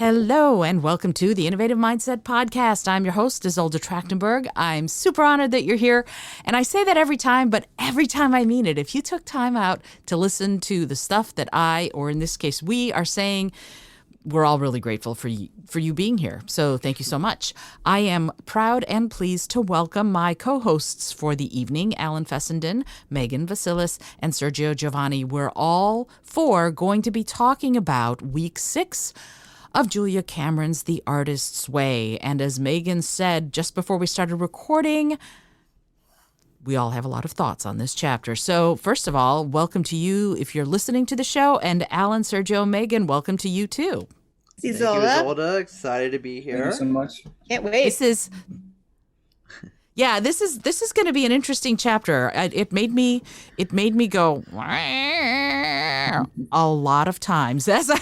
Hello and welcome to the Innovative Mindset Podcast. I'm your host, Isolde Trachtenberg. I'm super honored that you're here. And I say that every time, but every time I mean it. If you took time out to listen to the stuff that I, or in this case, we are saying, we're all really grateful for you being here. So thank you so much. I am proud and pleased to welcome my co-hosts for the evening, Alan Fessenden, Megan Vasilis, and Sergio Giovanni. We're all four going to be talking about week 6 of Julia Cameron's The Artist's Way. And as Megan said just before we started recording, we all have a lot of thoughts on this chapter. So first of all, welcome to you if you're listening to the show. And Alan, Sergio, Megan, welcome to you too. Thank you, Isolde. Excited to be here. Thank you so much. Can't wait. This is going to be an interesting chapter. It made me go a lot of times as I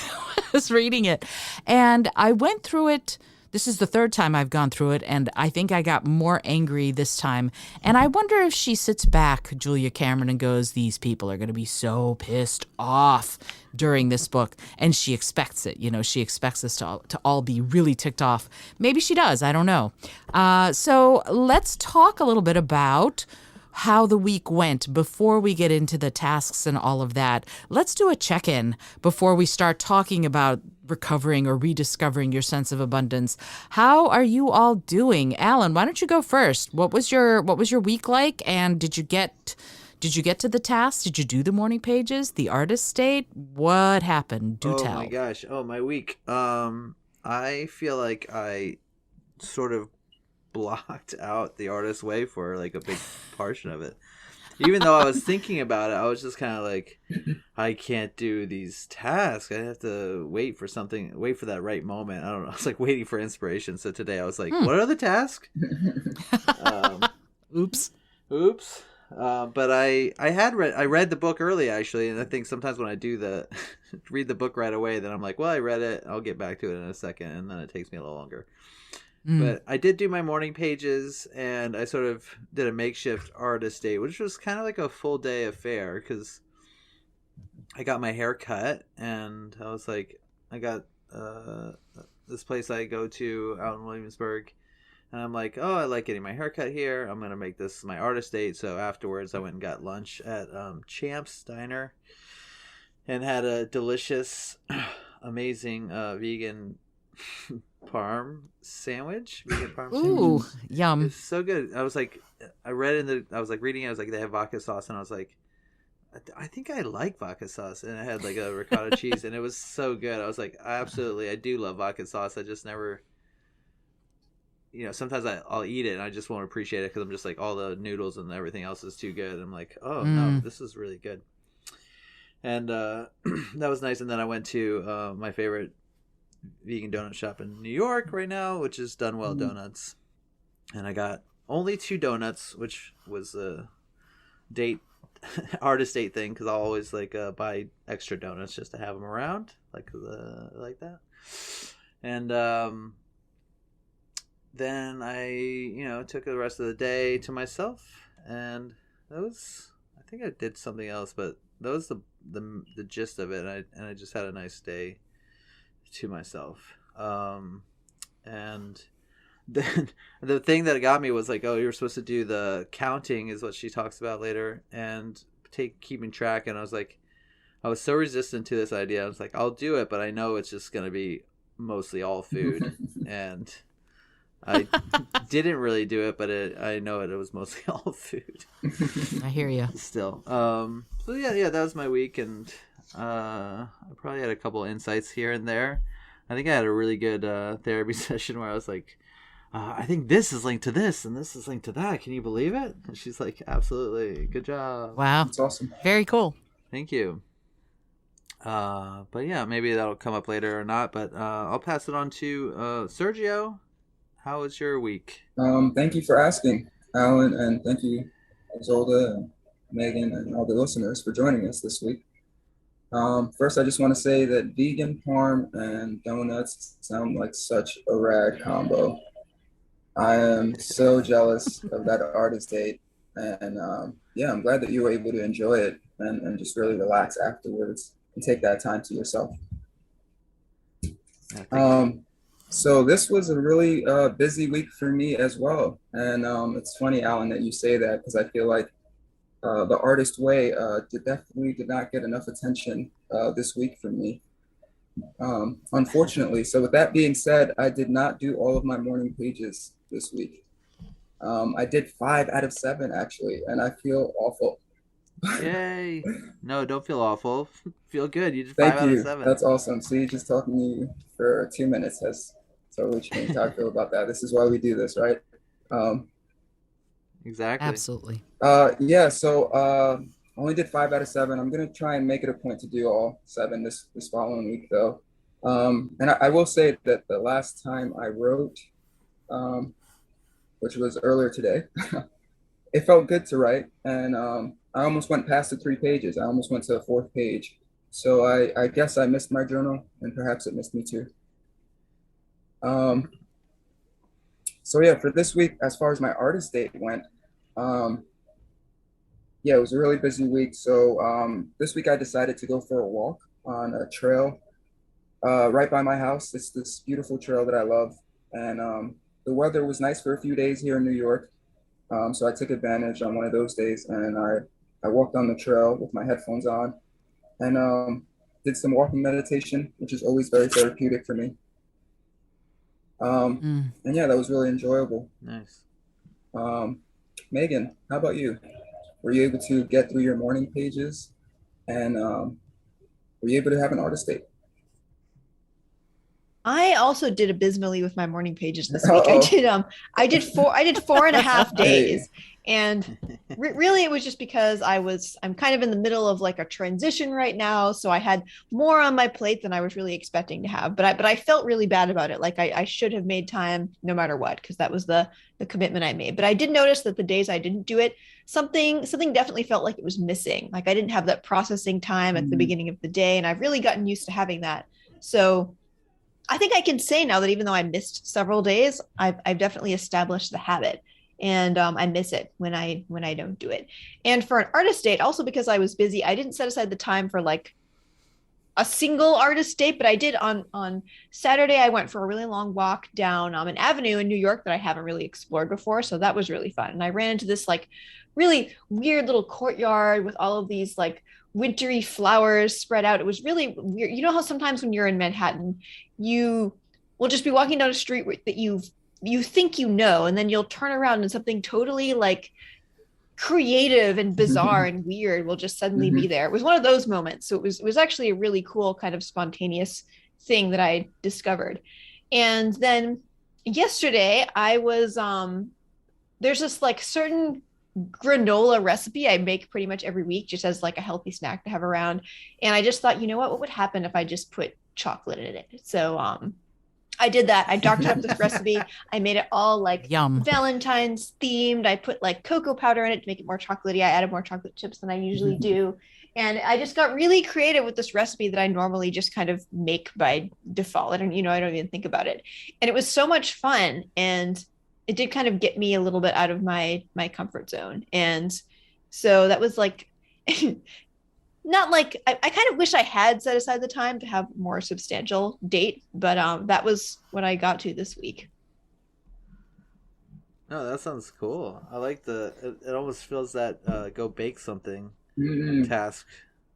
was reading it. And I went through it. This is the third time I've gone through it, and I think I got more angry this time. And I wonder if she sits back, Julia Cameron, and goes, these people are going to be so pissed off during this book. And she expects it. You know, she expects us to all be really ticked off. Maybe she does. I don't know. So let's talk a little bit about how the week went before we get into the tasks and all of that. Let's do a check-in before we start talking about recovering or rediscovering your sense of abundance. How are you all doing? Alan, why don't you go first? What was your week like? And did you get to the tasks? Did you do the morning pages, the artist state? What happened? Do tell. Oh my gosh. Oh, my week. I feel like I sort of blocked out The Artist's Way for like a big portion of it. Even though I was thinking about it, I was just kind of like, I can't do these tasks. I have to wait for that right moment. I don't know. I was like waiting for inspiration. So today I was like, what are the tasks? Oops. But I read the book early actually, and I think sometimes when I do read the book right away, then I'm like, well, I read it. I'll get back to it in a second, and then it takes me a little longer. But I did do my morning pages, and I sort of did a makeshift artist date, which was kind of like a full day affair because I got my hair cut, and I was like, I got this place I go to out in Williamsburg, and I'm like, oh, I like getting my hair cut here. I'm going to make this my artist date. So afterwards, I went and got lunch at Champ's Diner and had a delicious, amazing vegan parm sandwich. Ooh, yum. It's so good. I was like, I was like reading it. I was like, they have vodka sauce, and I was like, I think I like vodka sauce, and it had like a ricotta cheese, and it was so good. I was like, I do love vodka sauce. I just never, sometimes I'll eat it and I just won't appreciate it because I'm just like, all the noodles and everything else is too good. I'm like, oh no, this is really good. And that was nice. And then I went to my favorite vegan donut shop in New York right now, which is Dunwell Donuts, and I got only 2 donuts, which was a artist date thing because I'll always like buy extra donuts just to have them around, like that. And then I took the rest of the day to myself, and that was, I think I did something else, but that was the gist of it, and I just had a nice day to myself. And then the thing that got me was like, oh, you're supposed to do the counting is what she talks about later, and keeping track. And I was like, I was so resistant to this idea. I was like, I'll do it, but I know it's just going to be mostly all food. And I didn't really do it, but I know it was mostly all food. I hear you. Still. So yeah, that was my week, and I probably had a couple insights here and there. I think I had a really good therapy session where I was like, I think this is linked to this, and this is linked to that. Can you believe it? And she's like, absolutely. Good job. Wow. That's awesome. Very cool. Thank you. But yeah, maybe that'll come up later or not. But I'll pass it on to Sergio. How was your week? Thank you for asking, Alan, and thank you, Isolde and Megan and all the listeners for joining us this week. First, I just want to say that vegan parm and donuts sound like such a rad combo. I am so jealous of that artist date, and yeah, I'm glad that you were able to enjoy it and just really relax afterwards and take that time to yourself. Yeah, thank you. So this was a really busy week for me as well. And it's funny, Alan, that you say that because I feel like the artist way definitely did not get enough attention this week for me, unfortunately. So with that being said, I did not do all of my morning pages this week. I did 5 out of 7 actually, and I feel awful. Yay! No, don't feel awful. Feel good. You did five Thank out of you. seven. That's awesome. See, just talking to you for 2 minutes has totally changed how I feel about that. This is why we do this, right? Um, Exactly. Absolutely. yeah, so I only did 5 out of 7. I'm gonna try and make it a point to do all 7 this following week though. And I will say that the last time I wrote, um, which was earlier today, it felt good to write, and I almost went past the 3 pages. I almost went to the 4th page. So I guess I missed my journal, and perhaps it missed me too. Um, so yeah, for this week, as far as my artist date went, um, yeah, it was a really busy week. So this week I decided to go for a walk on a trail right by my house. It's this beautiful trail that I love, and the weather was nice for a few days here in New York. So I took advantage on one of those days, and I walked on the trail with my headphones on, and did some walking meditation, which is always very therapeutic for me. And yeah, that was really enjoyable. Nice. Megan, how about you? Were you able to get through your morning pages, and were you able to have an artist date? I also did abysmally with my morning pages this week. Uh-oh. I did 4.5 Hey. days. And really it was just because I'm kind of in the middle of like a transition right now. So I had more on my plate than I was really expecting to have. But I felt really bad about it. Like I should have made time no matter what, because that was the commitment I made. But I did notice that the days I didn't do it, something definitely felt like it was missing. Like I didn't have that processing time at the beginning of the day. And I've really gotten used to having that. So I think I can say now that even though I missed several days, I've definitely established the habit, and I miss it when I don't do it. And for an artist date, also because I was busy, I didn't set aside the time for like a single artist date, but I did on Saturday. I went for a really long walk down an avenue in New York that I haven't really explored before, so that was really fun. And I ran into this like really weird little courtyard with all of these like wintry flowers spread out. It was really weird. You know how sometimes when you're in Manhattan, you will just be walking down a street that you think you know, and then you'll turn around and something totally like creative and bizarre and weird will just suddenly be there. It was one of those moments. So it was actually a really cool kind of spontaneous thing that I discovered. And then yesterday I was there's this like certain granola recipe I make pretty much every week just as like a healthy snack to have around. And I just thought, you know what would happen if I just put chocolate in it? So I did that. I doctored up this recipe. I made it all like Yum. Valentine's themed. I put like cocoa powder in it to make it more chocolatey. I added more chocolate chips than I usually do. And I just got really creative with this recipe that I normally just kind of make by default. I don't even think about it. And it was so much fun. And it did kind of get me a little bit out of my comfort zone. And so that was like, not like I kind of wish I had set aside the time to have a more substantial date, but that was what I got to this week. No, that sounds cool. I like it almost feels that go bake something task.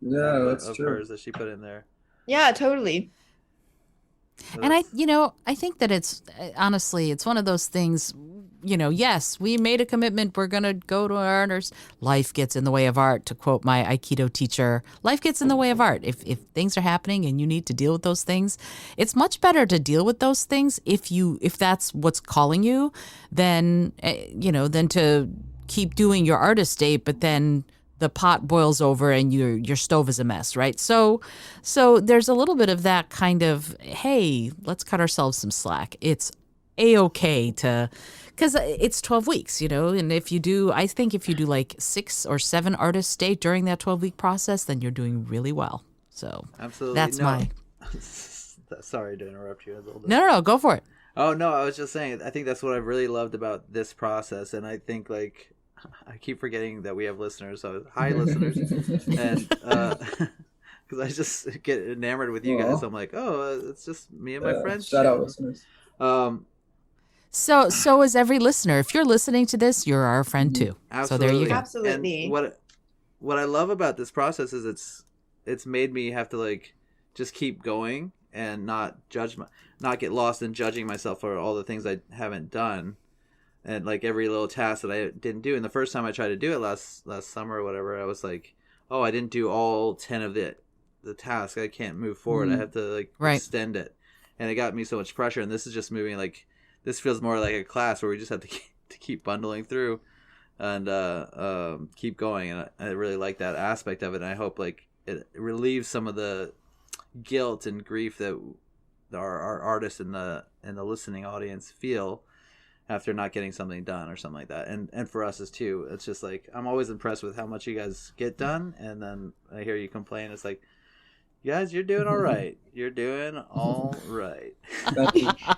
Yeah, that's of true. hers that she put in there. Yeah, totally. And I think that it's honestly, it's one of those things, yes, we made a commitment. We're going to go to our artists. Life gets in the way of art, to quote my Aikido teacher. Life gets in the way of art. If things are happening and you need to deal with those things, it's much better to deal with those things if that's what's calling you, than to keep doing your artist date, but then the pot boils over and your stove is a mess, right? So there's a little bit of that kind of, hey, let's cut ourselves some slack. It's a-okay because it's 12 weeks, and I think if you do like 6 or 7 artists date during that 12-week process, then you're doing really well. So absolutely, that's my. Sorry to interrupt you a little bit. No, go for it. Oh no, I was just saying. I think that's what I've really loved about this process, and I think like. I keep forgetting that we have listeners. So hi, listeners, and because because I just get enamored with you guys. So I'm like, oh, it's just me and my friends. Shout out, chatting. listeners. So is every listener. If you're listening to this, you're our friend too. Absolutely. So there you go. Absolutely. And what I love about this process is it's made me have to like just keep going and not get lost in judging myself for all the things I haven't done, and like every little task that I didn't do. And the first time I tried to do it last summer or whatever, I was like, oh, I didn't do all 10 of the task. I can't move forward. I have to like extend it, and it got me so much pressure. And this is just moving like. This feels more like a class where we just have to keep bundling through and keep going. And I really like that aspect of it. And I hope like it relieves some of the guilt and grief that our artists and the listening audience feel after not getting something done or something like that. And for us as too, it's just like I'm always impressed with how much you guys get done. And then I hear you complain. It's like, guys, you're doing all right. You're doing all right.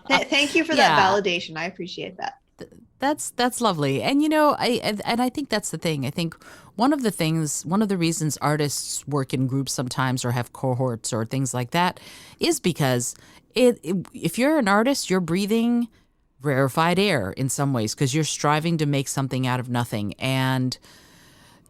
Thank you for that validation. I appreciate that. That's lovely. And you know, I think that's the thing. I think one of the reasons artists work in groups sometimes or have cohorts or things like that is because if you're an artist, you're breathing rarefied air in some ways because you're striving to make something out of nothing. And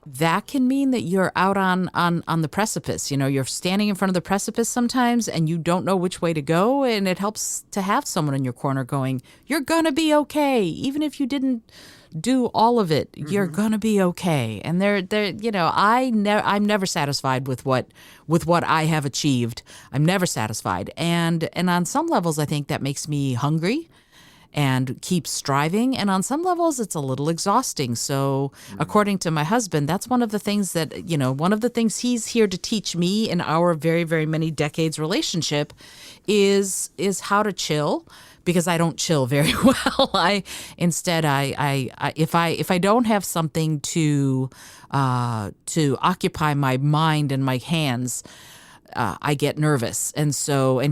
that can mean that you're out on the precipice. You know, you're standing in front of the precipice sometimes and you don't know which way to go. And it helps to have someone in your corner going, you're going to be okay. Even if you didn't do all of it, you're going to be okay. And you know, I'm never satisfied with what I have achieved. I'm never satisfied. And on some levels, I think that makes me hungry and keep striving. And on some levels, it's a little exhausting. So according to my husband, that's one of the things that, you know, one of the things he's here to teach me in our very, very many decades relationship is how to chill, because I don't chill very well. Instead, if I don't have something to occupy my mind and my hands, I get nervous. And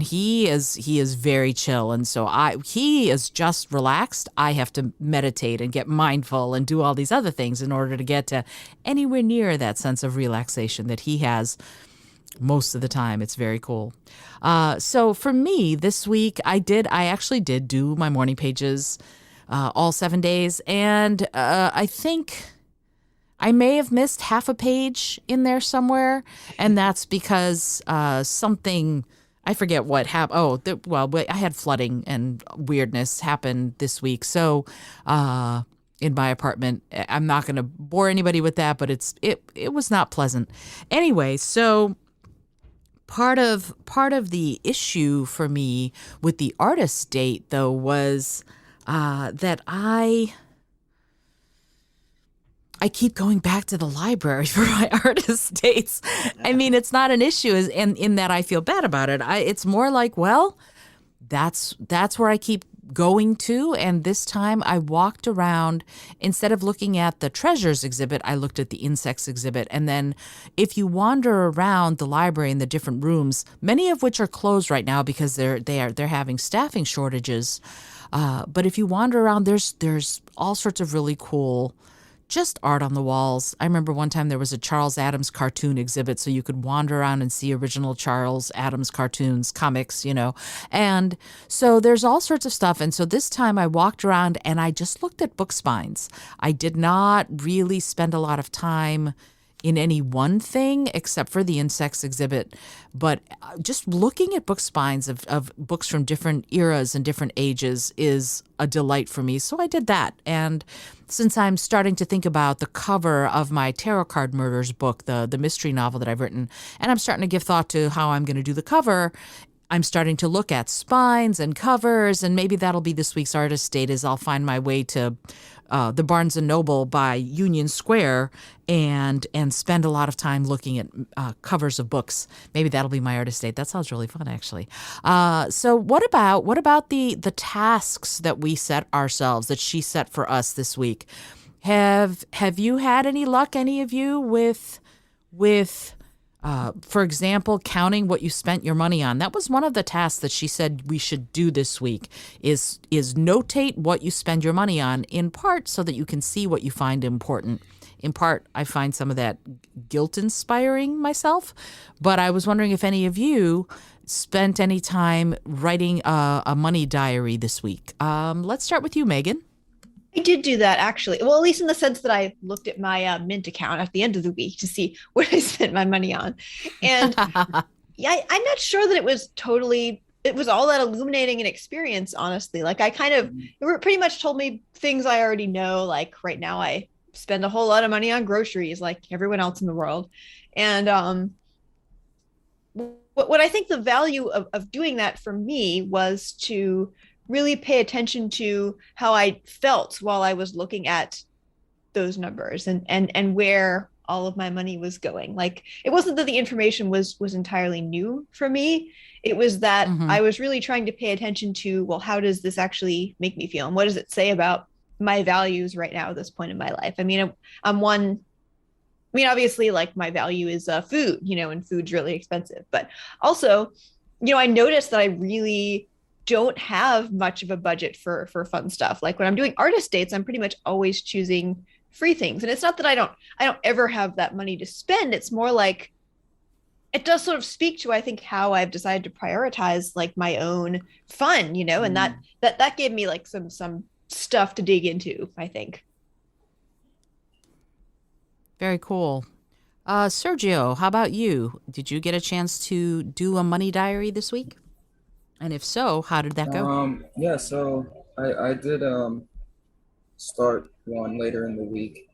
he is very chill. And so he is just relaxed. I have to meditate and get mindful and do all these other things in order to get to anywhere near that sense of relaxation that he has most of the time. It's very cool. So for me this week, I actually did do my morning pages, all 7 days. And, I think I may have missed half a page in there somewhere, and that's because something, I forget what happened. I had flooding and weirdness happen this week. So in my apartment, I'm not going to bore anybody with that, but it was not pleasant. Anyway, so part of the issue for me with the artist date, though, was that I keep going back to the library for my artist dates. I mean, it's not an issue in that I feel bad about it. It's more like, well, that's where I keep going to. And this time I walked around, instead of looking at the treasures exhibit, I looked at the insects exhibit. And then if you wander around the library in the different rooms, many of which are closed right now because they're having staffing shortages. But if you wander around, there's all sorts of really cool just art on the walls. I remember one time there was a Charles Addams cartoon exhibit, so you could wander around and see original Charles Addams cartoons, comics, you know. And so there's all sorts of stuff. And so this time I walked around and I just looked at book spines. I did not really spend a lot of time in any one thing except for the insects exhibit, but just looking at book spines of books from different eras and different ages is a delight for me. So I did that. And since I'm starting to think about the cover of my Tarot Card Murders book, the mystery novel that I've written, and I'm starting to give thought to how I'm going to do the cover, I'm starting to look at spines and covers, and maybe that'll be this week's artist date, is I'll find my way to the Barnes & Noble by Union Square and spend a lot of time looking at covers of books. Maybe that'll be my artist date. That sounds really fun, actually. So what about the tasks that we set ourselves, that she set for us this week? Have you had any luck, any of you, with For example, counting what you spent your money on. That was one of the tasks that she said we should do this week is notate what you spend your money on, in part so that you can see what you find important. In part, I find some of that guilt inspiring myself, but I was wondering if any of you spent any time writing a money diary this week. Let's start with you, Megan. I did do that actually. Well, at least in the sense that I looked at my Mint account at the end of the week to see what I spent my money on. And yeah, I'm not sure that it was all that illuminating an experience, honestly. Like I kind of, it pretty much told me things I already know. Like right now I spend a whole lot of money on groceries like everyone else in the world. And what I think the value of doing that for me was to really pay attention to how I felt while I was looking at those numbers and where all of my money was going. Like it wasn't that the information was entirely new for me. It was that I was really trying to pay attention to, well, how does this actually make me feel? And what does it say about my values right now at this point in my life? I mean, obviously like my value is food, and food's really expensive, but also, I noticed that I really don't have much of a budget for fun stuff. Like when I'm doing artist dates, I'm pretty much always choosing free things. And it's not that I don't ever have that money to spend. It's more like it does sort of speak to, I think, how I've decided to prioritize like my own fun, and that gave me like some stuff to dig into, I think. Very cool. Sergio, how about you? Did you get a chance to do a money diary this week? And if so, how did that go? Yeah, so I did start one later in the week,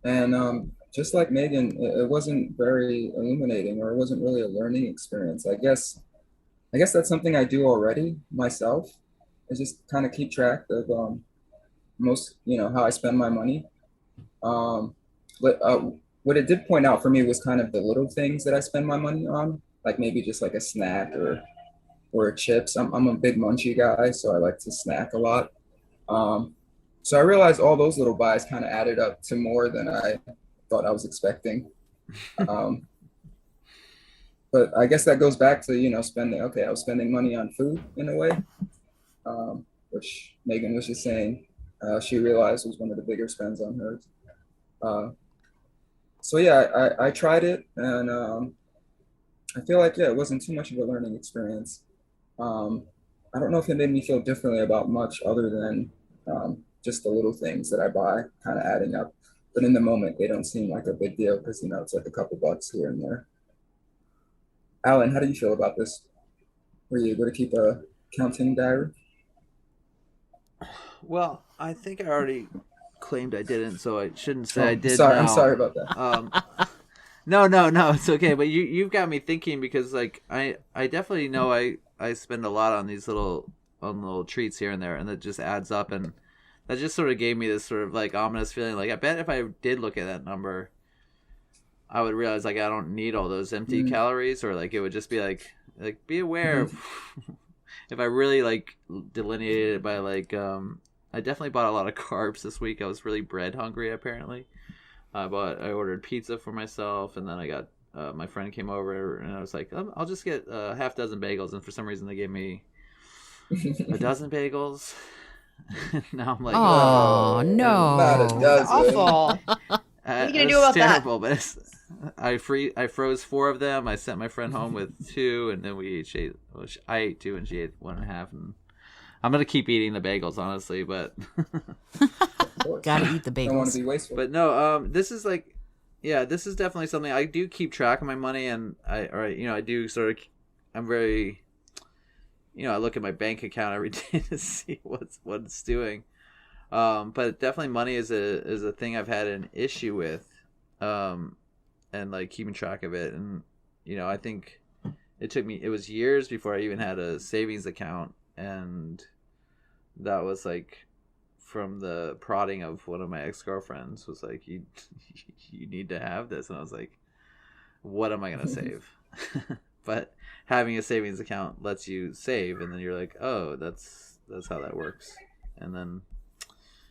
and just like Megan, it wasn't very illuminating, or it wasn't really a learning experience. I guess that's something I do already myself. I just kind of keep track of most, how I spend my money. But what it did point out for me was kind of the little things that I spend my money on, like maybe just like a snack or chips. I'm a big munchie guy, so I like to snack a lot. So I realized all those little buys kind of added up to more than I thought I was expecting. But I guess that goes back to, spending. Okay, I was spending money on food in a way, which Megan was just saying she realized was one of the bigger spends on hers. So yeah, I tried it, and I feel like, yeah, it wasn't too much of a learning experience. I don't know if it made me feel differently about much other than just the little things that I buy kind of adding up. But in the moment, they don't seem like a big deal because, it's like a couple bucks here and there. Alan, how do you feel about this? Were you able to keep a counting diary? Well, I think I already claimed I didn't, so I shouldn't say I did. I'm sorry about that. No, it's okay. But you've got me thinking, because like I definitely know I spend a lot on these little treats here and there, and that just adds up, and that just sort of gave me this sort of like ominous feeling. Like I bet if I did look at that number, I would realize like I don't need all those empty calories, or like it would just be like be aware of if I really like delineated it by like I definitely bought a lot of carbs this week. I was really bread hungry apparently. I ordered pizza for myself, and then I got my friend came over, and I was like, I'll just get a half dozen bagels, and for some reason they gave me a dozen bagels. Now I'm like, oh no, not a dozen. Awful. What are you gonna do about terrible, that? But I froze 4 of them. I sent my friend home with 2, and then I ate 2, and she ate 1.5. And I'm gonna keep eating the bagels, honestly, but gotta eat the bagels. Don't want to be wasteful. But no, this is like, yeah, this is definitely something I do keep track of my money, and I do sort of, I'm very, I look at my bank account every day to see what it's doing. But definitely money is a thing I've had an issue with, and like keeping track of it. And I think it was years before I even had a savings account, and that was like from the prodding of one of my ex-girlfriends, was like, you need to have this, and I was like, what am I gonna save? But having a savings account lets you save, and then you're like, oh, that's how that works, and then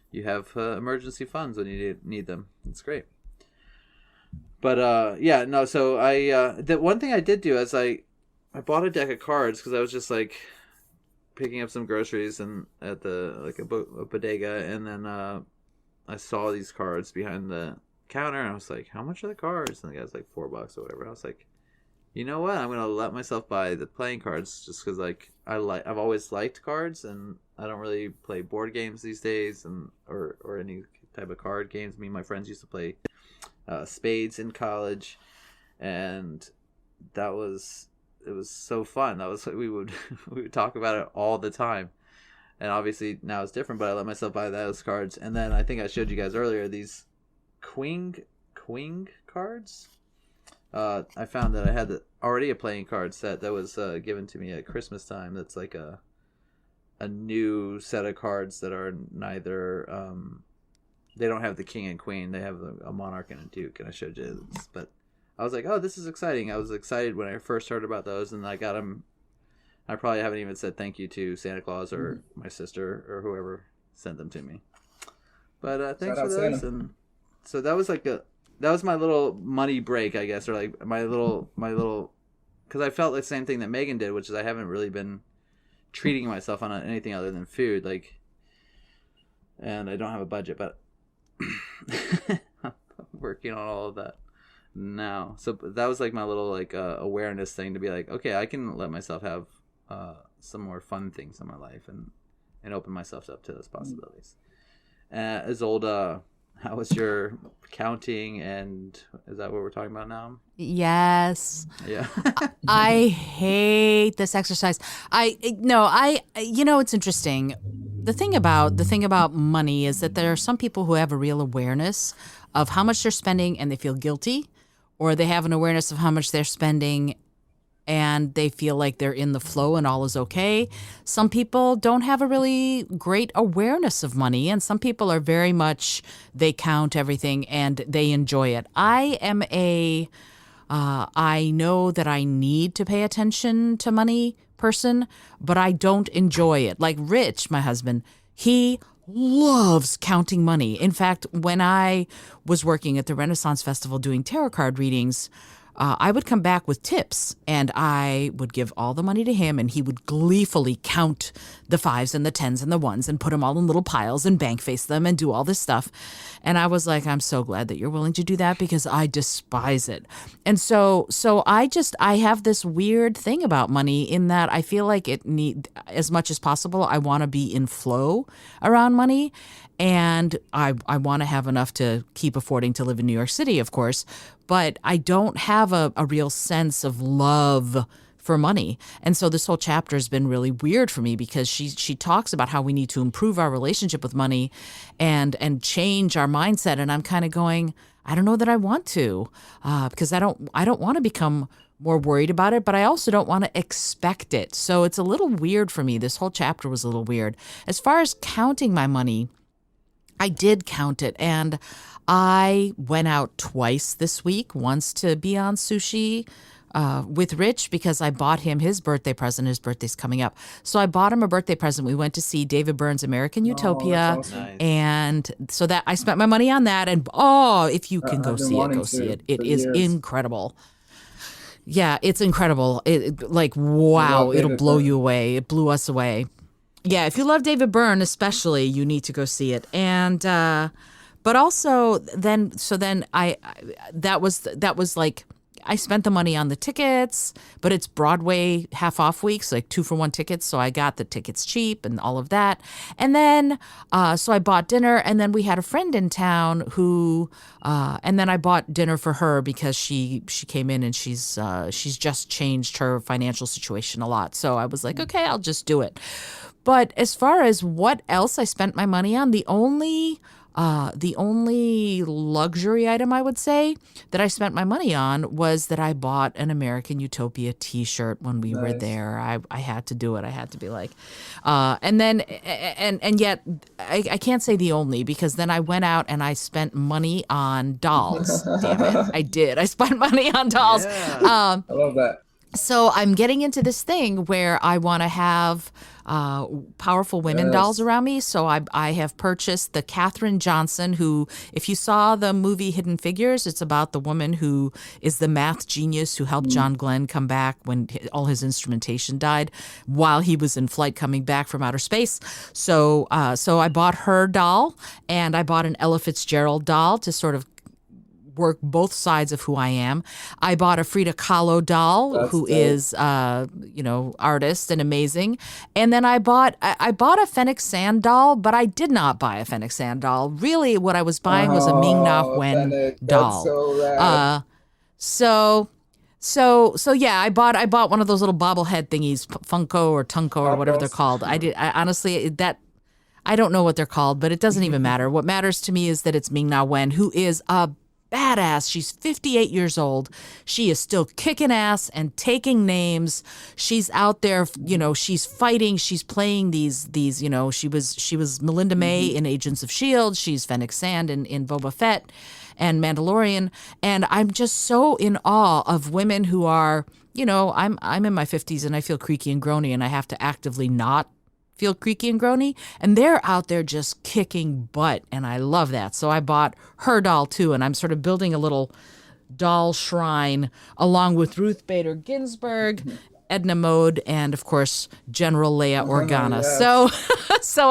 you have emergency funds when you need them. It's great. But yeah, no. So the one thing I did do is I bought a deck of cards because I was just like picking up some groceries and at the like a bodega, and then I saw these cards behind the counter, and I was like, "How much are the cards?" And the guy's like $4 or whatever. And I was like, you know what? I'm gonna let myself buy the playing cards just because like I've always liked cards, and I don't really play board games these days, and or any type of card games. Me and my friends used to play spades in college, and it was so fun. That was we would we would talk about it all the time. And obviously now it's different, but I let myself buy those cards. And then I think I showed you guys earlier these Queen cards. I found that I had already a playing card set that was given to me at Christmas time. That's like a new set of cards that are neither they don't have the king and queen. They have a monarch and a duke. And I showed you this, but I was like, oh, this is exciting. I was excited when I first heard about those, and I got them. I probably haven't even said thank you to Santa Claus or my sister or whoever sent them to me. But thanks for those. Santa. And so that was like that was my little money break, I guess, or like my little, because I felt the same thing that Megan did, which is I haven't really been treating myself on anything other than food, like, and I don't have a budget, but I'm working on all of that now. So that was like my little like awareness thing to be like, okay, I can let myself have some more fun things in my life and open myself up to those possibilities. Isolde, how was your counting, and is that what we're talking about now? Yes. Yeah. I hate this exercise. It's interesting. The thing about money is that there are some people who have a real awareness of how much they're spending and they feel guilty, or they have an awareness of how much they're spending and they feel like they're in the flow and all is okay. Some people don't have a really great awareness of money, and some people are very much, they count everything and they enjoy it. I know that I need to pay attention to money person, but I don't enjoy it. Like Rich, my husband, he loves counting money. In fact, when I was working at the Renaissance Festival doing tarot card readings, I would come back with tips, and I would give all the money to him, and he would gleefully count the 5s and the 10s and the 1s and put them all in little piles and bank face them and do all this stuff. And I was like, I'm so glad that you're willing to do that because I despise it. And so I have this weird thing about money in that I feel like as much as possible, I want to be in flow around money. And I want to have enough to keep affording to live in New York City, of course, but I don't have a real sense of love for money. And so this whole chapter has been really weird for me because she talks about how we need to improve our relationship with money and change our mindset. And I'm kind of going, I don't know that I want to because I don't want to become more worried about it, but I also don't want to expect it. So it's a little weird for me. This whole chapter was a little weird. As far as counting my money, I did count it, and I went out twice this week, once to be on sushi with Rich because I bought him his birthday present. His birthday's coming up. So I bought him a birthday present. We went to see David Byrne's American Utopia. That's awesome. Nice. And so that I spent my money on that. And if you can go see it, go see it. It is incredible. Yeah, it's incredible. Wow, it'll blow you away. It blew us away. Yeah, if you love David Byrne, especially, you need to go see it. And but also then that was like I spent the money on the tickets, but it's Broadway half off weeks, like 2-for-1 tickets. So I got the tickets cheap and all of that. And then so I bought dinner, and then we had a friend in town who and then I bought dinner for her because she came in and she's just changed her financial situation a lot. So I was like, okay, I'll just do it. But as far as what else I spent my money on, the only luxury item I would say that I spent my money on was that I bought an American Utopia T-shirt when we were there. I had to do it. I had to be like, and yet I can't say the only, because then I went out and I spent money on dolls. Damn it, I did. I spent money on dolls. Yeah. I love that. So I'm getting into this thing where I want to have powerful women dolls Yes. around me. So I have purchased the Katherine Johnson, who, if you saw the movie Hidden Figures, it's about the woman who is the math genius who helped John Glenn come back when all his instrumentation died while he was in flight coming back from outer space. So I bought her doll, and I bought an Ella Fitzgerald doll to sort of work both sides of who I am. I bought a Frida Kahlo doll, That's who dope. is artist and amazing. And then I bought a Fennec Sand doll, but I did not buy a Fennec Sand doll. Really, what I was buying was a Ming Na Oh, Wen Fennec, that's doll. so rad. So yeah, I bought one of those little bobblehead thingies, Funko or Tunko or whatever they're Funkos. called. I honestly that. I don't know what they're called, but it doesn't even matter. What matters to me is that it's Ming Na Wen, who is a badass. She's 58 years old. She is still kicking ass and taking names. She's out there, she's fighting. She's playing these, she was Melinda May in Agents of S.H.I.E.L.D. She's Fennec Sand in Boba Fett and Mandalorian. And I'm just so in awe of women who are, I'm in my 50s and I feel creaky and groany, and I have to actively not feel creaky and groany, and they're out there just kicking butt, and I love that. So I bought her doll too, and I'm sort of building a little doll shrine along with Ruth Bader Ginsburg, Edna Mode, and of course General Leia Organa. Yes. So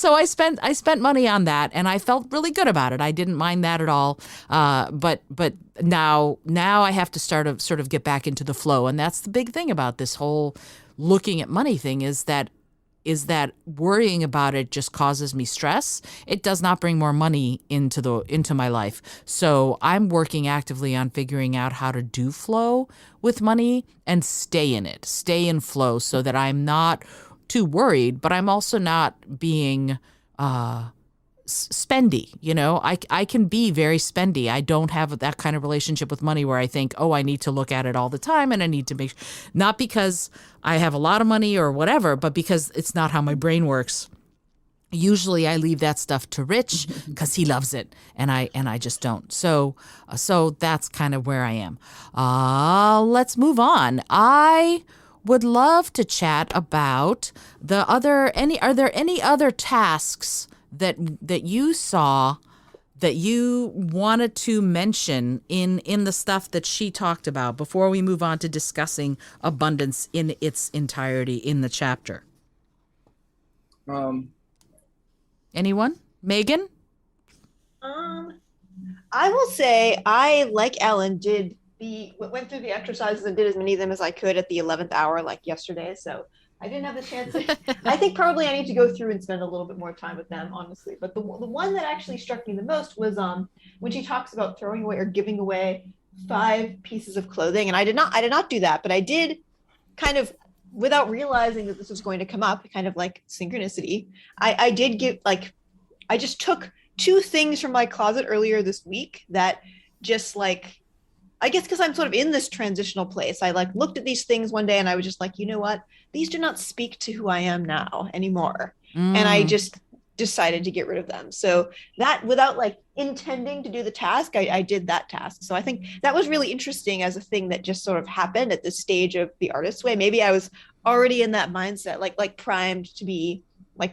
I spent money on that, and I felt really good about it. I didn't mind that at all. But now I have to sort of get back into the flow, and that's the big thing about this whole looking at money thing is that worrying about it just causes me stress. It does not bring more money into my life. So I'm working actively on figuring out how to do flow with money and stay in it, stay in flow, so that I'm not too worried, but I'm also not being spendy. I can be very spendy. I don't have that kind of relationship with money where I think, oh, I need to look at it all the time, and I need to make, not because I have a lot of money or whatever, but because it's not how my brain works. Usually I leave that stuff to Rich because he loves it, and I just don't. So that's kind of where I am. Let's move on. I would love to chat about are there any other tasks that you saw that you wanted to mention in the stuff that she talked about before we move on to discussing abundance in its entirety in the chapter? Anyone? Megan? I will say I, like Ellen, went through the exercises and did as many of them as I could at the 11th hour, like yesterday. So I didn't have the chance. I think probably I need to go through and spend a little bit more time with them, honestly. But the one that actually struck me the most was when she talks about throwing away or giving away 5 pieces of clothing. And I did not do that, but I did kind of, without realizing that this was going to come up, kind of like synchronicity. I did give, I just took 2 things from my closet earlier this week that just I guess because I'm sort of in this transitional place. I looked at these things one day and I was just like, you know what? These do not speak to who I am now anymore. And I just decided to get rid of them. So that, without intending to do the task, I did that task. So I think that was really interesting as a thing that just sort of happened at this stage of the Artist's Way. Maybe I was already in that mindset, like primed to be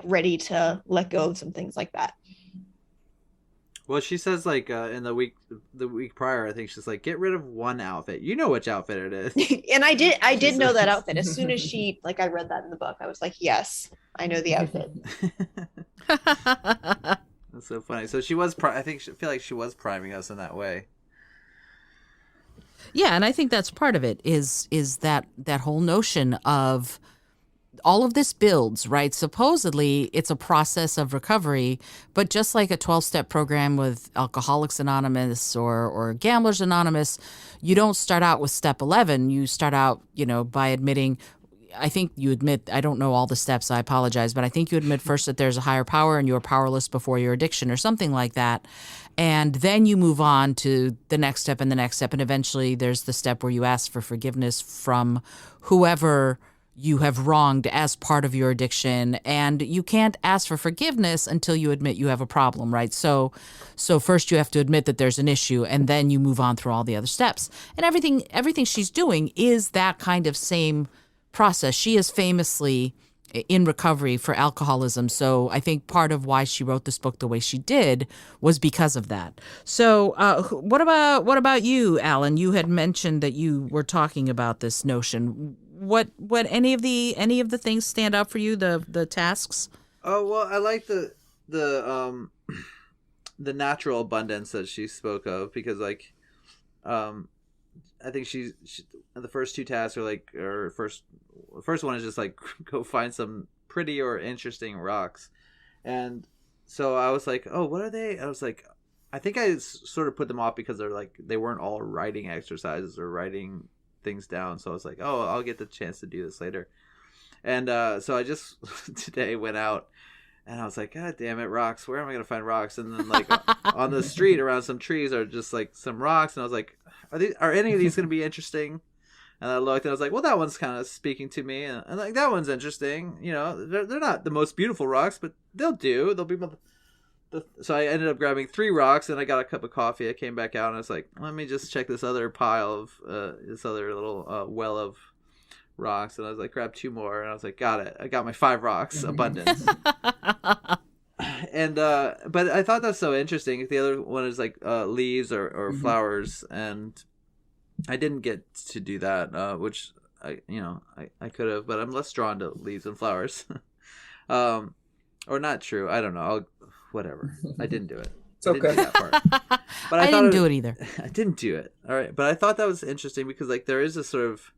ready to let go of some things like that. Well, she says in the week prior, I think she's like, get rid of one outfit. You know which outfit it is. And I did know that outfit. As soon as she, I read that in the book, I was like, yes, I know the outfit. That's so funny. So she was, I feel like she was priming us in that way. Yeah, and I think that's part of it is that whole notion of all of this builds, right? Supposedly it's a process of recovery, but just like a 12-step program with Alcoholics Anonymous or Gamblers Anonymous, you don't start out with step 11. You start out, by admitting, I think you admit, I don't know all the steps, I apologize, but I think you admit first that there's a higher power and you are powerless before your addiction or something like that. And then you move on to the next step and the next step. And eventually there's the step where you ask for forgiveness from whoever you have wronged as part of your addiction, and you can't ask for forgiveness until you admit you have a problem, right? So first you have to admit that there's an issue, and then you move on through all the other steps. And everything she's doing is that kind of same process. She is famously in recovery for alcoholism. So I think part of why she wrote this book the way she did was because of that. So what about you, Alan? You had mentioned that you were talking about this notion. What any of the things stand out for you? The tasks? Oh well, I like the natural abundance that she spoke of, because like I think she the first two tasks are like, or the first one is just like go find some pretty or interesting rocks. And so I was like, oh, what are they? I was like, I think I sort of put them off because they weren't all writing exercises or writing things down. So I was like, oh, I'll get the chance to do this later. And so I just today went out and I was like, God damn it, rocks. Where am I going to find rocks? And then like on the street around some trees are just like some rocks. And I was like, are any of these going to be interesting? And I looked and I was like, well, that one's kind of speaking to me. And like, that one's interesting. You know, they're not the most beautiful rocks, but they'll do. They'll be. So I ended up grabbing 3 rocks and I got a cup of coffee. I came back out and I was like, let me just check this other pile of, this other little well of rocks. And I was like, grab 2 more. And I was like, got it. I got my 5 rocks, abundance. And, but I thought that's so interesting. The other one is like leaves or flowers. And I didn't get to do that, which I could have, but I'm less drawn to leaves and flowers. Or not true. I don't know. Whatever. I didn't do it. It's okay. I didn't do that part. But I didn't do it either. I didn't do it. All right. But I thought that was interesting because like there is a sort of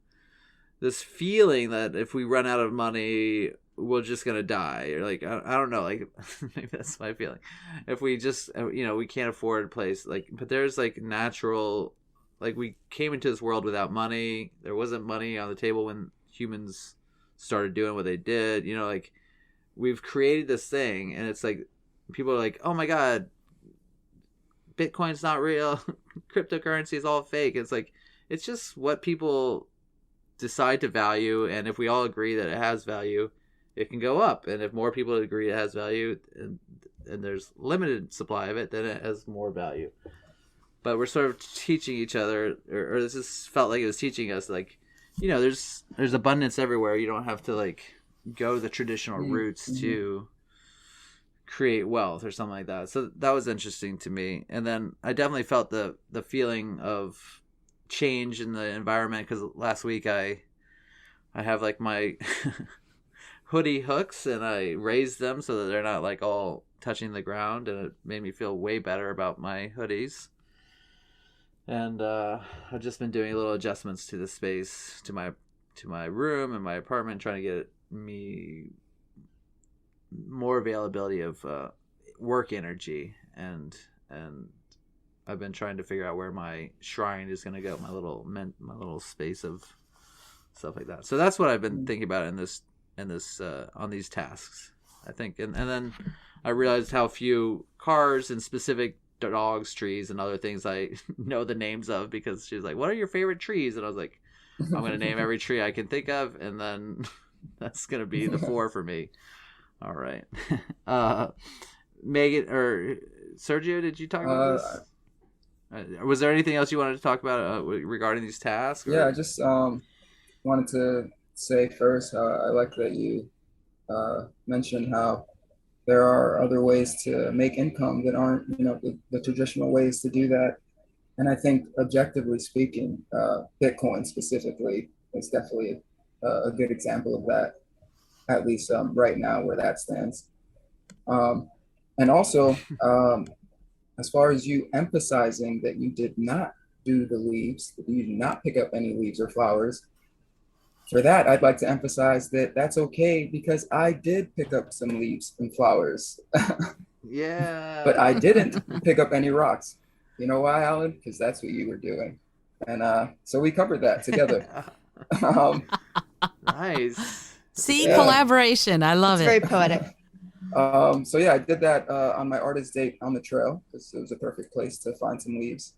this feeling that if we run out of money, we're just going to die. Or like, I don't know. Like maybe that's my feeling. If we just, we can't afford a place. Like, but there's like natural, like we came into this world without money. There wasn't money on the table when humans started doing what they did. Like we've created this thing and it's like, people are like, oh my God, Bitcoin's not real. Cryptocurrency is all fake. It's like, it's just what people decide to value. And if we all agree that it has value, it can go up. And if more people agree it has value and there's limited supply of it, then it has more value. But we're sort of teaching each other, or this just felt like it was teaching us, like, there's abundance everywhere. You don't have to like go the traditional routes to create wealth or something like that. So that was interesting to me. And then I definitely felt the feeling of change in the environment, because last week I have like my hoodie hooks and I raised them so that they're not like all touching the ground, and it made me feel way better about my hoodies. And I've just been doing little adjustments to the space, to my room and my apartment, trying to get me more availability of work energy, and I've been trying to figure out where my shrine is going to go, my little space of stuff like that. So that's what I've been thinking about in this on these tasks, I think. And then I realized how few cars and specific dogs, trees, and other things I know the names of, because she was like, what are your favorite trees? And I was like, I'm going to name every tree I can think of, and then that's going to be the 4 for me. All right. Megan or Sergio, did you talk about this? Was there anything else you wanted to talk about regarding these tasks? Or? Yeah, I just wanted to say first, I like that you mentioned how there are other ways to make income that aren't, the traditional ways to do that. And I think objectively speaking, Bitcoin specifically is definitely a good example of that. At least right now where that stands. And also, as far as you emphasizing that you did not do the leaves, that you did not pick up any leaves or flowers, for that, I'd like to emphasize that that's okay, because I did pick up some leaves and flowers. Yeah. But I didn't pick up any rocks. You know why, Alan? Because that's what you were doing. And so we covered that together. Nice. See, collaboration. I love it's it. very poetic. So yeah, I did that on my artist date on the trail, because it was a perfect place to find some leaves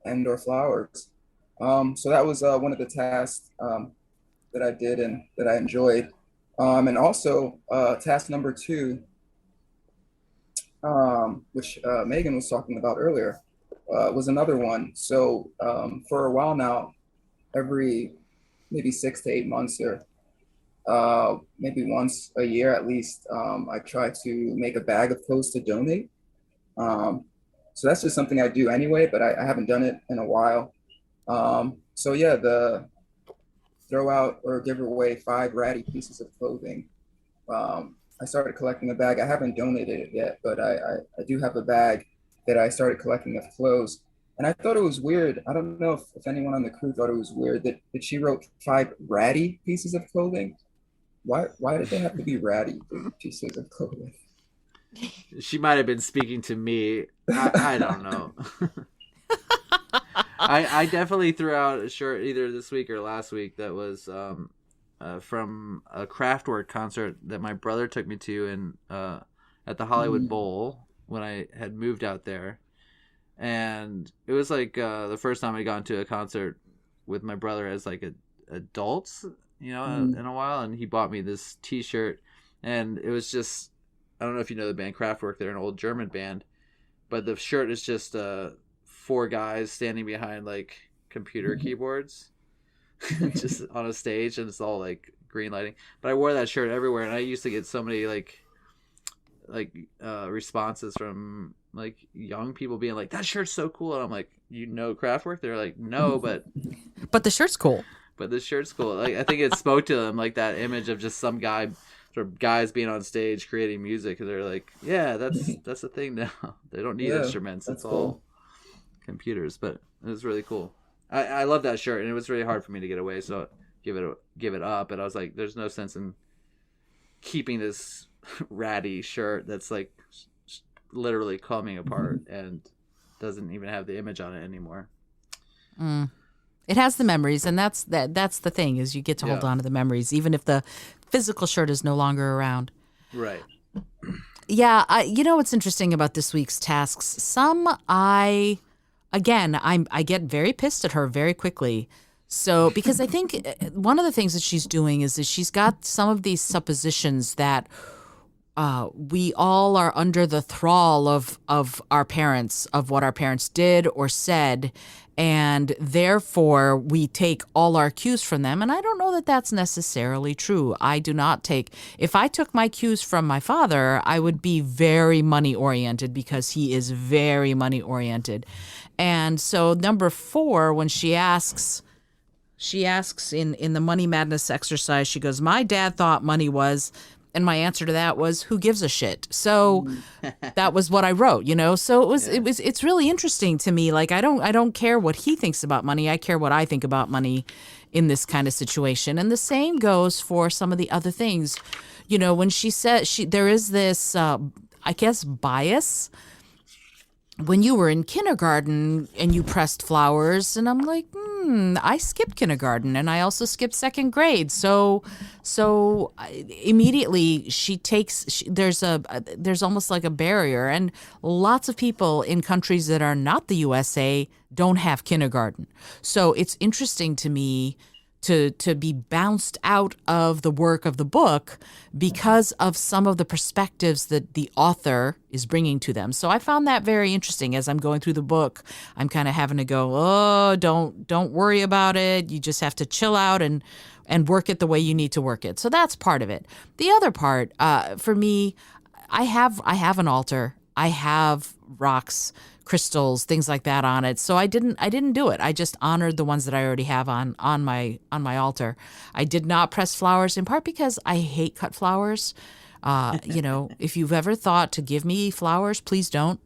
and or flowers. So that was one of the tasks. that I did and that I enjoyed. And also task number two, which Megan was talking about earlier, was another one. So for a while now, every maybe 6 to 8 months or maybe once a year at least, I try to make a bag of clothes to donate. So that's just something I do anyway, but I haven't done it in a while. So yeah, the throw out or give away 5 ratty pieces of clothing. I started collecting a bag. I haven't donated it yet, but I do have a bag that I started collecting of clothes. And I thought it was weird. I don't know if anyone on the crew thought it was weird that she wrote 5 ratty pieces of clothing. Why did they have to be ratty pieces of clothing? She might have been speaking to me. I don't know. I definitely threw out a shirt either this week or last week that was from a Kraftwerk concert that my brother took me to in at the Hollywood Bowl when I had moved out there, and it was like the first time I got into a concert with my brother as like adults, in a while, and he bought me this T-shirt, and it was just, I don't know if you know the band Kraftwerk. They're an old German band, but the shirt is just 4 guys standing behind like computer keyboards just on a stage, and it's all like green lighting. But I wore that shirt everywhere, and I used to get so many like responses from like young people being like, that shirt's so cool, and I'm like, Kraftwerk? They're like, no, but the shirt's cool. But the shirt's cool. Like, I think it spoke to them, like that image of just some guy, sort of guys being on stage creating music, and they're like, yeah, that's the thing now. They don't need instruments. It's all cool. Computers. But it was really cool. I love that shirt, and it was really hard for me to get away, so give it up. And I was like, there's no sense in keeping this ratty shirt that's like literally coming apart and doesn't even have the image on it anymore. It has the memories, and that's the thing, is you get to hold on to the memories, even if the physical shirt is no longer around. Right. Yeah, what's interesting about this week's tasks? Some I get very pissed at her very quickly. So, because I think one of the things that she's doing is she's got some of these suppositions that we all are under the thrall of our parents, of what our parents did or said, and therefore we take all our cues from them. And I don't know that that's necessarily true. If I took my cues from my father, I would be very money oriented, because he is very money oriented. And so number 4, when she asks in the Money Madness exercise, she goes, my dad thought money was, and my answer to that was, who gives a shit? So that was what I wrote, So it's really interesting to me. Like, I don't care what he thinks about money. I care what I think about money in this kind of situation. And the same goes for some of the other things. When she said there is this, I guess, bias when you were in kindergarten and you pressed flowers, and I'm like, I skipped kindergarten, and I also skipped 2nd grade. So immediately there's almost like a barrier, and lots of people in countries that are not the USA don't have kindergarten. So it's interesting to me to be bounced out of the work of the book because of some of the perspectives that the author is bringing to them. So I found that very interesting. As I'm going through the book, I'm kind of having to go, don't worry about it. You just have to chill out and work it the way you need to work it. So that's part of it. The other part, for me, I have an altar. I have rocks, crystals, things like that on it. So I didn't do it. I just honored the ones that I already have on my altar. I did not press flowers, in part because I hate cut flowers. If you've ever thought to give me flowers, please don't.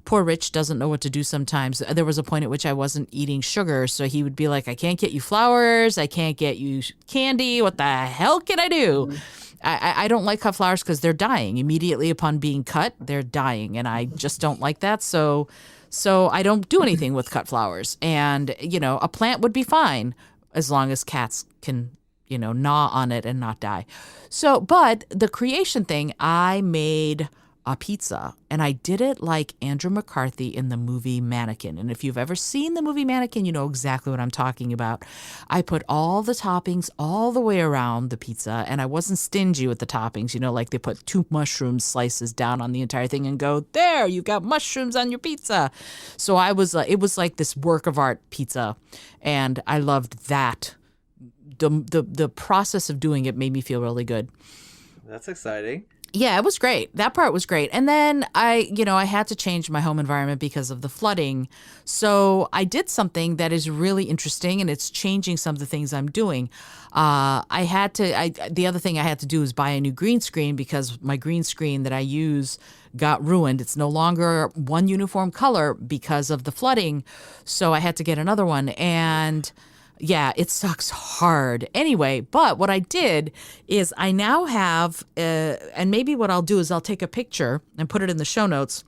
Poor Rich doesn't know what to do sometimes. There was a point at which I wasn't eating sugar, so he would be like, I can't get you flowers, I can't get you candy, what the hell can I do? I don't like cut flowers because they're dying. Immediately upon being cut, they're dying, and I just don't like that. So I don't do anything with cut flowers. And, a plant would be fine as long as cats can, gnaw on it and not die. So, but the creation thing, I made a pizza. And I did it like Andrew McCarthy in the movie Mannequin. And if you've ever seen the movie Mannequin, you know exactly what I'm talking about. I put all the toppings all the way around the pizza, and I wasn't stingy with the toppings, you know, like they put 2 mushroom slices down on the entire thing and go, there, you've got mushrooms on your pizza. So it was like this work of art pizza, and I loved that. The process of doing it made me feel really good. That's exciting. Yeah, it was great. That part was great. And then I had to change my home environment because of the flooding. So I did something that is really interesting, and it's changing some of the things I'm doing. The other thing I had to do is buy a new green screen because my green screen that I use got ruined. It's no longer one uniform color because of the flooding. So I had to get another one. And yeah, it sucks hard. Anyway, but what I did is I now have, and maybe what I'll do is I'll take a picture and put it in the show notes.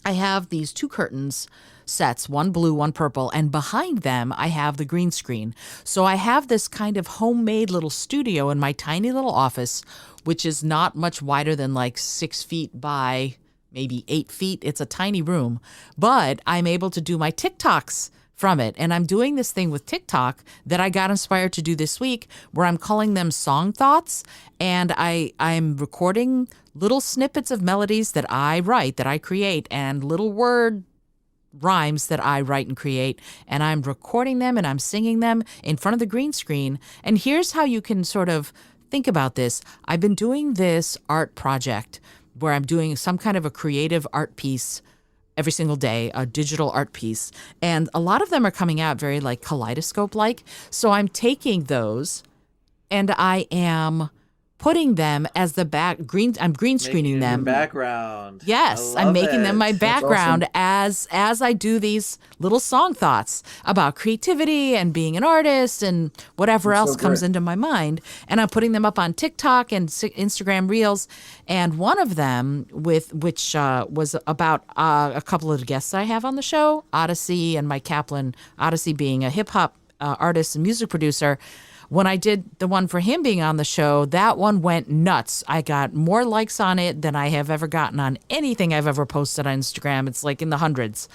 I have these 2 curtains sets, one blue, one purple, and behind them I have the green screen. So I have this kind of homemade little studio in my tiny little office, which is not much wider than like 6 feet by maybe 8 feet. It's a tiny room, but I'm able to do my TikToks from it. And I'm doing this thing with TikTok that I got inspired to do this week where I'm calling them song thoughts. And I'm recording little snippets of melodies that I write, that I create, and little word rhymes that I write and create. And I'm recording them and I'm singing them in front of the green screen. And here's how you can sort of think about this. I've been doing this art project where I'm doing some kind of a creative art piece every single day, a digital art piece. And a lot of them are coming out very like kaleidoscope-like. So I'm taking those and I am putting them as the I'm green screening them. Background. Yes, I'm making them my background awesome. as I do these little song thoughts about creativity and being an artist and whatever That's else so comes great. into my mind. And I'm putting them up on TikTok and Instagram Reels. And one of them, which was about a couple of guests I have on the show, Odyssey and Mike Kaplan. Odyssey being a hip hop artist and music producer. When I did the one for him being on the show, that one went nuts. I got more likes on it than I have ever gotten on anything I've ever posted on Instagram. It's like in the hundreds.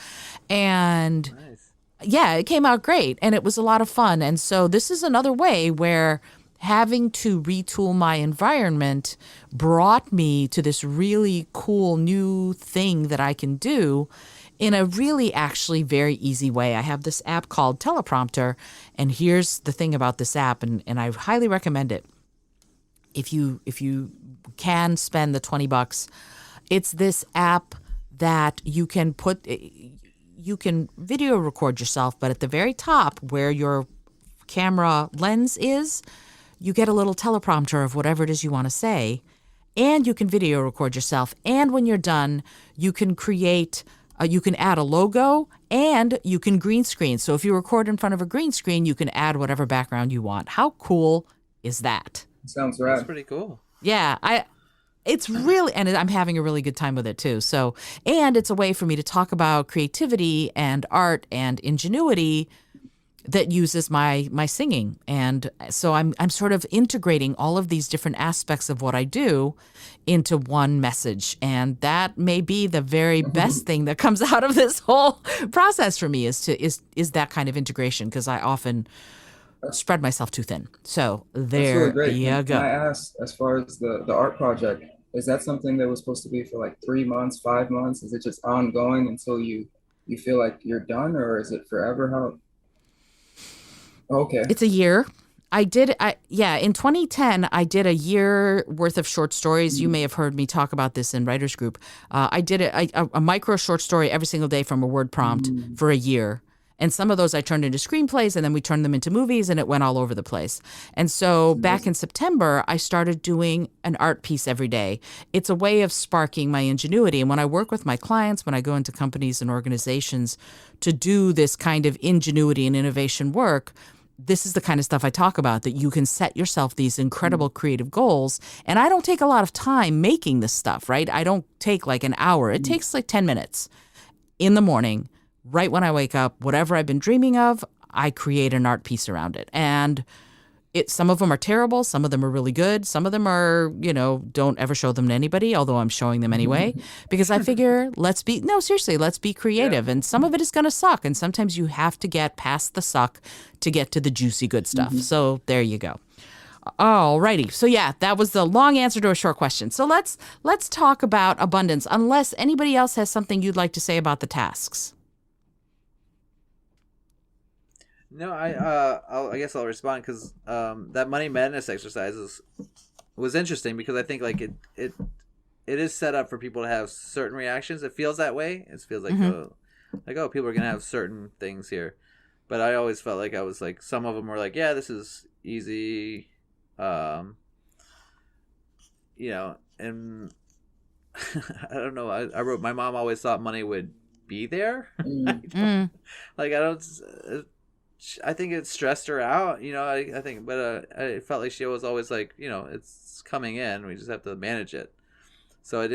And Nice. yeah, it came out great and it was a lot of fun. And so this is another way where having to retool my environment brought me to this really cool new thing that I can do in a really actually very easy way. I have this app called Teleprompter, and here's the thing about this app, and I highly recommend it. If you can spend the $20, it's this app that you can video record yourself, but at the very top where your camera lens is, you get a little teleprompter of whatever it is you want to say, and you can video record yourself. And when you're done, you can create you can add a logo and you can green screen. So if you record in front of a green screen, you can add whatever background you want. How cool is that? Sounds That's rad. pretty cool. Yeah, it's really, and I'm having a really good time with it too. So, and it's a way for me to talk about creativity and art and ingenuity that uses my singing. And so I'm sort of integrating all of these different aspects of what I do into one message. And that may be the very best thing that comes out of this whole process for me is that kind of integration, because I often spread myself too thin. So That's there really great. you Can go. I ask, as far as the art project, is that something that was supposed to be for like 3 months, 5 months? Is it just ongoing until you feel like you're done, or is it forever? How? Okay. It's a year. In 2010, I did a year worth of short stories. You may have heard me talk about this in Writers Group. I did a micro short story every single day from a word prompt for a year. And some of those I turned into screenplays, and then we turned them into movies, and it went all over the place. And so back in September, I started doing an art piece every day. It's a way of sparking my ingenuity. And when I work with my clients, when I go into companies and organizations to do this kind of ingenuity and innovation work, this is the kind of stuff I talk about, that you can set yourself these incredible creative goals. And I don't take a lot of time making this stuff, right? I don't take like an hour. It takes like 10 minutes in the morning, right when I wake up. Whatever I've been dreaming of, I create an art piece around it. And Some of them are terrible, some of them are really good, some of them are, don't ever show them to anybody, although I'm showing them anyway, because I figure let's be creative. And some of it is going to suck, and sometimes you have to get past the suck to get to the juicy good stuff. So there you go. Alrighty. So yeah, that was the long answer to a short question. So let's talk about abundance, unless anybody else has something you'd like to say about the tasks. No, I guess I'll respond because that money madness exercise was interesting because I think like it is set up for people to have certain reactions. It feels that way. It feels like people are gonna have certain things here, but I always felt like I was like some of them were like, yeah, this is easy, and I don't know. I wrote my mom always thought money would be there. I think it stressed her out, I think, but I felt like she was always like, it's coming in. We just have to manage it. So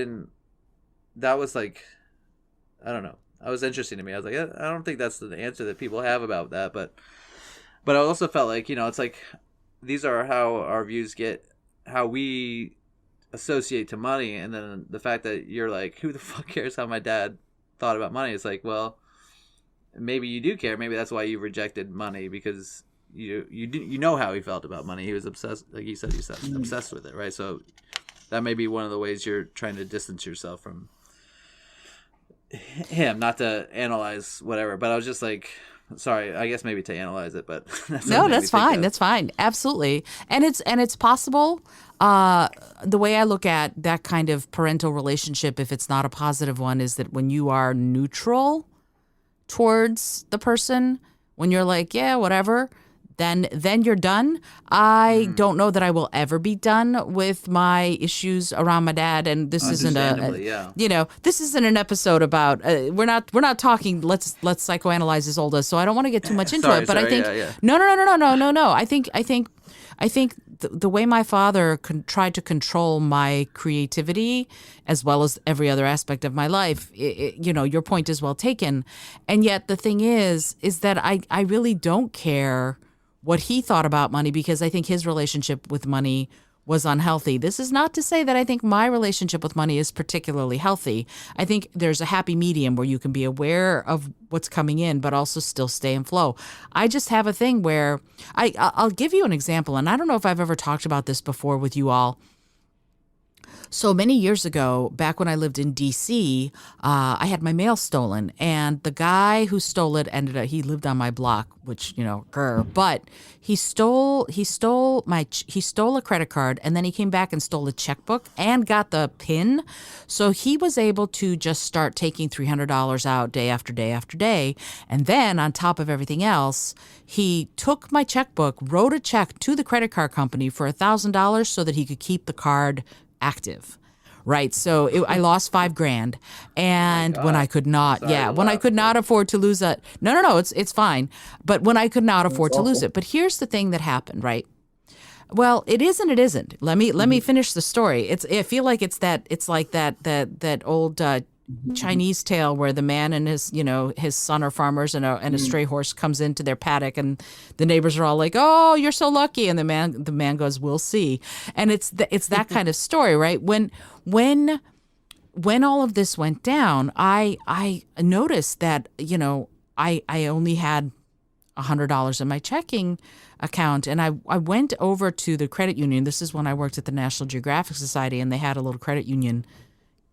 that was like, I don't know. That was interesting to me. I was like, I don't think that's the answer that people have about that. But I also felt like, it's like, these are how our views how we associate to money. And then the fact that you're like, who the fuck cares how my dad thought about money? It's like, well, maybe you do care. Maybe that's why you rejected money, because you know how he felt about money. He was obsessed, like he said, he's obsessed with it, right? So that may be one of the ways you're trying to distance yourself from him, not to analyze whatever. But I was just like, sorry, I guess maybe to analyze it, but that's fine. That's fine. Absolutely. And it's possible. The way I look at that kind of parental relationship, if it's not a positive one, is that when you are neutral towards the person, when you're like, yeah, whatever, then you're done. I don't know that I will ever be done with my issues around my dad. And this isn't this isn't an episode about we're not talking let's psychoanalyze Isolde, so I don't want to get too much into it. But I think no. I think the way my father tried to control my creativity, as well as every other aspect of my life, your point is well taken. And yet the thing is that I really don't care what he thought about money, because I think his relationship with money was unhealthy. This is not to say that I think my relationship with money is particularly healthy. I think there's a happy medium where you can be aware of what's coming in, but also still stay in flow. I just have a thing where I'll give you an example, and I don't know if I've ever talked about this before with you all. So many years ago, back when I lived in D.C., I had my mail stolen, and the guy who stole it he lived on my block, which, but he stole a credit card, and then he came back and stole a checkbook and got the PIN. So he was able to just start taking $300 out day after day after day. And then on top of everything else, he took my checkbook, wrote a check to the credit card company for $1,000 so that he could keep the card active. Right. So I lost $5,000. And when I could not, I could not afford to lose it. No, it's fine. But when I could not afford to lose it. But here's the thing that happened, right? Well, it isn't. Let me finish the story. I feel like it's like that old Chinese tale where the man and his son are farmers, and a stray horse comes into their paddock, and the neighbors are all like, "Oh, you're so lucky," and the man goes, "We'll see." And it's that kind of story, right? When all of this went down, I noticed that I only had $100 in my checking account, and I went over to the credit union. This is when I worked at the National Geographic Society, and they had a little credit union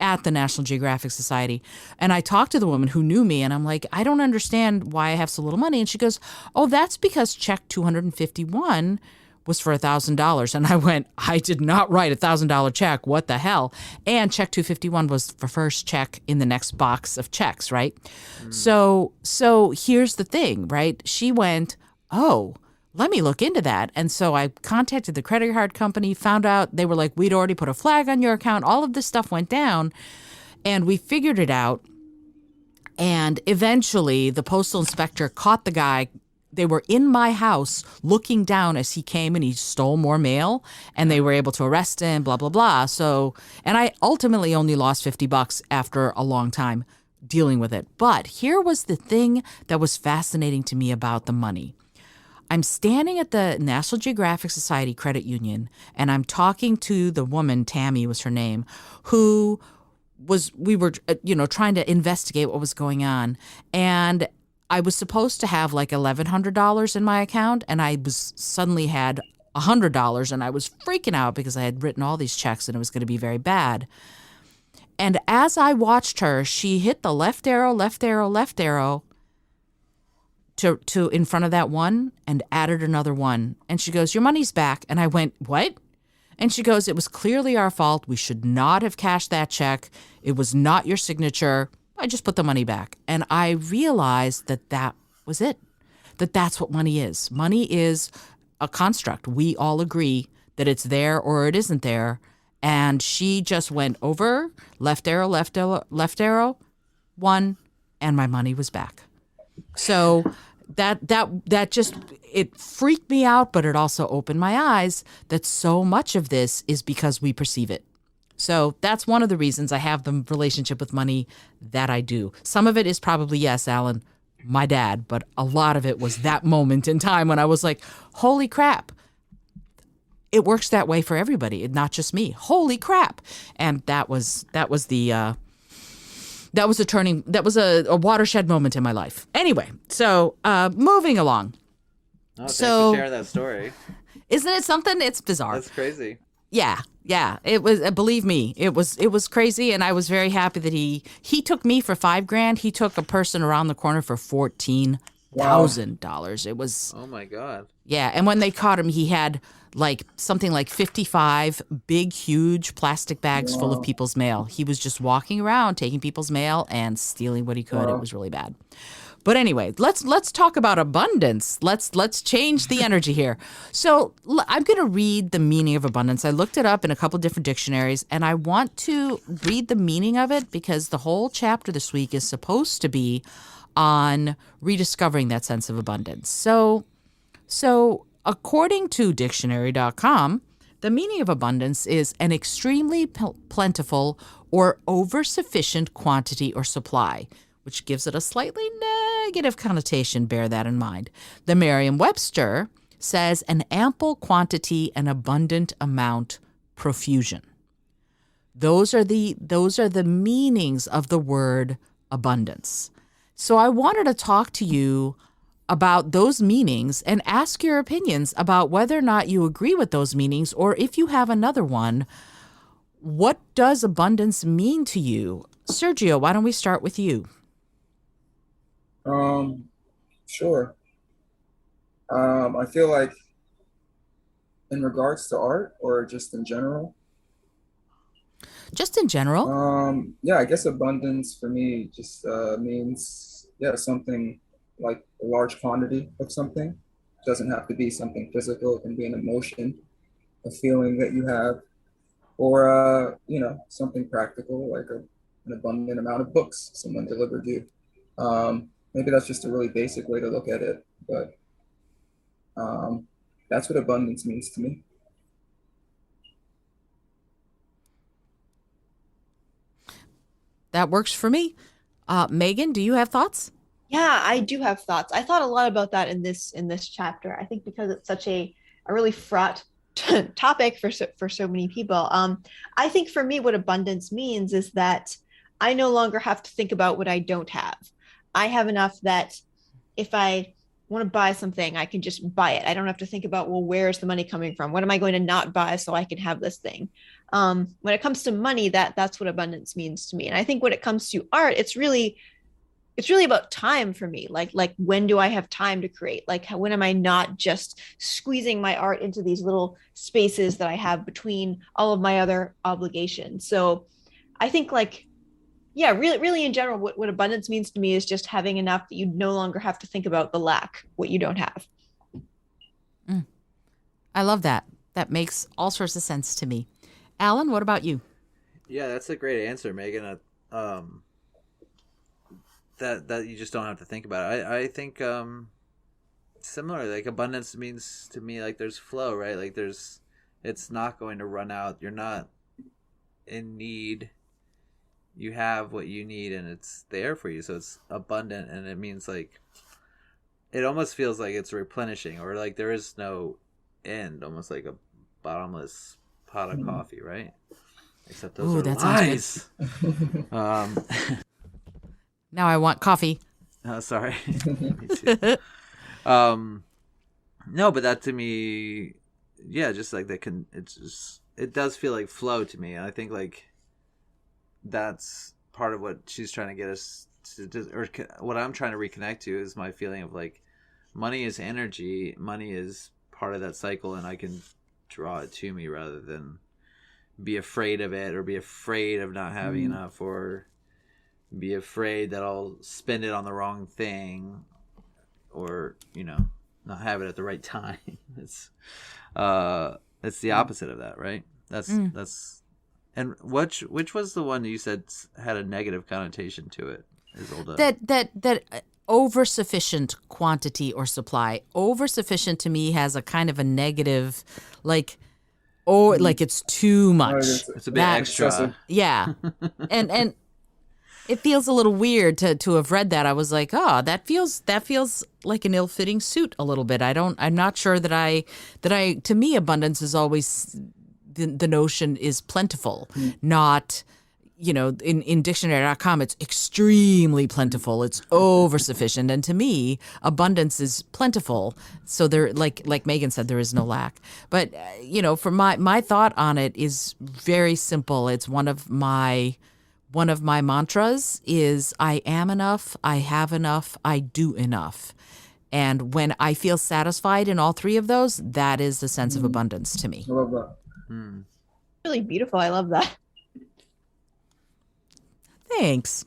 at the National Geographic Society. And I talked to the woman who knew me, and I'm like, I don't understand why I have so little money. And she goes, oh, that's because check 251 was for $1,000. And I went, I did not write a $1,000 check. What the hell? And check 251 was for first check in the next box of checks, right? So here's the thing, right? She went, oh, let me look into that. And so I contacted the credit card company, found out they were like, we'd already put a flag on your account. All of this stuff went down, and we figured it out. And eventually the postal inspector caught the guy. They were in my house looking down as he came and he stole more mail, and they were able to arrest him, blah, blah, blah. So, and I ultimately only lost $50 after a long time dealing with it. But here was the thing that was fascinating to me about the money. I'm standing at the National Geographic Society Credit Union, and I'm talking to the woman, Tammy was her name, who we were trying to investigate what was going on. And I was supposed to have like $1,100 in my account, and I was suddenly had $100, and I was freaking out because I had written all these checks and it was going to be very bad. And as I watched her, she hit the left arrow, left arrow, left arrow to in front of that one and added another one. And she goes, "Your money's back." And I went, "What?" And she goes, "It was clearly our fault. We should not have cashed that check. It was not your signature. I just put the money back." And I realized that was it, that's what money is. Money is a construct. We all agree that it's there or it isn't there. And she just went over, left arrow, left arrow, left arrow, one, and my money was back. So that just, it freaked me out, but it also opened my eyes that so much of this is because we perceive it. So that's one of the reasons I have the relationship with money that I do. Some of it is probably, yes, Alan, my dad, but a lot of it was that moment in time when I was like, holy crap. It works that way for everybody, not just me. Holy crap. And that was a watershed moment in my life. Anyway, so moving along. Oh, thanks for sharing that story. Isn't it something? It's bizarre. That's crazy. Yeah. It was. Believe me, it was crazy, and I was very happy that he took me for $5,000. He took a person around the corner for $14,000. It was. Oh my God. Yeah, and when they caught him, he had like something like 55 big, huge plastic bags full of people's mail. He was just walking around taking people's mail and stealing what he could. It was really bad. But anyway, let's talk about abundance. Let's change the energy here. So I'm going to read the meaning of abundance. I looked it up in a couple different dictionaries, and I want to read the meaning of it because the whole chapter this week is supposed to be on rediscovering that sense of abundance. So according to dictionary.com, the meaning of abundance is an extremely plentiful or over-sufficient quantity or supply, which gives it a slightly negative connotation. Bear that in mind. The Merriam-Webster says an ample quantity and abundant amount, profusion. Those are the meanings of the word abundance. So I wanted to talk to you about those meanings and ask your opinions about whether or not you agree with those meanings, or if you have another one. What does abundance mean to you? Sergio, why don't we start with you? Sure. I feel like in regards to art or just in general. Just in general. Yeah, I guess abundance for me just means, something like a large quantity of something. It doesn't have to be something physical. It can be an emotion, a feeling that you have, or something practical like an abundant amount of books someone delivered you. Maybe that's just a really basic way to look at it, but that's what abundance means to me. That works for me. Megan, do you have thoughts? Yeah, I do have thoughts. I thought a lot about that in this chapter. I think because it's such a really fraught topic for so many people. I think for me, what abundance means is that I no longer have to think about what I don't have. I have enough that if I want to buy something, I can just buy it. I don't have to think about, well, where's the money coming from? What am I going to not buy so I can have this thing? When it comes to money, that's what abundance means to me. And I think when it comes to art, it's really about time for me. Like when do I have time to create? Like when am I not just squeezing my art into these little spaces that I have between all of my other obligations? So I think really in general, what abundance means to me is just having enough that you no longer have to think about the lack, what you don't have. I love that. That makes all sorts of sense to me. Alan, what about you? Yeah, that's a great answer, Megan. That you just don't have to think about it. I think similar, like abundance means to me like there's flow, right? Like it's not going to run out. You're not in need. You have what you need and it's there for you. So it's abundant, and it means like it almost feels like it's replenishing, or like there is no end, almost like a bottomless pot of coffee, right? Except those Ooh, are that sounds lies. Now I want coffee. Sorry. Me too. No, but that to me, yeah, just like that can. It's just it does feel like flow to me, and I think like that's part of what she's trying to get us to do, or what I'm trying to reconnect to is my feeling of like money is energy, money is part of that cycle, and I can draw it to me rather than be afraid of it, or be afraid of not having enough, or be afraid that I'll spend it on the wrong thing, or not have it at the right time. It's the opposite of that, right? That's and which was the one you said had a negative connotation to it, Isolde? That over sufficient quantity or supply. Over sufficient to me has a kind of a negative, like, like it's too much. It's a bit extra. Excessive. Yeah, and it feels a little weird to have read that. I was like, oh, that feels like an ill-fitting suit a little bit. I'm not sure that I to me, abundance is always the notion is plentiful, not, in dictionary.com, it's extremely plentiful. It's over sufficient. And to me, abundance is plentiful. So there, like Megan said, there is no lack. But, for my thought on it is very simple. It's one of my mantras is I am enough, I have enough, I do enough. And when I feel satisfied in all three of those, that is the sense of abundance to me. I love that. Really beautiful. I love that. Thanks.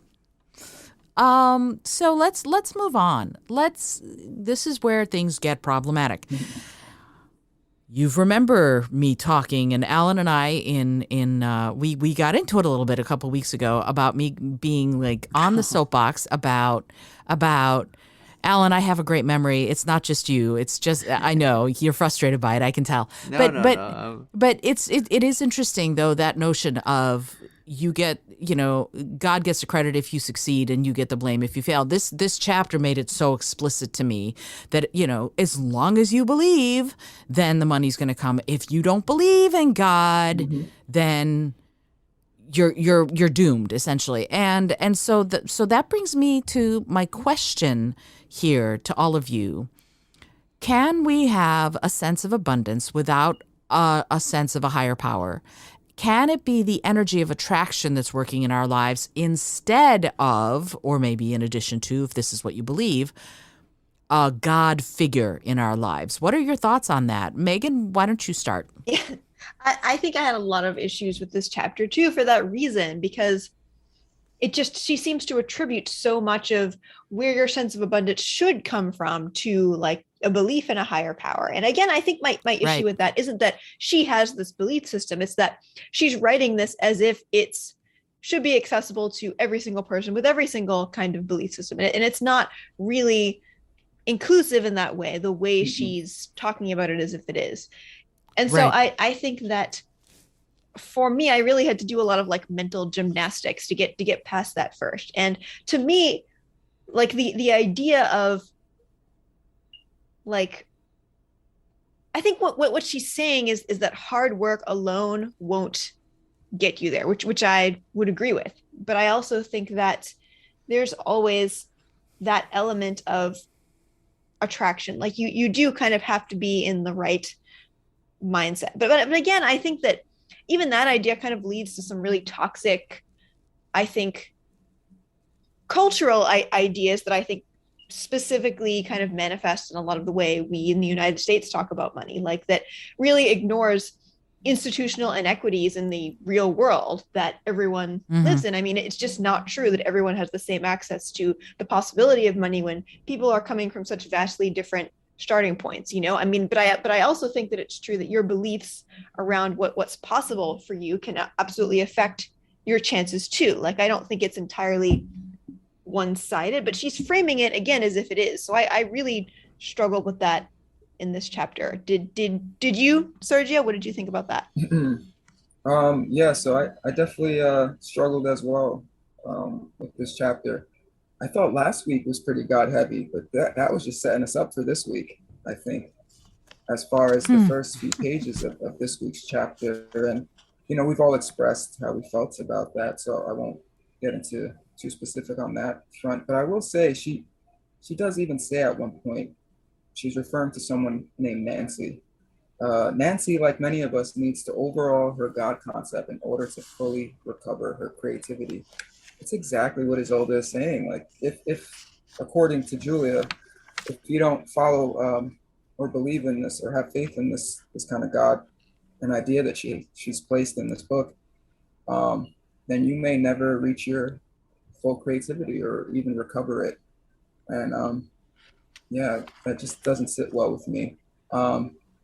So let's move on. This is where things get problematic. You remember me talking, and Alan and I we got into it a little bit a couple weeks ago about me being like on the soapbox about Alan, I have a great memory. It's not just you. It's just I know you're frustrated by it. I can tell. But it is interesting though, that notion of you get, God gets the credit if you succeed and you get the blame if you fail. This chapter made it so explicit to me that, as long as you believe, then the money's going to come. If you don't believe in God, then you're doomed essentially. And so that brings me to my question here to all of you. Can we have a sense of abundance without a sense of a higher power? Can it be the energy of attraction that's working in our lives instead of, or maybe in addition to, if this is what you believe, a God figure in our lives? What are your thoughts on that? Megan, why don't you start? Yeah, I think I had a lot of issues with this chapter too, for that reason, because she seems to attribute so much of where your sense of abundance should come from to like a belief in a higher power. And again, I think my issue with that isn't that she has this belief system. It's that she's writing this as if it's should be accessible to every single person with every single kind of belief system. And it's not really inclusive in that way, the way she's talking about it as if it is. And so I think that for me, I really had to do a lot of like mental gymnastics to get past that first. And to me, like the idea of like, I think what she's saying is that hard work alone won't get you there, which I would agree with. But I also think that there's always that element of attraction. Like you do kind of have to be in the right mindset. But again, I think that even that idea kind of leads to some really toxic, I think, cultural ideas that I think specifically kind of manifest in a lot of the way we in the United States talk about money, like that really ignores institutional inequities in the real world that everyone lives in. I mean, it's just not true that everyone has the same access to the possibility of money when people are coming from such vastly different starting points, I mean, but I also think that it's true that your beliefs around what's possible for you can absolutely affect your chances too. Like, I don't think it's entirely one-sided, but she's framing it again as if it is. So I really struggled with that in this chapter. Did you, Sergio? What did you think about that? Yeah, so I definitely struggled as well with this chapter. I thought last week was pretty God heavy, but that was just setting us up for this week, I think, as far as the Hmm. first few pages of this week's chapter. And, we've all expressed how we felt about that, so I won't get into too specific on that front. But I will say she does even say at one point, she's referring to someone named Nancy. Nancy, like many of us, needs to overhaul her God concept in order to fully recover her creativity. It's exactly what Isolde is saying. Like, if according to Julia, if you don't follow or believe in this or have faith in this kind of God, an idea that she's placed in this book, then you may never reach your full creativity or even recover it. And yeah, that just doesn't sit well with me.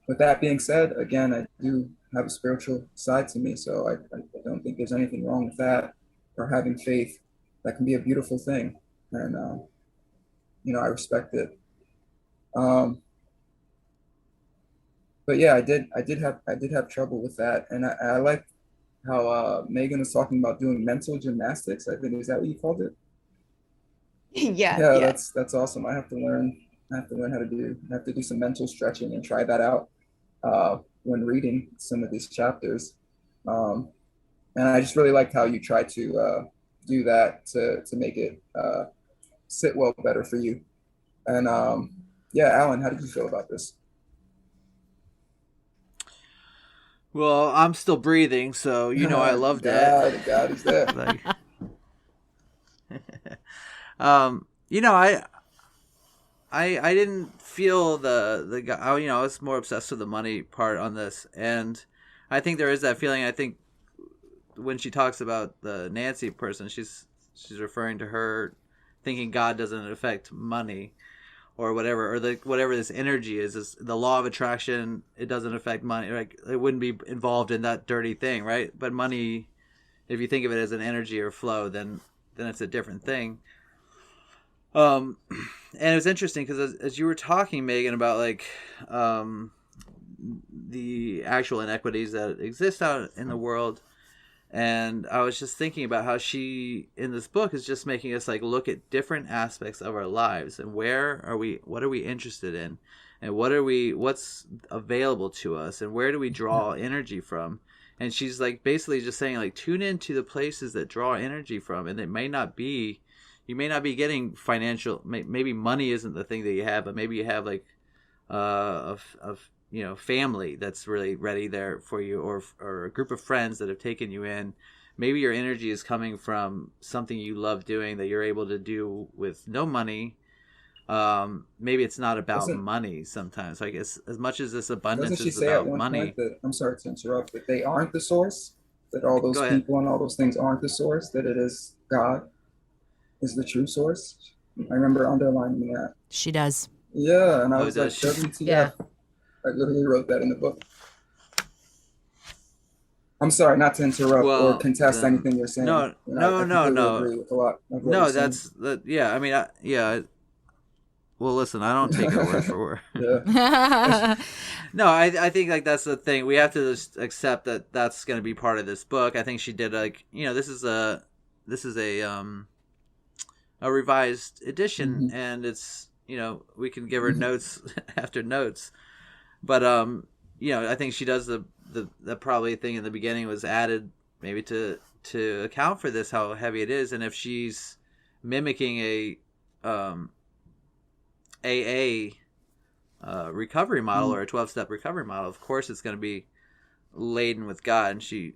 With that being said, again, I do have a spiritual side to me, so I don't think there's anything wrong with that or having faith. That can be a beautiful thing, and I respect it. Um, but yeah, I did have trouble with that, and I like how Megan was talking about doing mental gymnastics. I think, is that what you called it? Yeah, Yeah, yeah. that's awesome. I have to learn how to do. I have to do some mental stretching and try that out when reading some of these chapters. Um, and I just really liked how you try to do that to make it sit well better for you. And yeah, Alan, how did you feel about this? Well, I'm still breathing, so I loved it. God is there. Like, you know, I didn't feel the guy. I was more obsessed with the money part on this, and I think there is that feeling. I think when she talks about the Nancy person, she's referring to her thinking God doesn't affect money or whatever, or whatever this energy is the law of attraction. It doesn't affect money. Like, it wouldn't be involved in that dirty thing, right? But money, if you think of it as an energy or flow, then it's a different thing. Um, and it was interesting because as you were talking, Megan, about like the actual inequities that exist out in the world, and I was just thinking about how she in this book is just making us like look at different aspects of our lives and what are we interested in, and what's available to us, and where do we draw energy from. And she's like basically just saying like tune into the places that draw energy from, and it may not be you may not be getting financial, maybe money isn't the thing that you have, but maybe you have like of family that's really ready there for you, or a group of friends that have taken you in. Maybe your energy is coming from something you love doing that you're able to do with no money. Maybe it's not about Doesn't money sometimes. So I guess as much as this doesn't abundance she is say at about one point money. that, I'm sorry to interrupt, that they aren't the source, that all those Go ahead. people and all those things aren't the source, that it is God is the true source? I remember underlining that. She does. Yeah, and I Oh, was like, does she? Yeah. WTF. I literally wrote that in the book. I'm sorry not to interrupt or Well, contest then anything you're saying. no, I no, no, completely no, agree with a lot of what you're no. saying. That's that. Yeah, I mean, yeah. Well, listen, I don't take her word for word. Yeah. No, I think like that's the thing. We have to just accept that that's going to be part of this book. I think she did like this is a revised edition, Hmm. and it's we can give her notes after notes, but I think she does the probably thing in the beginning was added maybe to account for this, how heavy it is, and if she's mimicking a AA recovery model or a 12-step recovery model, of course it's going to be laden with God, and she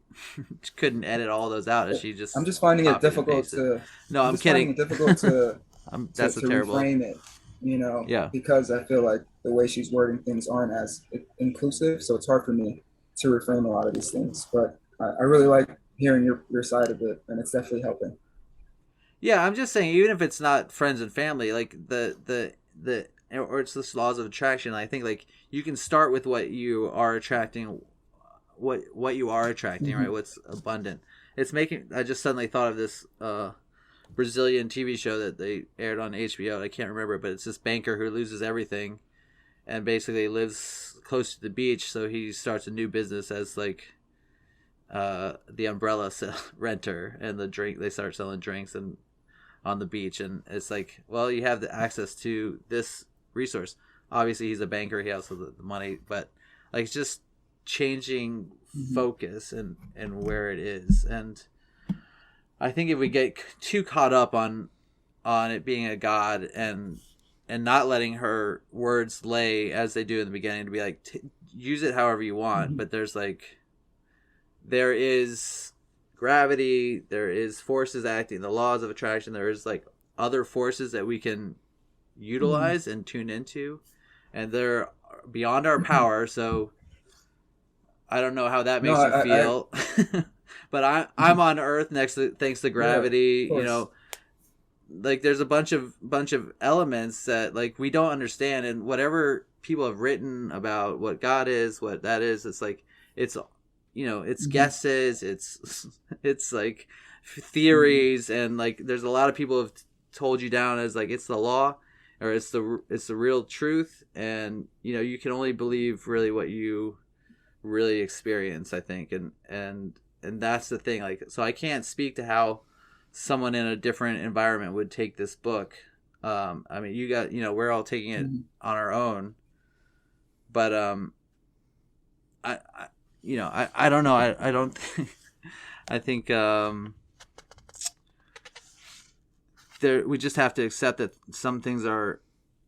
couldn't edit all those out as she I'm just just finding it copied and difficult pasted. to. No, I'm I'm just finding kidding. it difficult to That's a terrible. reframe it, Yeah. because I feel like the way she's wording things aren't as inclusive, so it's hard for me to reframe a lot of these things. But I really like hearing your side of it, and it's definitely helping. Yeah, I'm just saying, even if it's not friends and family, like the or it's the laws of attraction. I think like you can start with what you are attracting, what you are attracting, Hmm. right? What's abundant. It's making. I just suddenly thought of this Brazilian TV show that they aired on HBO. I can't remember, but it's this banker who loses everything and basically lives close to the beach. So he starts a new business as like the umbrella renter, and the drink. They start selling drinks, and on the beach, and it's like, well, you have the access to this resource. Obviously, he's a banker; he has the money, but like it's just changing focus and where it is. And I think if we get too caught up on it being a god and not letting her words lay as they do in the beginning, to be like, use it however you want, but there's like, there is gravity, there is forces acting, the laws of attraction, there is like other forces that we can utilize and tune into, and they're beyond our power. So I don't know how that makes you feel. But I'm on Earth thanks to gravity. You know, like there's a bunch of elements that like we don't understand, and whatever people have written about what God is, what that is, it's like it's guesses, it's like theories, and like there's a lot of people have told you down as like it's the law or it's the real truth, and you can only believe really what you really experience, I think, and that's the thing. Like, so I can't speak to how someone in a different environment would take this book. I mean, we're all taking it on our own, but I don't know. I don't think, I think we just have to accept that some things are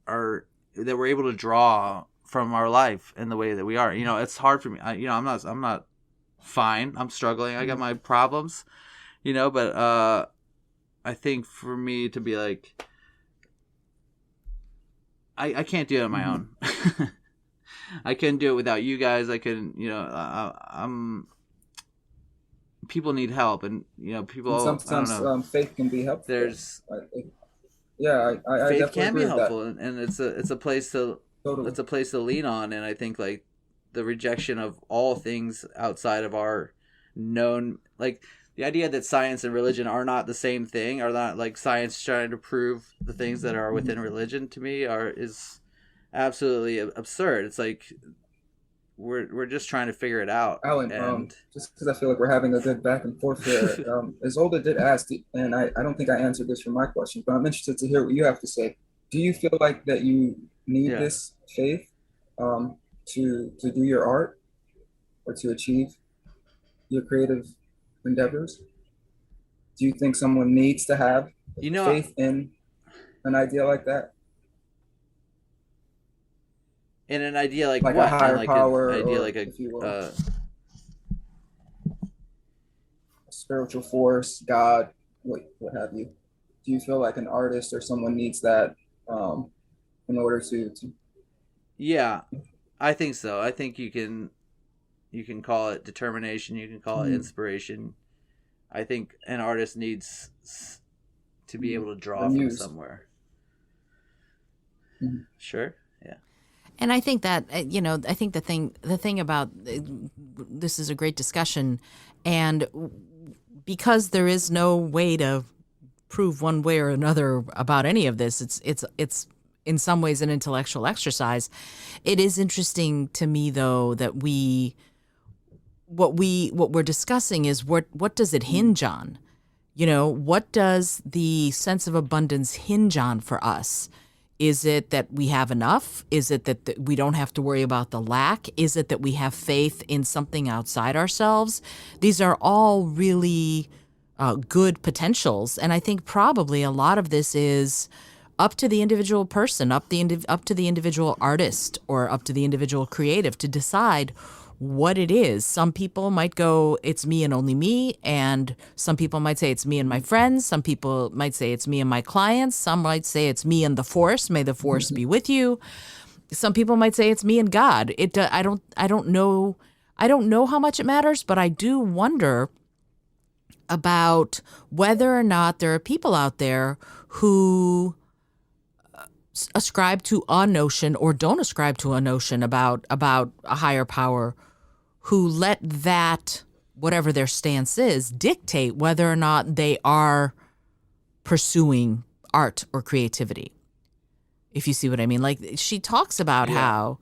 that we're able to draw from our life and the way that we are. It's hard for me. I'm not fine. I'm struggling. I got my problems, but I think for me to be like, I can't do it on my own. I couldn't do it without you guys. I couldn't, people need help, and people. And sometimes faith can be helpful. There's, I faith can be agree with helpful, and it's a place to Totally. it's a place to lean on. And I think like the rejection of all things outside of our known, like the idea that science and religion are not the same thing, are not like science trying to prove the things that are within religion, to me is absolutely absurd. It's like we're just trying to figure it out. Alan, and just because I feel like we're having a good back and forth here, Isolde did ask, and I don't think I answered this for my question, but I'm interested to hear what you have to say. Do you feel like that you need this faith to do your art or to achieve your creative endeavors? Do you think someone needs to have faith in an idea like that? In an idea like what? A higher power, an idea or, like a spiritual force, God, what have you? Do you feel like an artist or someone needs that in order to? Yeah, I think so. I think you can call it determination. You can call it inspiration. I think an artist needs to be able to draw from somewhere. Sure. Yeah. And I think that I think the thing about this is a great discussion, and because there is no way to prove one way or another about any of this, it's in some ways an intellectual exercise. It is interesting to me though that what we're discussing is what does it hinge on? What does the sense of abundance hinge on for us? Is it that we have enough? Is it that we don't have to worry about the lack? Is it that we have faith in something outside ourselves? These are all really good potentials. And I think probably a lot of this is up to the individual person, up to the individual artist, or up to the individual creative to decide what it is. Some people might go, it's me and only me. And some people might say it's me and my friends. Some people might say it's me and my clients. Some might say it's me and the force. May the force be with you. Some people might say it's me and God. I don't know how much it matters, but I do wonder about whether or not there are people out there who ascribe to a notion or don't ascribe to a notion about a higher power, who let that, whatever their stance is, dictate whether or not they are pursuing art or creativity. If you see what I mean. Like, she talks about how,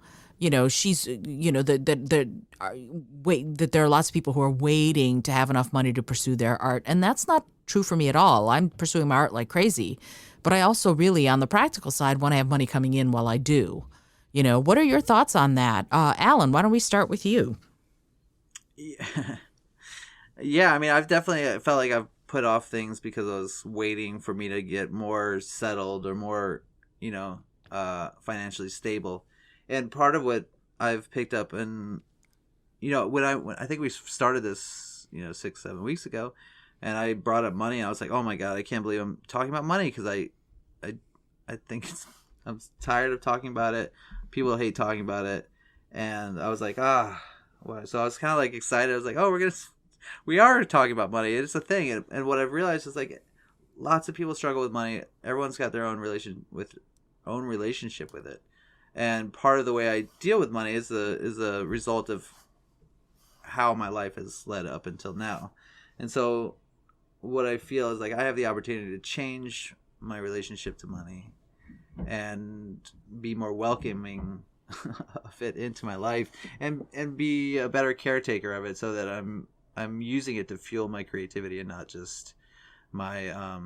she's, that there are lots of people who are waiting to have enough money to pursue their art. And that's not true for me at all. I'm pursuing my art like crazy, but I also really, on the practical side, want to have money coming in while I do. What are your thoughts on that? Alan, why don't we start with you? Yeah, I mean, I've definitely felt like I've put off things because I was waiting for me to get more settled or more, financially stable. And part of what I've picked up, and when I think we started this, 6-7 weeks ago, and I brought up money, I was like, oh my god, I can't believe I'm talking about money, because I think I'm tired of talking about it. People hate talking about it, and I was like, well. So I was kind of like excited. I was like, oh, we are talking about money. It's a thing, and what I've realized is like, lots of people struggle with money. Everyone's got their own relationship with it, and part of the way I deal with money is the result of how my life has led up until now. And so what I feel is like I have the opportunity to change my relationship to money and be more welcoming of it into my life, and be a better caretaker of it, so that I'm using it to fuel my creativity and not just my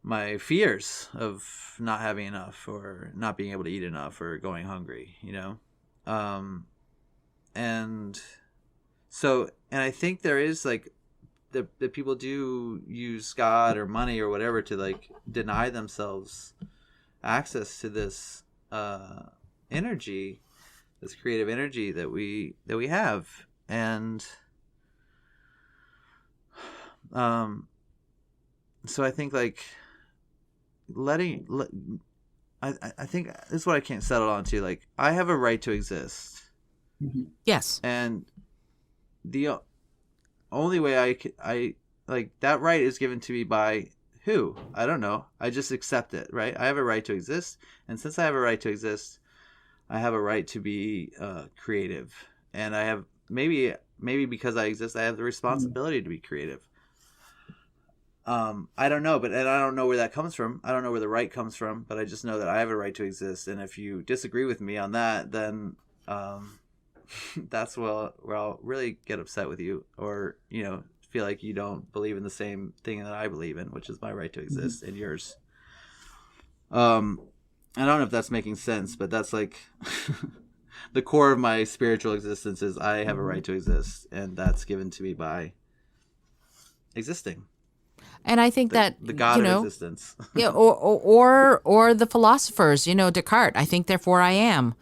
my fears of not having enough, or not being able to eat enough, or going hungry, and so, and I think there is like that people do use God or money or whatever to like deny themselves access to this energy, this creative energy that we have. And so I think like I think this is what I can't settle on to. Like, I have a right to exist. Yes. And the only way I like that right is given to me by who? I don't know. I just accept it, right? I have a right to exist, and since I have a right to exist, I have a right to be creative, and I have maybe because I exist, I have the responsibility to be creative. I don't know, and I don't know where that comes from. I don't know where the right comes from, but I just know that I have a right to exist, and if you disagree with me on that, then that's where I'll really get upset with you, or feel like you don't believe in the same thing that I believe in, which is my right to exist, and yours. I don't know if that's making sense, but that's like the core of my spiritual existence is I have a right to exist, and that's given to me by existing. And I think that the God of existence, yeah, or the philosophers, Descartes. I think, therefore I am.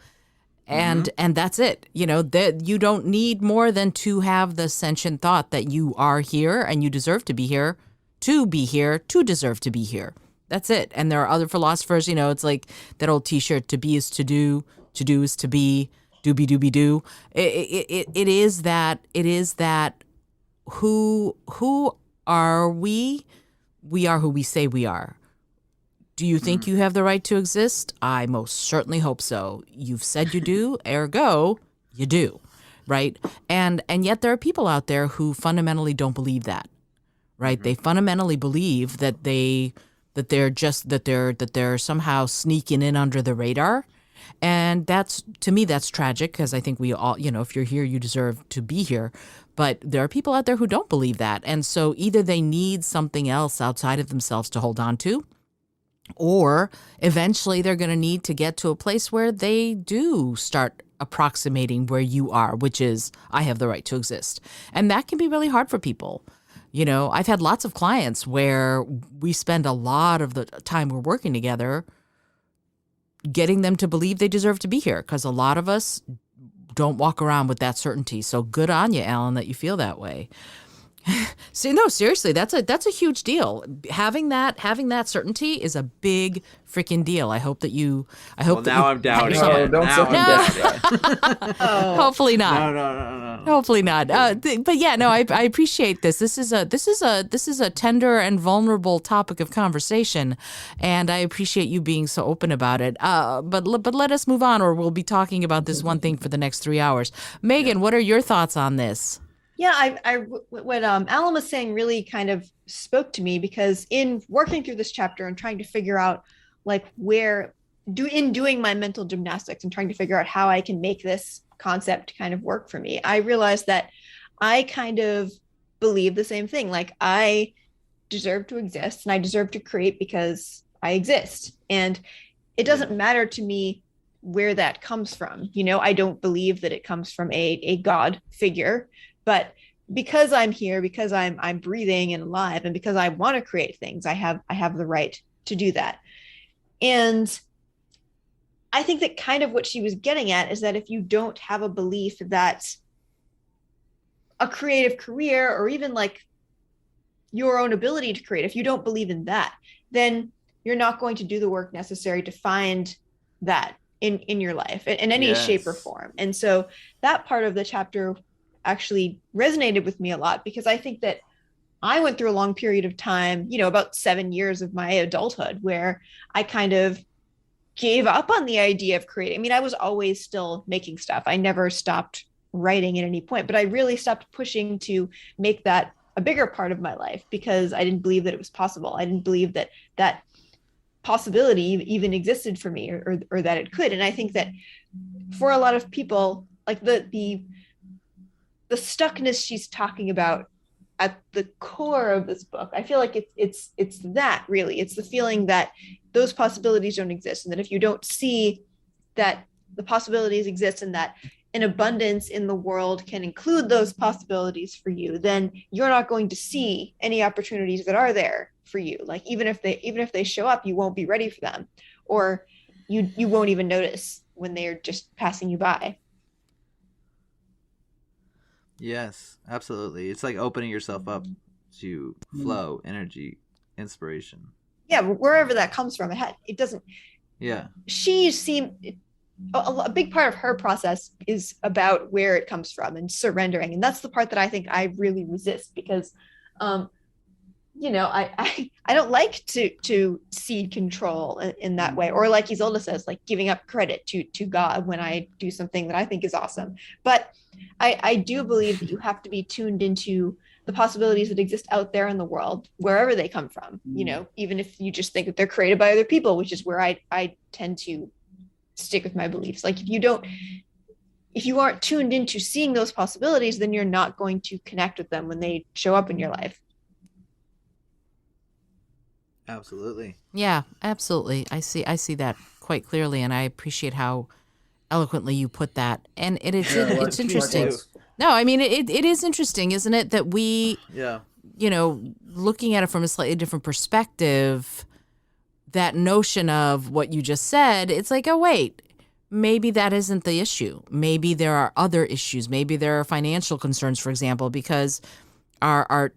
And that's it. That you don't need more than to have the sentient thought that you are here and you deserve to be here, to deserve to be here. That's it. And there are other philosophers, it's like that old T-shirt, to be is to do is to be, doobie doobie do. It is that who are we? We are who we say we are. Do you think you have the right to exist? I most certainly hope so. You've said you do, ergo, you do, right? And yet there are people out there who fundamentally don't believe that, right? They fundamentally believe that they're somehow sneaking in under the radar. And to me, that's tragic, because I think we all, if you're here, you deserve to be here. But there are people out there who don't believe that. And so either they need something else outside of themselves to hold on to, or eventually they're going to need to get to a place where they do start approximating where you are, which is, I have the right to exist. And that can be really hard for people. I've had lots of clients where we spend a lot of the time we're working together getting them to believe they deserve to be here, because a lot of us don't walk around with that certainty. So good on you, Alan, that you feel that way. See, no, seriously, that's a huge deal. Having that certainty is a big freaking deal. I hope that you. I'm doubting. No, don't now second guess. Hopefully not. No. Hopefully not. But yeah, no, I appreciate this. This is a tender and vulnerable topic of conversation, and I appreciate you being so open about it. But let us move on, or we'll be talking about this one thing for the next 3 hours. Megan, what are your thoughts on this? Yeah, what Alan was saying really kind of spoke to me, because in working through this chapter and trying to figure out like doing my mental gymnastics and trying to figure out how I can make this concept kind of work for me, I realized that I kind of believe the same thing. Like, I deserve to exist and I deserve to create because I exist. And it doesn't matter to me where that comes from. I don't believe that it comes from a God figure, but because I'm here, because I'm breathing and alive, and because I want to create things, I have the right to do that. And I think that kind of what she was getting at is that if you don't have a belief that a creative career, or even like your own ability to create, if you don't believe in that, then you're not going to do the work necessary to find that in your life in any shape or form. And so that part of the chapter actually resonated with me a lot, because I think that I went through a long period of time, about 7 years of my adulthood, where I kind of gave up on the idea of creating. I mean, I was always still making stuff. I never stopped writing at any point, but I really stopped pushing to make that a bigger part of my life, because I didn't believe that it was possible. I didn't believe that that possibility even existed for me, or that it could. And I think that for a lot of people, like the stuckness she's talking about at the core of this book, I feel like it's that, really. It's the feeling that those possibilities don't exist, and that if you don't see that the possibilities exist, and that an abundance in the world can include those possibilities for you, then you're not going to see any opportunities that are there for you. Like, even if they show up, you won't be ready for them, or you won't even notice when they're just passing you by. Yes, absolutely. It's like opening yourself up to flow, energy, inspiration. Yeah, wherever that comes from, it doesn't. Yeah. She seemed a big part of her process is about where it comes from and surrendering, and that's the part that I think I really resist, because I don't like to cede control in that way, or like Isolde says, like giving up credit to God when I do something that I think is awesome. But I do believe that you have to be tuned into the possibilities that exist out there in the world, wherever they come from. Even if you just think that they're created by other people, which is where I tend to stick with my beliefs. Like, if you aren't tuned into seeing those possibilities, then you're not going to connect with them when they show up in your life. Absolutely. Yeah, absolutely. I see that quite clearly, and I appreciate how eloquently you put that. And it's interesting. No, I mean, it is interesting, isn't it, that we, looking at it from a slightly different perspective, that notion of what you just said, it's like, oh, wait, maybe that isn't the issue. Maybe there are other issues. Maybe there are financial concerns, for example, because our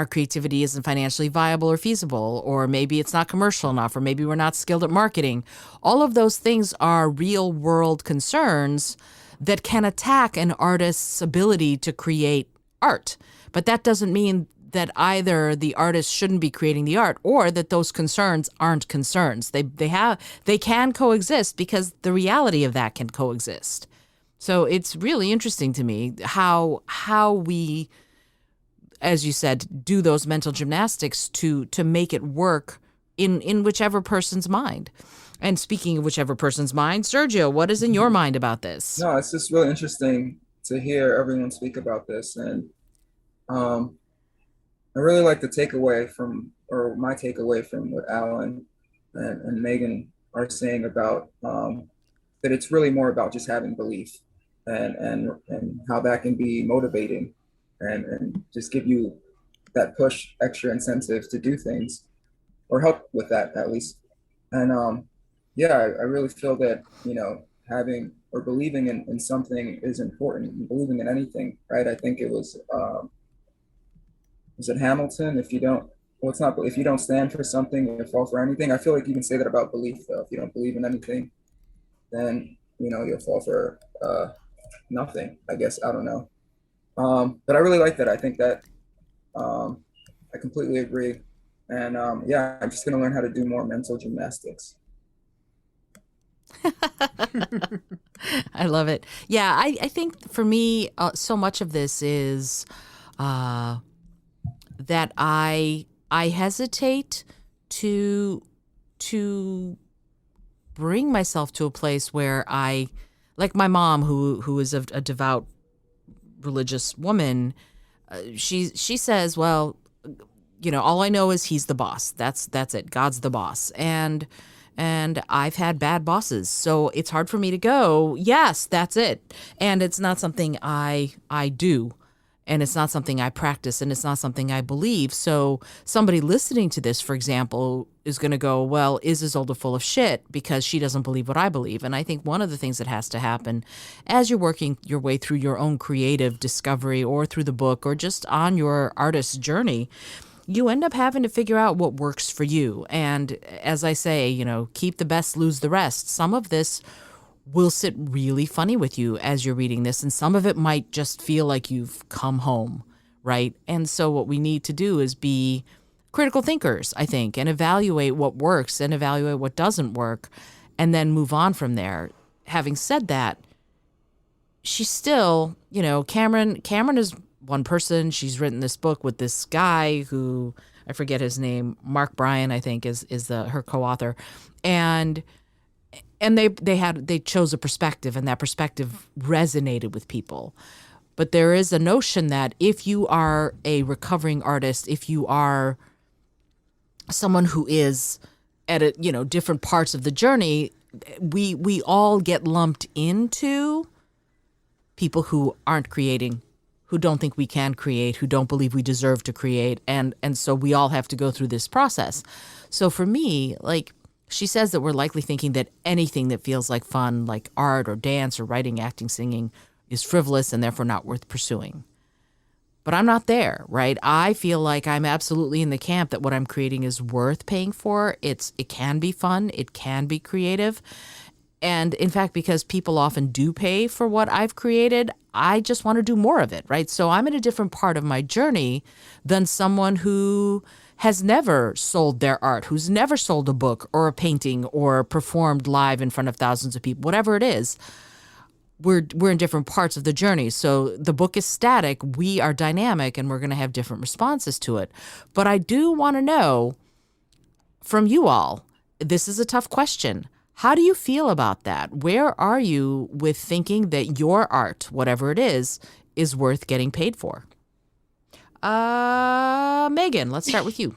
creativity isn't financially viable or feasible, or maybe it's not commercial enough, or maybe we're not skilled at marketing. All of those things are real world concerns that can attack an artist's ability to create art. But that doesn't mean that either the artist shouldn't be creating the art, or that those concerns aren't concerns. They can coexist, because the reality of that can coexist. So it's really interesting to me how we, as you said, do those mental gymnastics to make it work in whichever person's mind. And speaking of whichever person's mind, Sergio, what is in your mind about this? No, it's just really interesting to hear everyone speak about this. And I really like the takeaway my takeaway from what Alan and Megan are saying about that it's really more about just having belief, and how that can be motivating, and just give you that push, extra incentive to do things, or help with that at least. And I really feel that, having or believing in something is important. Believing in anything, right? I think it was it Hamilton? If you don't stand for something, you fall for anything. I feel like you can say that about belief, though. If you don't believe in anything, then you'll fall for nothing, I guess. I don't know. But I really like that. I think that I completely agree. And I'm just gonna learn how to do more mental gymnastics. I love it. Yeah, I think for me, so much of this is that I hesitate to bring myself to a place where I, like my mom, who is a devout religious woman, She says, well, all I know is he's the boss. That's it. God's the boss. And I've had bad bosses, so it's hard for me to go, yes, that's it. And it's not something I do, and it's not something I practice, and it's not something I believe. So somebody listening to this, for example, is going to go, well, is Isolde full of shit because she doesn't believe what I believe? And I think one of the things that has to happen as you're working your way through your own creative discovery or through the book or just on your artist's journey, you end up having to figure out what works for you. And as I say, keep the best, lose the rest. Some of this will sit really funny with you as you're reading this, and some of it might just feel like you've come home, right? And so what we need to do is be critical thinkers, I think, and evaluate what works and evaluate what doesn't work, and then move on from there. Having said that, she's still, Cameron is one person. She's written this book with this guy who I forget his name, Mark Bryan, I think is her co-author, and they chose a perspective, and that perspective resonated with people. But there is a notion that if you are a recovering artist, if you are someone who is at different parts of the journey, we all get lumped into people who aren't creating, who don't think we can create, who don't believe we deserve to create. And so we all have to go through this process. So for me, she says that we're likely thinking that anything that feels like fun, like art or dance or writing, acting, singing, is frivolous and therefore not worth pursuing. But I'm not there, right? I feel like I'm absolutely in the camp that what I'm creating is worth paying for. It can be fun. It can be creative. And in fact, because people often do pay for what I've created, I just want to do more of it, right? So I'm in a different part of my journey than someone who has never sold their art, who's never sold a book or a painting or performed live in front of thousands of people, whatever it is. We're in different parts of the journey. So the book is static. We are dynamic, and we're going to have different responses to it. But I do want to know from you all, this is a tough question. How do you feel about that? Where are you with thinking that your art, whatever it is worth getting paid for? Megan, let's start with you.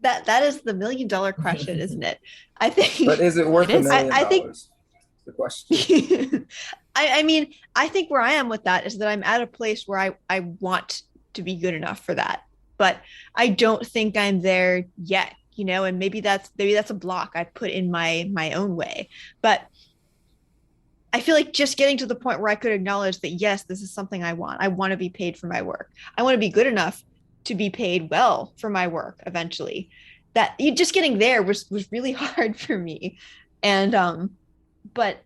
That is the $1 million question, isn't it? I think. But is it worth $1 million? I think the question. I mean, I think where I am with that is that I'm at a place where I want to be good enough for that, but I don't think I'm there yet. And maybe that's a block I put in my own way. But I feel like just getting to the point where I could acknowledge that, yes, this is something I want. I want to be paid for my work. I want to be good enough to be paid well for my work eventually. That just getting there was really hard for me. And but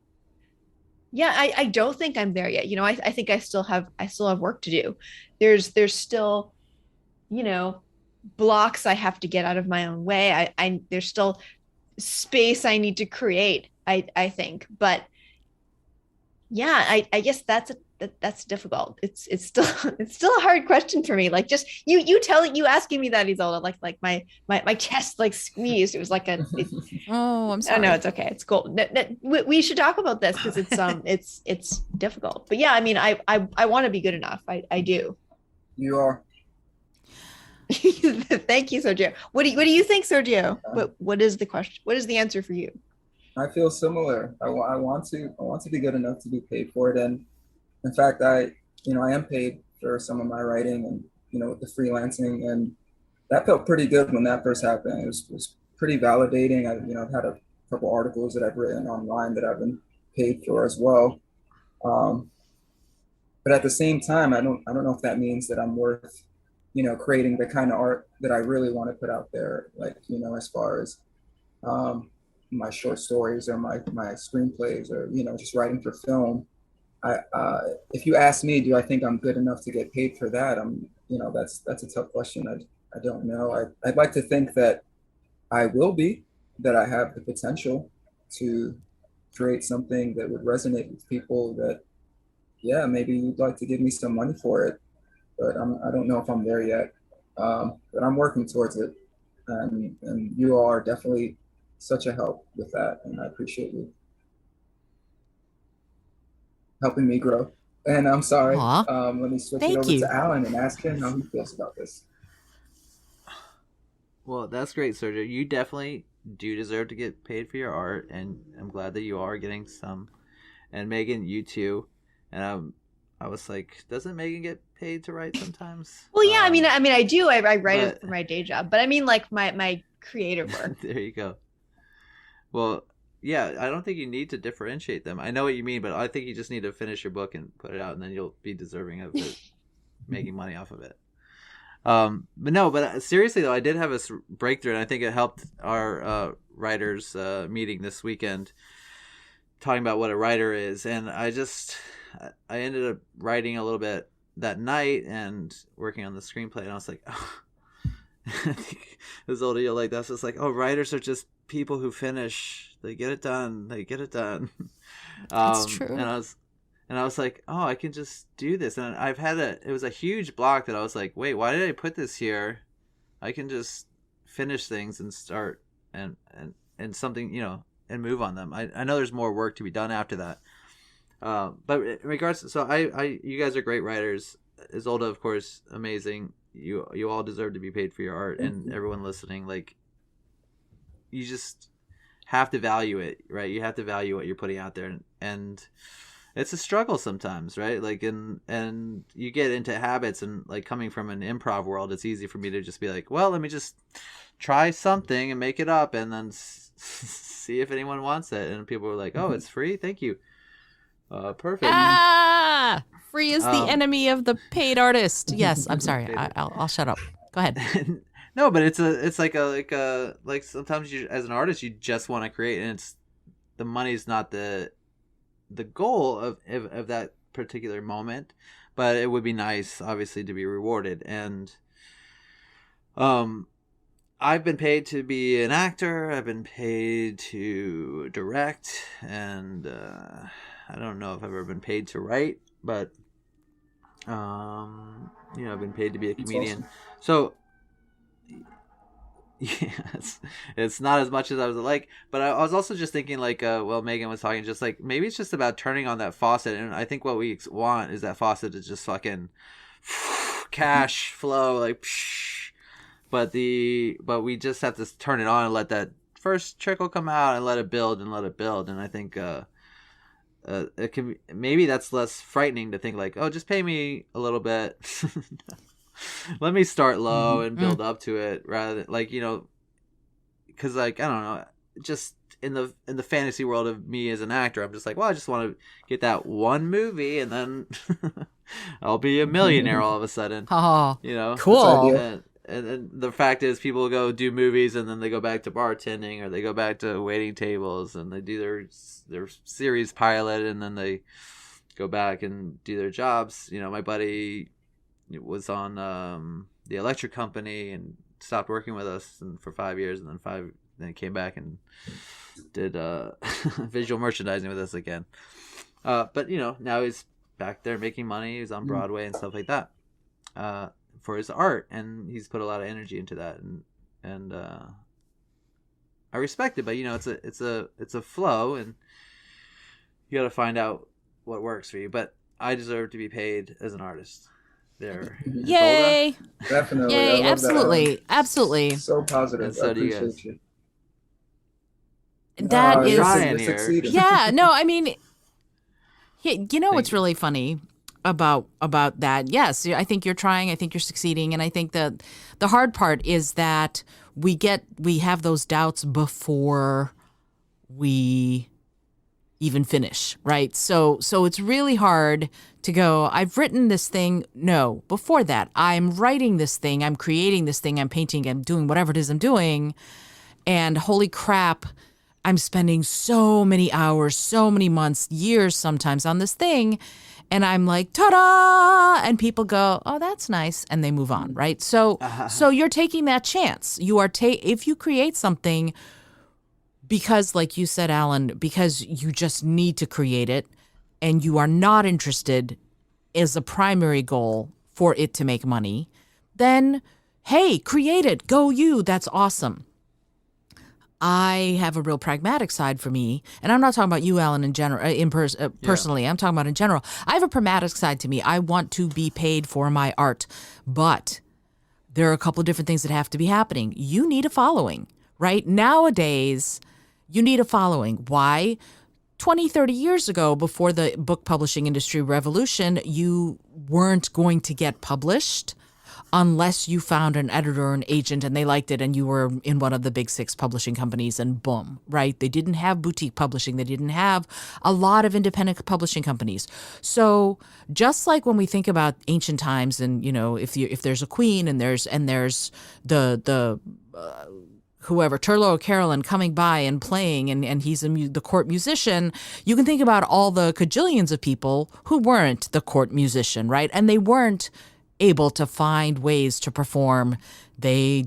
yeah, I don't think I'm there yet. I think I still have work to do. There's still, blocks I have to get out of my own way. There's still space I need to create, I think. But yeah, I guess that's difficult. It's still a hard question for me. Like, just you asking me that, Isolde, like my chest squeezed. It was like oh, I'm sorry. Oh no, it's okay. It's cool. We should talk about this because it's difficult. But yeah, I mean, I want to be good enough. I do. You are. Thank you, Sergio. What do you think, Sergio? What is the question? What is the answer for you? I feel similar. I want to be good enough to be paid for it, and in fact, I am paid for some of my writing and with the freelancing, and that felt pretty good when that first happened. It was pretty validating. I've had a couple articles that I've written online that I've been paid for as well. But at the same time, I don't know if that means that I'm worth creating the kind of art that I really want to put out there, as far as my short stories or my screenplays or just writing for film. If you ask me, do I think I'm good enough to get paid for that? That's a tough question. I don't know. I'd like to think that I will be, that I have the potential to create something that would resonate with people, that maybe you'd like to give me some money for it, but I don't know if I'm there yet. But I'm working towards it, and you are definitely such a help with that, and I appreciate you helping me grow. And I'm sorry. Aw. Let me switch it Thank over you. to Alan and ask him how he feels about this. Well, that's great, Sergio. You definitely do deserve to get paid for your art, and I'm glad that you are getting some. And Megan, you too. And I was like, doesn't Megan get paid to write sometimes? Well, yeah, I mean, I do. I write it but- for my day job, but I mean, like my creative work. There you go. Well, yeah, I don't think you need to differentiate them. I know what you mean, but I think you just need to finish your book and put it out, and then you'll be deserving of it, making money off of it. But seriously though, I did have a breakthrough, and I think it helped our writers meeting this weekend, talking about what a writer is. And I ended up writing a little bit that night and working on the screenplay, and I was like, oh. I think as older you're like, that's just like, oh, writers are just people who finish, they get it done. It's true. And I was like, oh, I can just do this. And it was a huge block that I was like, wait, why did I put this here? I can just finish things and start and something, and move on them. I know there's more work to be done after that. But in regards to, so you guys are great writers. Isolde, of course, amazing. You all deserve to be paid for your art, and everyone listening, like, you just have to value it, right? You have to value what you're putting out there, and it's a struggle sometimes, right? Like, and you get into habits, and like coming from an improv world, it's easy for me to just be like, well, let me just try something and make it up, and then see if anyone wants it. And people are like, oh, it's free, thank you. Perfect. Free is the enemy of the paid artist. Yes, I'm sorry. I'll shut up. Go ahead. No, but it's like sometimes you, as an artist, you just want to create, and it's the money's not the goal of that particular moment, but it would be nice, obviously, to be rewarded. And I've been paid to be an actor. I've been paid to direct, and I don't know if I've ever been paid to write, but I've been paid to be a comedian. Awesome. So yes, it's not as much as I was like, but I was also just thinking, like, Megan was talking, just like, maybe it's just about turning on that faucet, and I think what we want is that faucet to just fucking cash flow, like, but we just have to turn it on and let that first trickle come out and let it build, and I think it can, maybe that's less frightening to think like, oh, just pay me a little bit. Let me start low and build up to it, rather than, like, because, like, I don't know, just in the fantasy world of me as an actor, I'm just like, well, I just want to get that one movie, and then I'll be a millionaire all of a sudden. Oh, Cool. That's And the fact is, people go do movies, and then they go back to bartending, or they go back to waiting tables, and they do their series pilot, and then they go back and do their jobs. My buddy was on the electric company and stopped working with us for 5 years, and then came back and did visual merchandising with us again. But now he's back there making money. He's on Broadway and stuff like that. For his art, and he's put a lot of energy into that, and I respect it. But it's a flow, and you got to find out what works for you. But I deserve to be paid as an artist. There, yay! Definitely. I Yay! love Absolutely, that. absolutely. So positive. And so I do you appreciate guys. you. That is, trying you're here. succeeding. yeah. No, I mean, what's really funny about that? Yes, I think you're trying. I think you're succeeding, and I think that the hard part is that we have those doubts before we even finish, right? So it's really hard to go, I've written this thing. No, before that, I'm writing this thing, I'm creating this thing, I'm painting, I'm doing whatever it is I'm doing, and holy crap, I'm spending so many hours, so many months, years sometimes on this thing, and I'm like, ta-da! And people go, oh, that's nice, and they move on, right? So you're taking that chance. You are if you create something because, like you said, Alan, because you just need to create it, and you are not interested as a primary goal for it to make money, then hey, create it. Go you. That's awesome. I have a real pragmatic side for me, and I'm not talking about you, Alan, in general, personally. I'm talking about in general. I have a pragmatic side to me. I want to be paid for my art, but there are a couple of different things that have to be happening. You need a following, right? Nowadays, you need a following. Why? 20, 30 years ago, before the book publishing industry revolution, you weren't going to get published unless you found an editor or an agent and they liked it and you were in one of the big 6 publishing companies, and boom, right? They didn't have boutique publishing. They didn't have a lot of independent publishing companies. So just like when we think about ancient times, and if there's a queen and there's the whoever, Turlo O'Carolan, coming by and playing, and he's the court musician, you can think about all the cajillions of people who weren't the court musician, right? And they weren't able to find ways to perform. They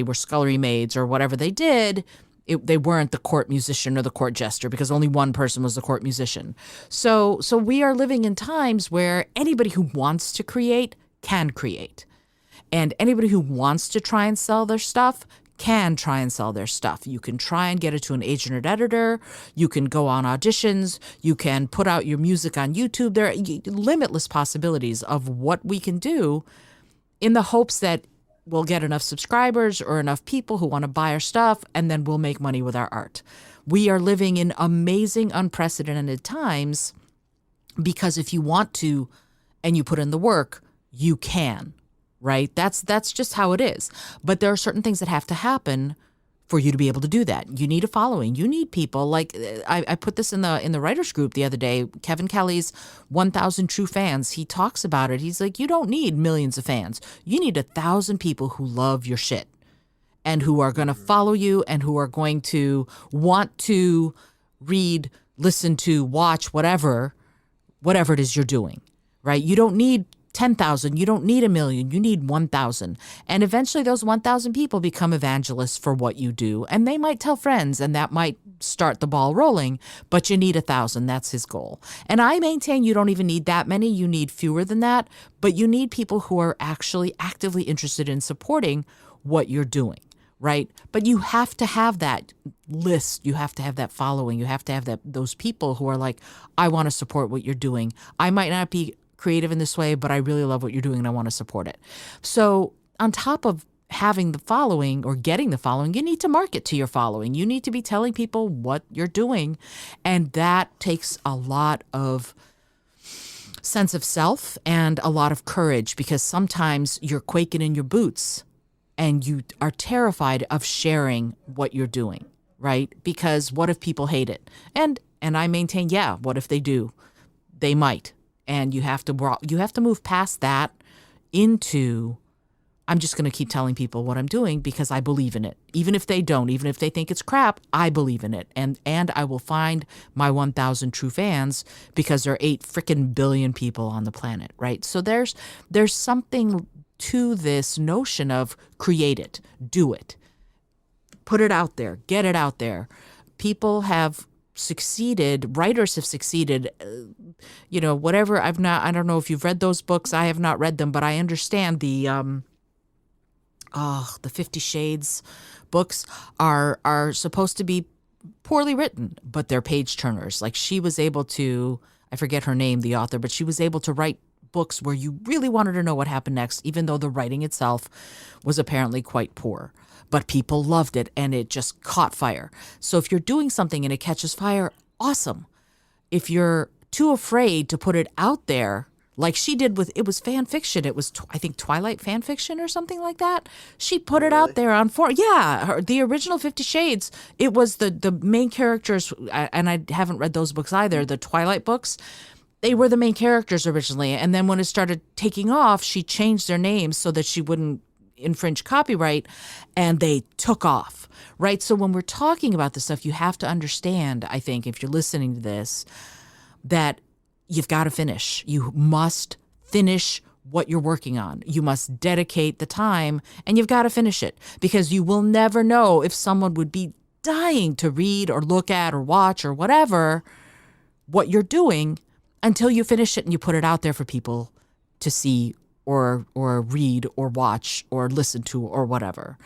were scullery maids or whatever they did. They weren't the court musician or the court jester, because only one person was the court musician. So we are living in times where anybody who wants to create can create. And anybody who wants to try and sell their stuff can try and sell their stuff. You can try and get it to an agent or editor. You can go on auditions. You can put out your music on YouTube. There are limitless possibilities of what we can do, in the hopes that we'll get enough subscribers or enough people who want to buy our stuff, and then we'll make money with our art. We are living in amazing, unprecedented times, because if you want to and you put in the work, you can. Right? That's just how it is. But there are certain things that have to happen for you to be able to do that. You need a following. You need people. Like I put this in the writers group the other day. Kevin Kelly's 1,000 True Fans. He talks about it. He's like, you don't need millions of fans. You need 1,000 people who love your shit and who are going to follow you and who are going to want to read, listen to, watch, whatever it is you're doing. Right? You don't need 10,000. You don't need 1 million. You need 1,000. And eventually those 1,000 people become evangelists for what you do. And they might tell friends, and that might start the ball rolling, but you need 1,000. That's his goal. And I maintain you don't even need that many. You need fewer than that, but you need people who are actually actively interested in supporting what you're doing. Right? But you have to have that list. You have to have that following. You have to have those people who are like, I want to support what you're doing. I might not be creative in this way, but I really love what you're doing and I want to support it. So on top of having the following or getting the following, you need to market to your following. You need to be telling people what you're doing. And that takes a lot of sense of self and a lot of courage, because sometimes you're quaking in your boots and you are terrified of sharing what you're doing, right? Because what if people hate it? And I maintain, yeah, what if they do? They might. And you have to move past that into, I'm just going to keep telling people what I'm doing because I believe in it. Even if they don't, even if they think it's crap, I believe in it. And I will find my 1,000 true fans, because there are 8 freaking billion people on the planet, right? So there's something to this notion of create it, do it, put it out there, get it out there. People have succeeded, writers have succeeded, whatever. I don't know if you've read those books. I have not read them, but I understand the 50 Shades books are supposed to be poorly written, but they're page turners. Like, she was able to, I forget her name, the author, but she was able to write books where you really wanted to know what happened next, even though the writing itself was apparently quite poor. But people loved it and it just caught fire. So if you're doing something and it catches fire, awesome. If you're too afraid to put it out there, like she did with, it was fan fiction. It was, I think, Twilight fan fiction or something like that. She put it out there on the original 50 Shades. It was the main characters, and I haven't read those books either, the Twilight books. They were the main characters originally. And then when it started taking off, she changed their names so that she wouldn't infringe copyright, and they took off, right? So when we're talking about this stuff, you have to understand, I think, if you're listening to this, that you've got to finish. You must finish what you're working on. You must dedicate the time, and you've got to finish it, because you will never know if someone would be dying to read or look at or watch or whatever what you're doing until you finish it and you put it out there for people to see or read or watch or listen to or whatever.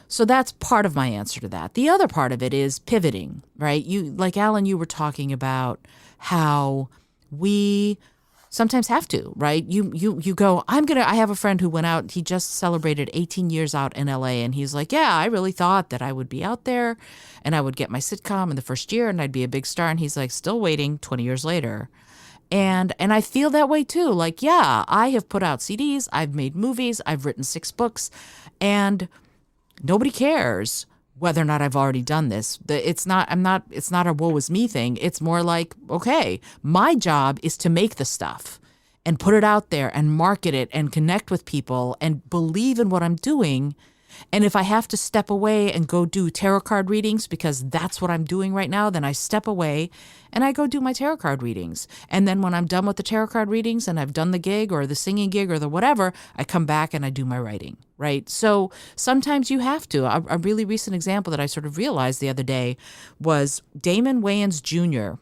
So that's part of my answer to that. The other part of it is pivoting, right? You, like Alan, you were talking about how we sometimes have to, right? You go, I have a friend who went out, he just celebrated 18 years out in LA, and he's like, yeah, I really thought that I would be out there and I would get my sitcom in the first year and I'd be a big star. And he's like, still waiting 20 years later. And I feel that way too. Like, yeah, I have put out CDs, I've made movies, I've written 6 books, and nobody cares whether or not I've already done this. It's not a woe is me thing. It's more like, okay, my job is to make the stuff and put it out there and market it and connect with people and believe in what I'm doing. And if I have to step away and go do tarot card readings because that's what I'm doing right now, then I step away and I go do my tarot card readings. And then when I'm done with the tarot card readings and I've done the gig or the singing gig or the whatever, I come back and I do my writing, right? So sometimes you have to. A really recent example that I sort of realized the other day was Damon Wayans Jr.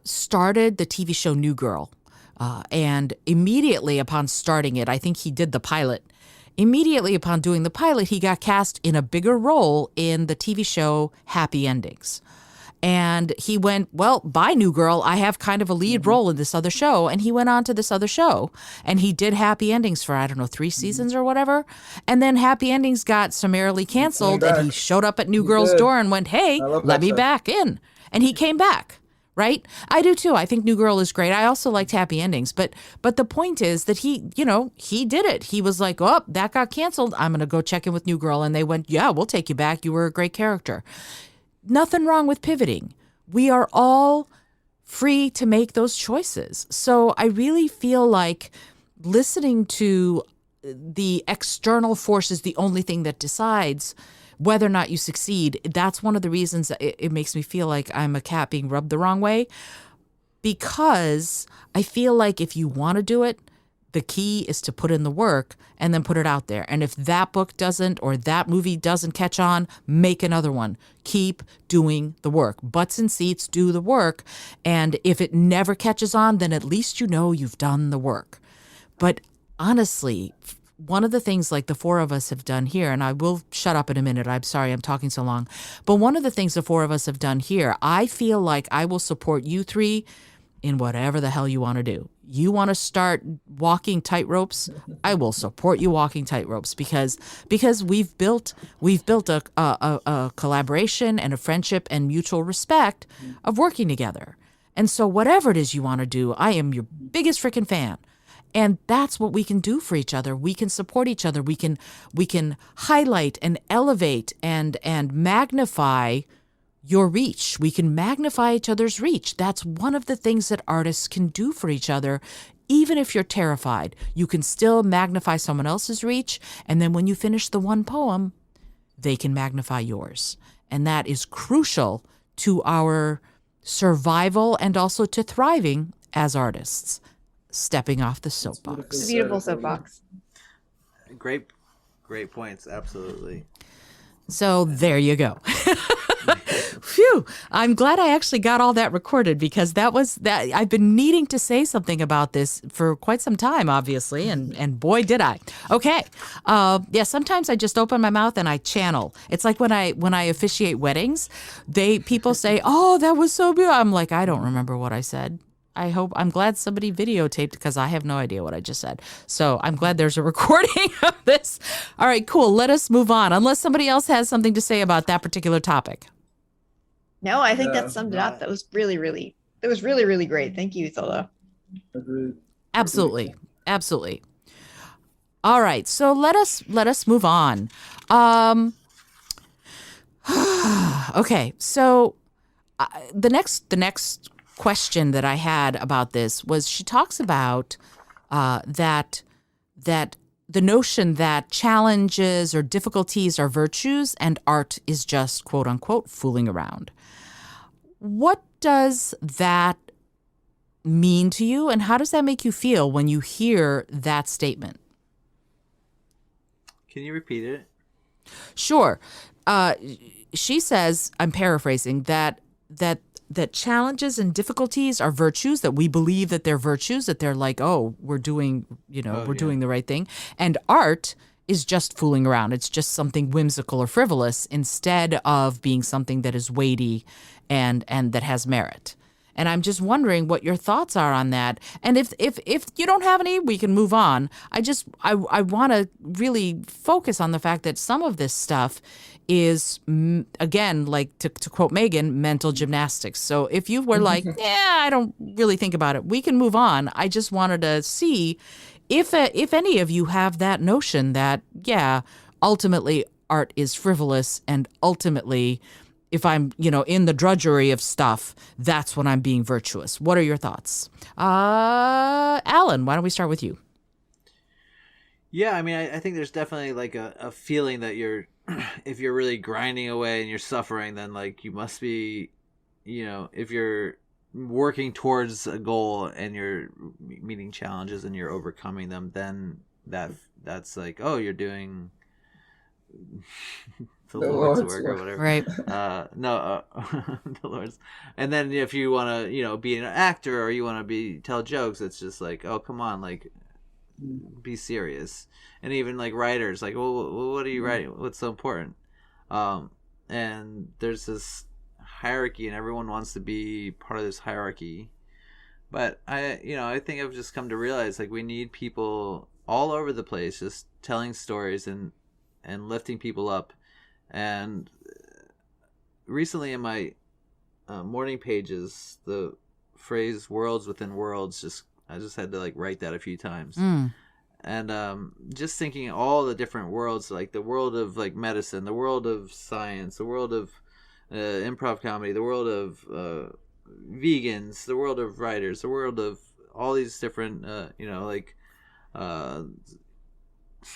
Started the TV show New Girl. And immediately upon starting it, I think he did the pilot. Immediately upon doing the pilot, he got cast in a bigger role in the TV show Happy Endings. And he went, well, bye, New Girl. I have kind of a lead role in this other show. And he went on to this other show. And he did Happy Endings for, 3 seasons or whatever. And then Happy Endings got summarily canceled. And he showed up at New Girl's door and went, hey, let me back in. And he came back. Right? I do too. I think New Girl is great. I also liked Happy Endings. But the point is that he did it. He was like, oh, that got canceled. I'm going to go check in with New Girl. And they went, yeah, we'll take you back. You were a great character. Nothing wrong with pivoting. We are all free to make those choices. So I really feel like listening to the external force is the only thing that decides whether or not you succeed. That's one of the reasons that it makes me feel like I'm a cat being rubbed the wrong way, because I feel like if you want to do it, the key is to put in the work and then put it out there. And if that book doesn't or that movie doesn't catch on, make another one. Keep doing the work. Butts in seats, do the work. And if it never catches on, then at least you know you've done the work. But honestly, one of the things like the 4 of us have done here, and I will shut up in a minute, I'm sorry I'm talking so long, but one of the things the 4 of us have done here, I feel like I will support you 3 in whatever the hell you want to do. You want to start walking tightropes, I will support you walking tightropes because we've built a collaboration and a friendship and mutual respect of working together. And so whatever it is you want to do, I am your biggest freaking fan. And that's what we can do for each other. We can support each other. We can highlight and elevate and magnify your reach. We can magnify each other's reach. That's one of the things that artists can do for each other. Even if you're terrified, you can still magnify someone else's reach. And then when you finish the one poem, they can magnify yours. And that is crucial to our survival and also to thriving as artists. Stepping off the soapbox. It's a beautiful soapbox. Great points. Absolutely. So there you go. Phew. I'm glad I actually got all that recorded because that I've been needing to say something about this for quite some time, obviously. And boy, did I. Okay. Yeah. Sometimes I just open my mouth and I channel. It's like when I officiate weddings, people say, oh, that was so beautiful. I'm like, I don't remember what I said. I'm glad somebody videotaped because I have no idea what I just said. So I'm glad there's a recording of this. All right, cool. Let us move on. Unless somebody else has something to say about that particular topic. No, I think that summed it up. That was really, really great. Thank you, Isolde. Agreed. Absolutely. Absolutely. All right. So let us move on. Okay. So the next question that I had about this was she talks about that the notion that challenges or difficulties are virtues and art is just quote unquote fooling around. What does that mean to you, and how does that make you feel when you hear that statement? Can you repeat it? Sure. She says, I'm paraphrasing, that challenges and difficulties are virtues, that we believe that they're virtues, that they're like, oh, we're doing the right thing. And art is just fooling around. It's just something whimsical or frivolous instead of being something that is weighty and that has merit. And I'm just wondering what your thoughts are on that. And if you don't have any, we can move on. I want to really focus on the fact that some of this stuff is, again, like to quote Megan, mental gymnastics. So if you were like, yeah, I don't really think about it, we can move on. I just wanted to see if any of you have that notion that, yeah, ultimately art is frivolous, and ultimately, if I'm, in the drudgery of stuff, that's when I'm being virtuous. What are your thoughts? Alan, why don't we start with you? Yeah, I mean, I think there's definitely like a feeling that you're, if you're really grinding away and you're suffering, then like you must be, if you're working towards a goal and you're meeting challenges and you're overcoming them, then that's like, oh, you're doing the Lord's work or whatever. Right. The Lord's. And then if you want to, be an actor or you want to tell jokes, it's just like, oh, come on, like, be serious. And even like writers, like, well, what are you writing? What's so important? And there's this hierarchy, and everyone wants to be part of this hierarchy. But I think I've just come to realize, like, we need people all over the place just telling stories and lifting people up. And recently in my morning pages, the phrase "worlds within worlds" I just had to like write that a few times. And just thinking all the different worlds, like the world of like medicine, the world of science, the world of improv comedy, the world of vegans, the world of writers, the world of all these different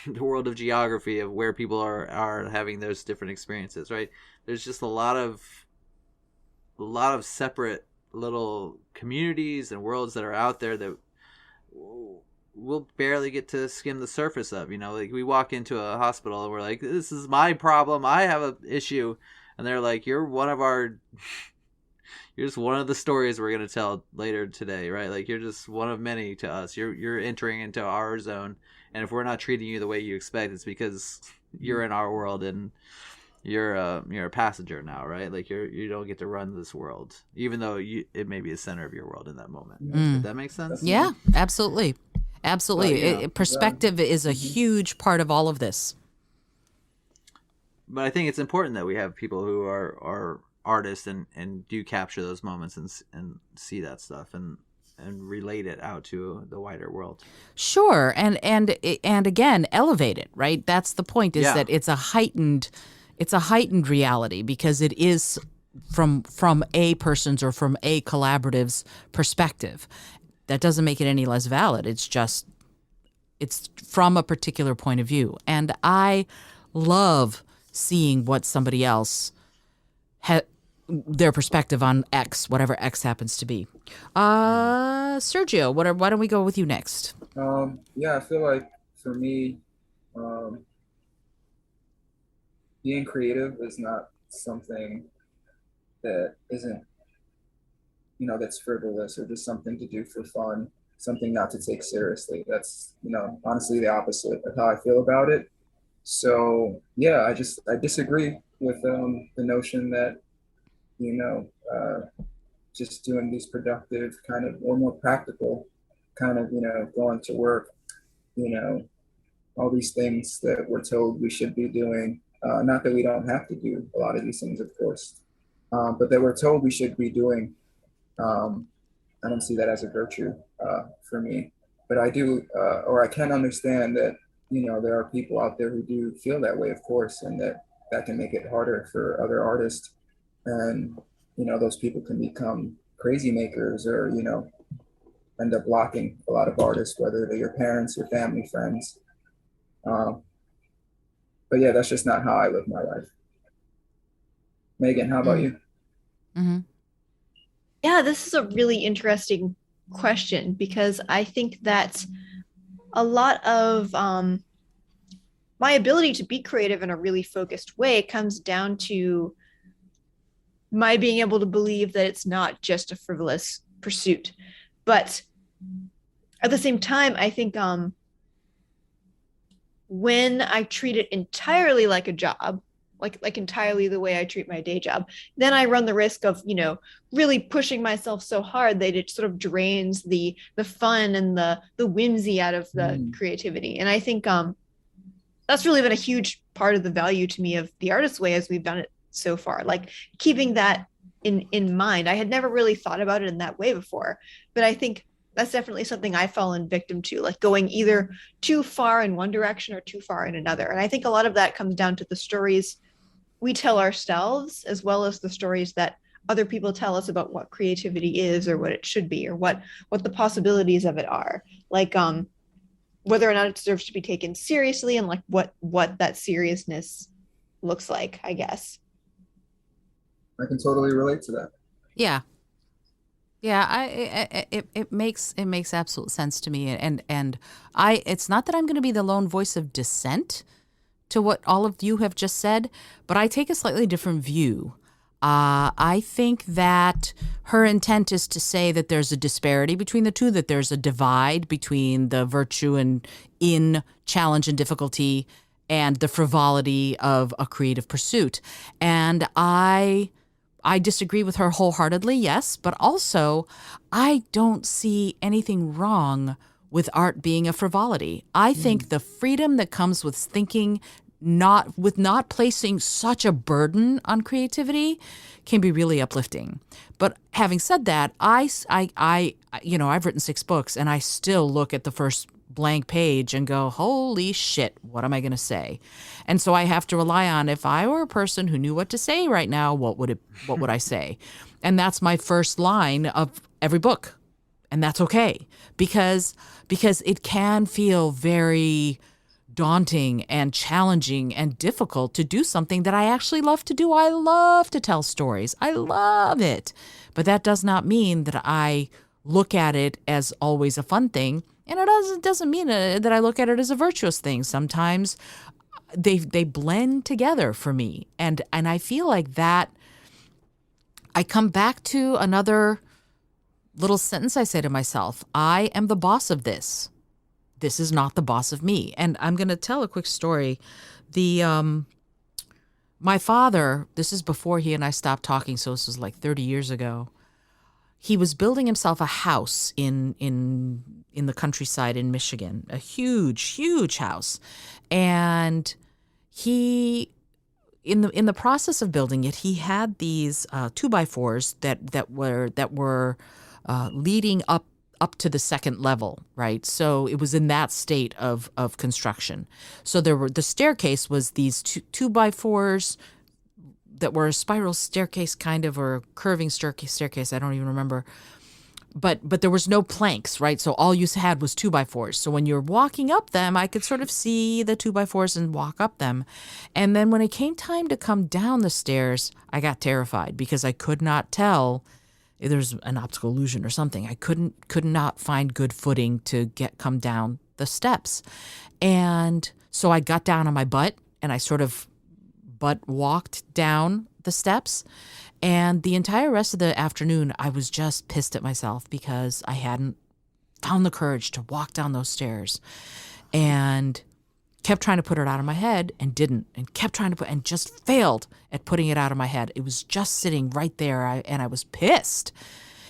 the world of geography, of where people are having those different experiences, right? There's just a lot of separate little communities and worlds that are out there that we'll barely get to skim the surface of. Like we walk into a hospital and we're like, this is my problem, I have an issue, and they're like, you're just one of the stories we're going to tell later today, right? Like you're just one of many to us. You're entering into our zone, and if we're not treating you the way you expect, it's because you're in our world and you're a passenger now, right? Like you don't get to run this world, even though it may be the center of your world in that moment. Does that make sense? Yeah, absolutely. Perspective is a huge part of all of this. But I think it's important that we have people who are artists and do capture those moments and see that stuff and relate it out to the wider world. Sure. And again, elevate it, right? That's the point, is that it's a heightened reality, because it is from a person's or from a collaborative's perspective. That doesn't make it any less valid. It's from a particular point of view. And I love seeing what somebody else their perspective on X, whatever X happens to be. Sergio, why don't we go with you next? I feel like for me, being creative is not something that isn't, that's frivolous or just something to do for fun, something not to take seriously. That's, honestly the opposite of how I feel about it. So I disagree with the notion that, just doing these productive kind of, or more practical kind of, going to work, all these things that we're told we should be doing. Not that we don't have to do a lot of these things, of course, but that we're told we should be doing. I don't see that as a virtue for me, but I do, or I can understand that, there are people out there who do feel that way, of course, and that can make it harder for other artists. And, those people can become crazy makers or, end up blocking a lot of artists, whether they're your parents, your family, friends. But that's just not how I live my life. Megan, how about you? Mm-hmm. Yeah, this is a really interesting question, because I think that a lot of my ability to be creative in a really focused way comes down to my being able to believe that it's not just a frivolous pursuit. But at the same time, I think when I treat it entirely like a job, like entirely the way I treat my day job, then I run the risk of, really pushing myself so hard that it sort of drains the fun and the whimsy out of the creativity. And I think that's really been a huge part of the value to me of the Artist's Way as we've done it so far. Like keeping that in mind. I had never really thought about it in that way before, but I think that's definitely something I've fallen victim to, like going either too far in one direction or too far in another. And I think a lot of that comes down to the stories we tell ourselves, as well as the stories that other people tell us about what creativity is or what it should be or what the possibilities of it are. Like whether or not it deserves to be taken seriously and like what that seriousness looks like, I guess. I can totally relate to that. Yeah. Yeah, it makes absolute sense to me, and it's not that I'm going to be the lone voice of dissent to what all of you have just said, but I take a slightly different view. I think that her intent is to say that there's a disparity between the two, that there's a divide between the virtue and in challenge and difficulty and the frivolity of a creative pursuit, and I disagree with her wholeheartedly, yes, but also I don't see anything wrong with art being a frivolity. I think the freedom that comes with thinking, not placing such a burden on creativity, can be really uplifting. But having said that, I've written 6 books and I still look at the first blank page and go, holy shit, what am I going to say? And so I have to rely on, if I were a person who knew what to say right now, what would I say? And that's my first line of every book. And that's okay, because it can feel very daunting and challenging and difficult to do something that I actually love to do. I love to tell stories. I love it. But that does not mean that I look at it as always a fun thing. And it doesn't mean that I look at it as a virtuous thing. Sometimes they blend together for me. And I feel like that I come back to another little sentence I say to myself. I am the boss of this. This is not the boss of me. And I'm going to tell a quick story. My father, this is before he and I stopped talking, so this was like 30 years ago. He was building himself a house in the countryside in Michigan, a huge house. And he, in the process of building it, he had these 2x4s that were leading up to the second level, right? So it was in that state of construction. So the staircase was these 2x4s that were a spiral staircase kind of, or a curving staircase. I don't even remember. But there was no planks, right? So all you had was 2x4s. So when you're walking up them, I could sort of see the 2x4s and walk up them. And then when it came time to come down the stairs, I got terrified because I could not tell if there's an optical illusion or something. I could not find good footing to come down the steps. And so I got down on my butt and I sort of butt walked down the steps. And the entire rest of the afternoon, I was just pissed at myself because I hadn't found the courage to walk down those stairs, and kept trying to put it out of my head and didn't, and kept trying to and just failed at putting it out of my head. It was just sitting right there, and I was pissed.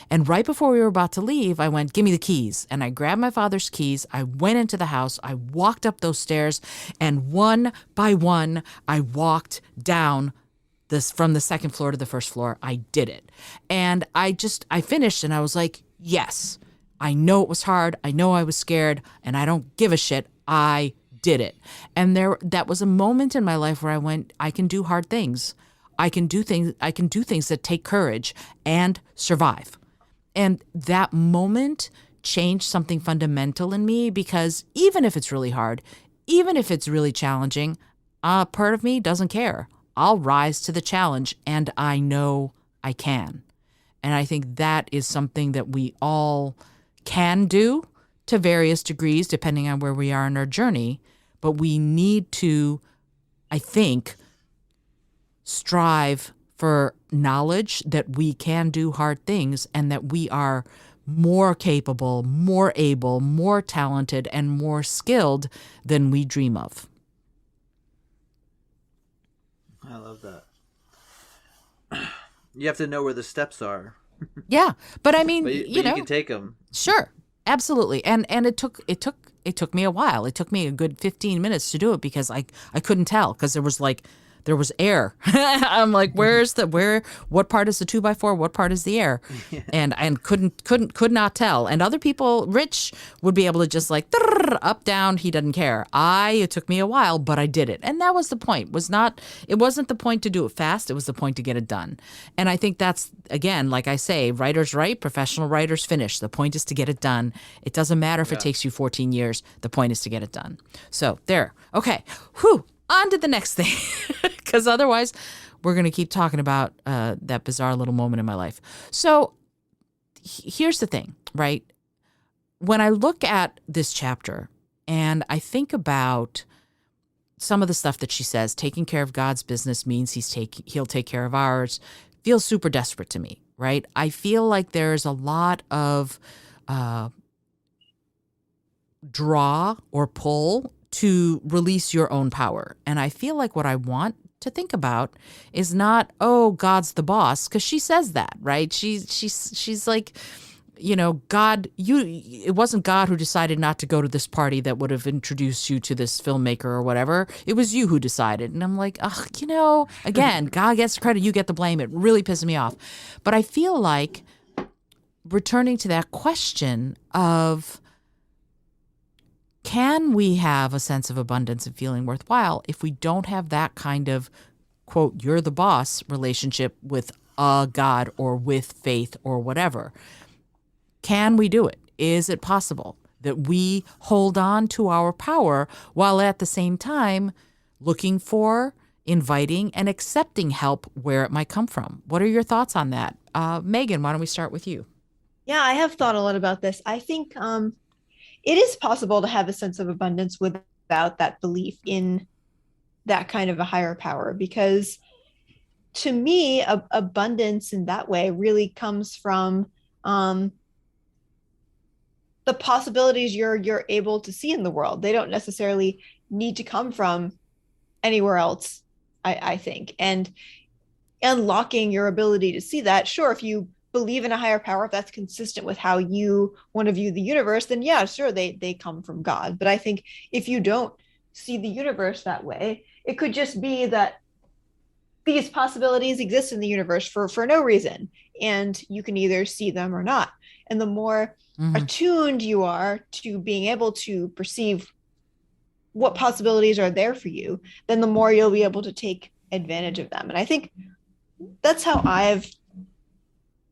And right before we were about to leave, I went, give me the keys. And I grabbed my father's keys. I went into the house. I walked up those stairs, and one by one, I walked down from the second floor to the first floor. I did it. And I finished, and I was like, yes, I know it was hard. I know I was scared, and I don't give a shit. I did it. And that was a moment in my life where I went, I can do hard things. I can do things that take courage and survive. And that moment changed something fundamental in me, because even if it's really hard, even if it's really challenging, a part of me doesn't care. I'll rise to the challenge, and I know I can. And I think that is something that we all can do to various degrees, depending on where we are in our journey. But we need to, I think, strive for knowledge that we can do hard things, and that we are more capable, more able, more talented, and more skilled than we dream of. I love that. You have to know where the steps are, Yeah, but I mean, but you can take them. sure, absolutely. And it took me a while. It took me a good 15 minutes to do it because I couldn't tell because there was air. I'm like, what part is the 2x4? What part is the air? And could not tell. And other people, Rich would be able to just like up, down. He doesn't care. It took me a while, but I did it. And that was the point. It wasn't the point to do it fast. It was the point to get it done. And I think that's, again, like I say, writers write, professional writers finish. The point is to get it done. It doesn't matter if it takes you 14 years. The point is to get it done. So there. Okay. Whew. On to the next thing, because otherwise we're going to keep talking about that bizarre little moment in my life. So here's the thing, right? When I look at this chapter and I think about some of the stuff that she says, taking care of God's business means he'll take care of ours, feels super desperate to me, right? I feel like there's a lot of draw or pull to release your own power. And I feel like what I want to think about is not, oh, God's the boss, because she says that, right? She's like, God, it wasn't God who decided not to go to this party that would have introduced you to this filmmaker or whatever. It was you who decided. And I'm like, again, God gets the credit, you get the blame. It really pisses me off. But I feel like returning to that question of, can we have a sense of abundance and feeling worthwhile if we don't have that kind of, quote, you're the boss relationship with a God or with faith or whatever? Can we do it? Is it possible that we hold on to our power while at the same time looking for, inviting, and accepting help where it might come from? What are your thoughts on that? Megan, why don't we start with you? Yeah, I have thought a lot about this. I think it is possible to have a sense of abundance without that belief in that kind of a higher power, because to me, abundance in that way really comes from the possibilities you're able to see in the world. They don't necessarily need to come from anywhere else, I think. And unlocking your ability to see that, sure, if you believe in a higher power, if that's consistent with how you want to view the universe, then yeah, sure, they come from God. But I think if you don't see the universe that way, it could just be that these possibilities exist in the universe for no reason, and you can either see them or not. And the more attuned you are to being able to perceive what possibilities are there for you, then the more you'll be able to take advantage of them. And I think that's how I've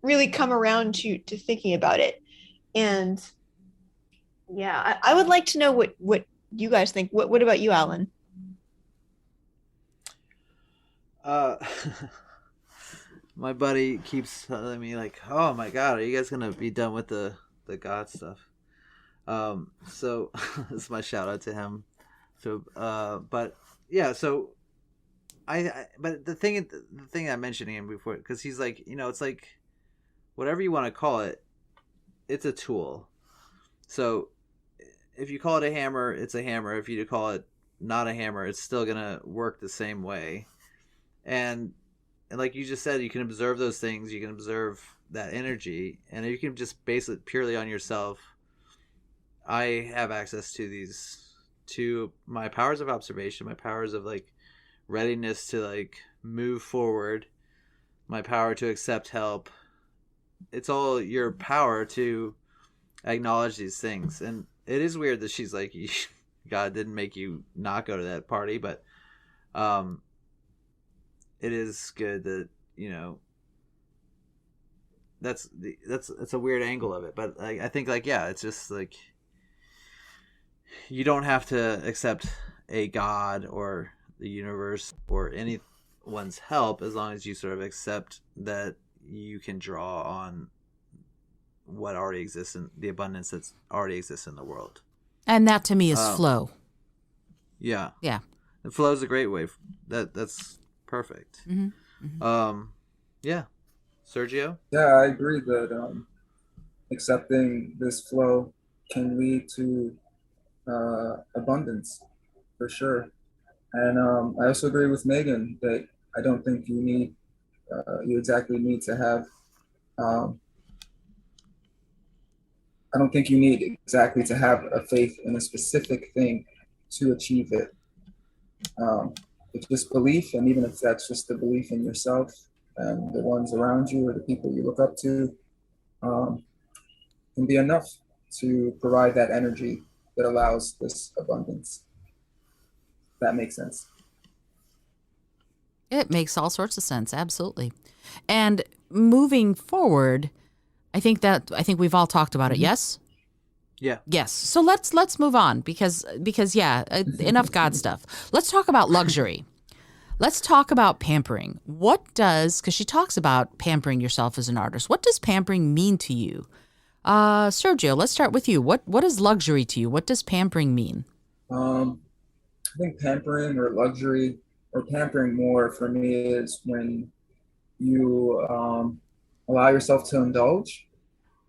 really come around to thinking about it. And yeah, I would like to know what you guys think. What about you, Alan? My buddy keeps telling me like, oh my God, are you guys gonna be done with the God stuff? So this is my shout out to him. So but yeah, so but the thing I mentioned him before, because he's like, it's like, whatever you want to call it, it's a tool. So if you call it a hammer, it's a hammer. If you call it not a hammer, it's still gonna work the same way. And like you just said, you can observe those things. You can observe that energy, and you can just base it purely on yourself. I have access to my powers of observation, my powers of like readiness to like move forward, my power to accept help. It's all your power to acknowledge these things. And it is weird that she's like, God didn't make you not go to that party, but it is good that that's a weird angle of it. But I think like, yeah, it's just like, you don't have to accept a God or the universe or anyone's help as long as you sort of accept that you can draw on what already exists in the abundance that's already exists in the world. And that to me is flow. Yeah. Yeah. And flow is a great way. That's perfect. Yeah. Sergio? Yeah, I agree that accepting this flow can lead to abundance for sure. And I also agree with Megan that I don't think you exactly need to have. Um, I don't think you need exactly to have a faith in a specific thing to achieve it. Um, it's just belief, and even if that's just the belief in yourself and the ones around you or the people you look up to, um, can be enough to provide that energy that allows this abundance. That makes sense. It makes all sorts of sense. Absolutely. And moving forward, I think we've all talked about it. Yes. Yeah. Yes. So let's move on because yeah, enough God stuff. Let's talk about luxury. Let's talk about pampering. Because she talks about pampering yourself as an artist. What does pampering mean to you? Sergio, let's start with you. What is luxury to you? What does pampering mean? I think pampering or luxury or pampering more for me is when you allow yourself to indulge,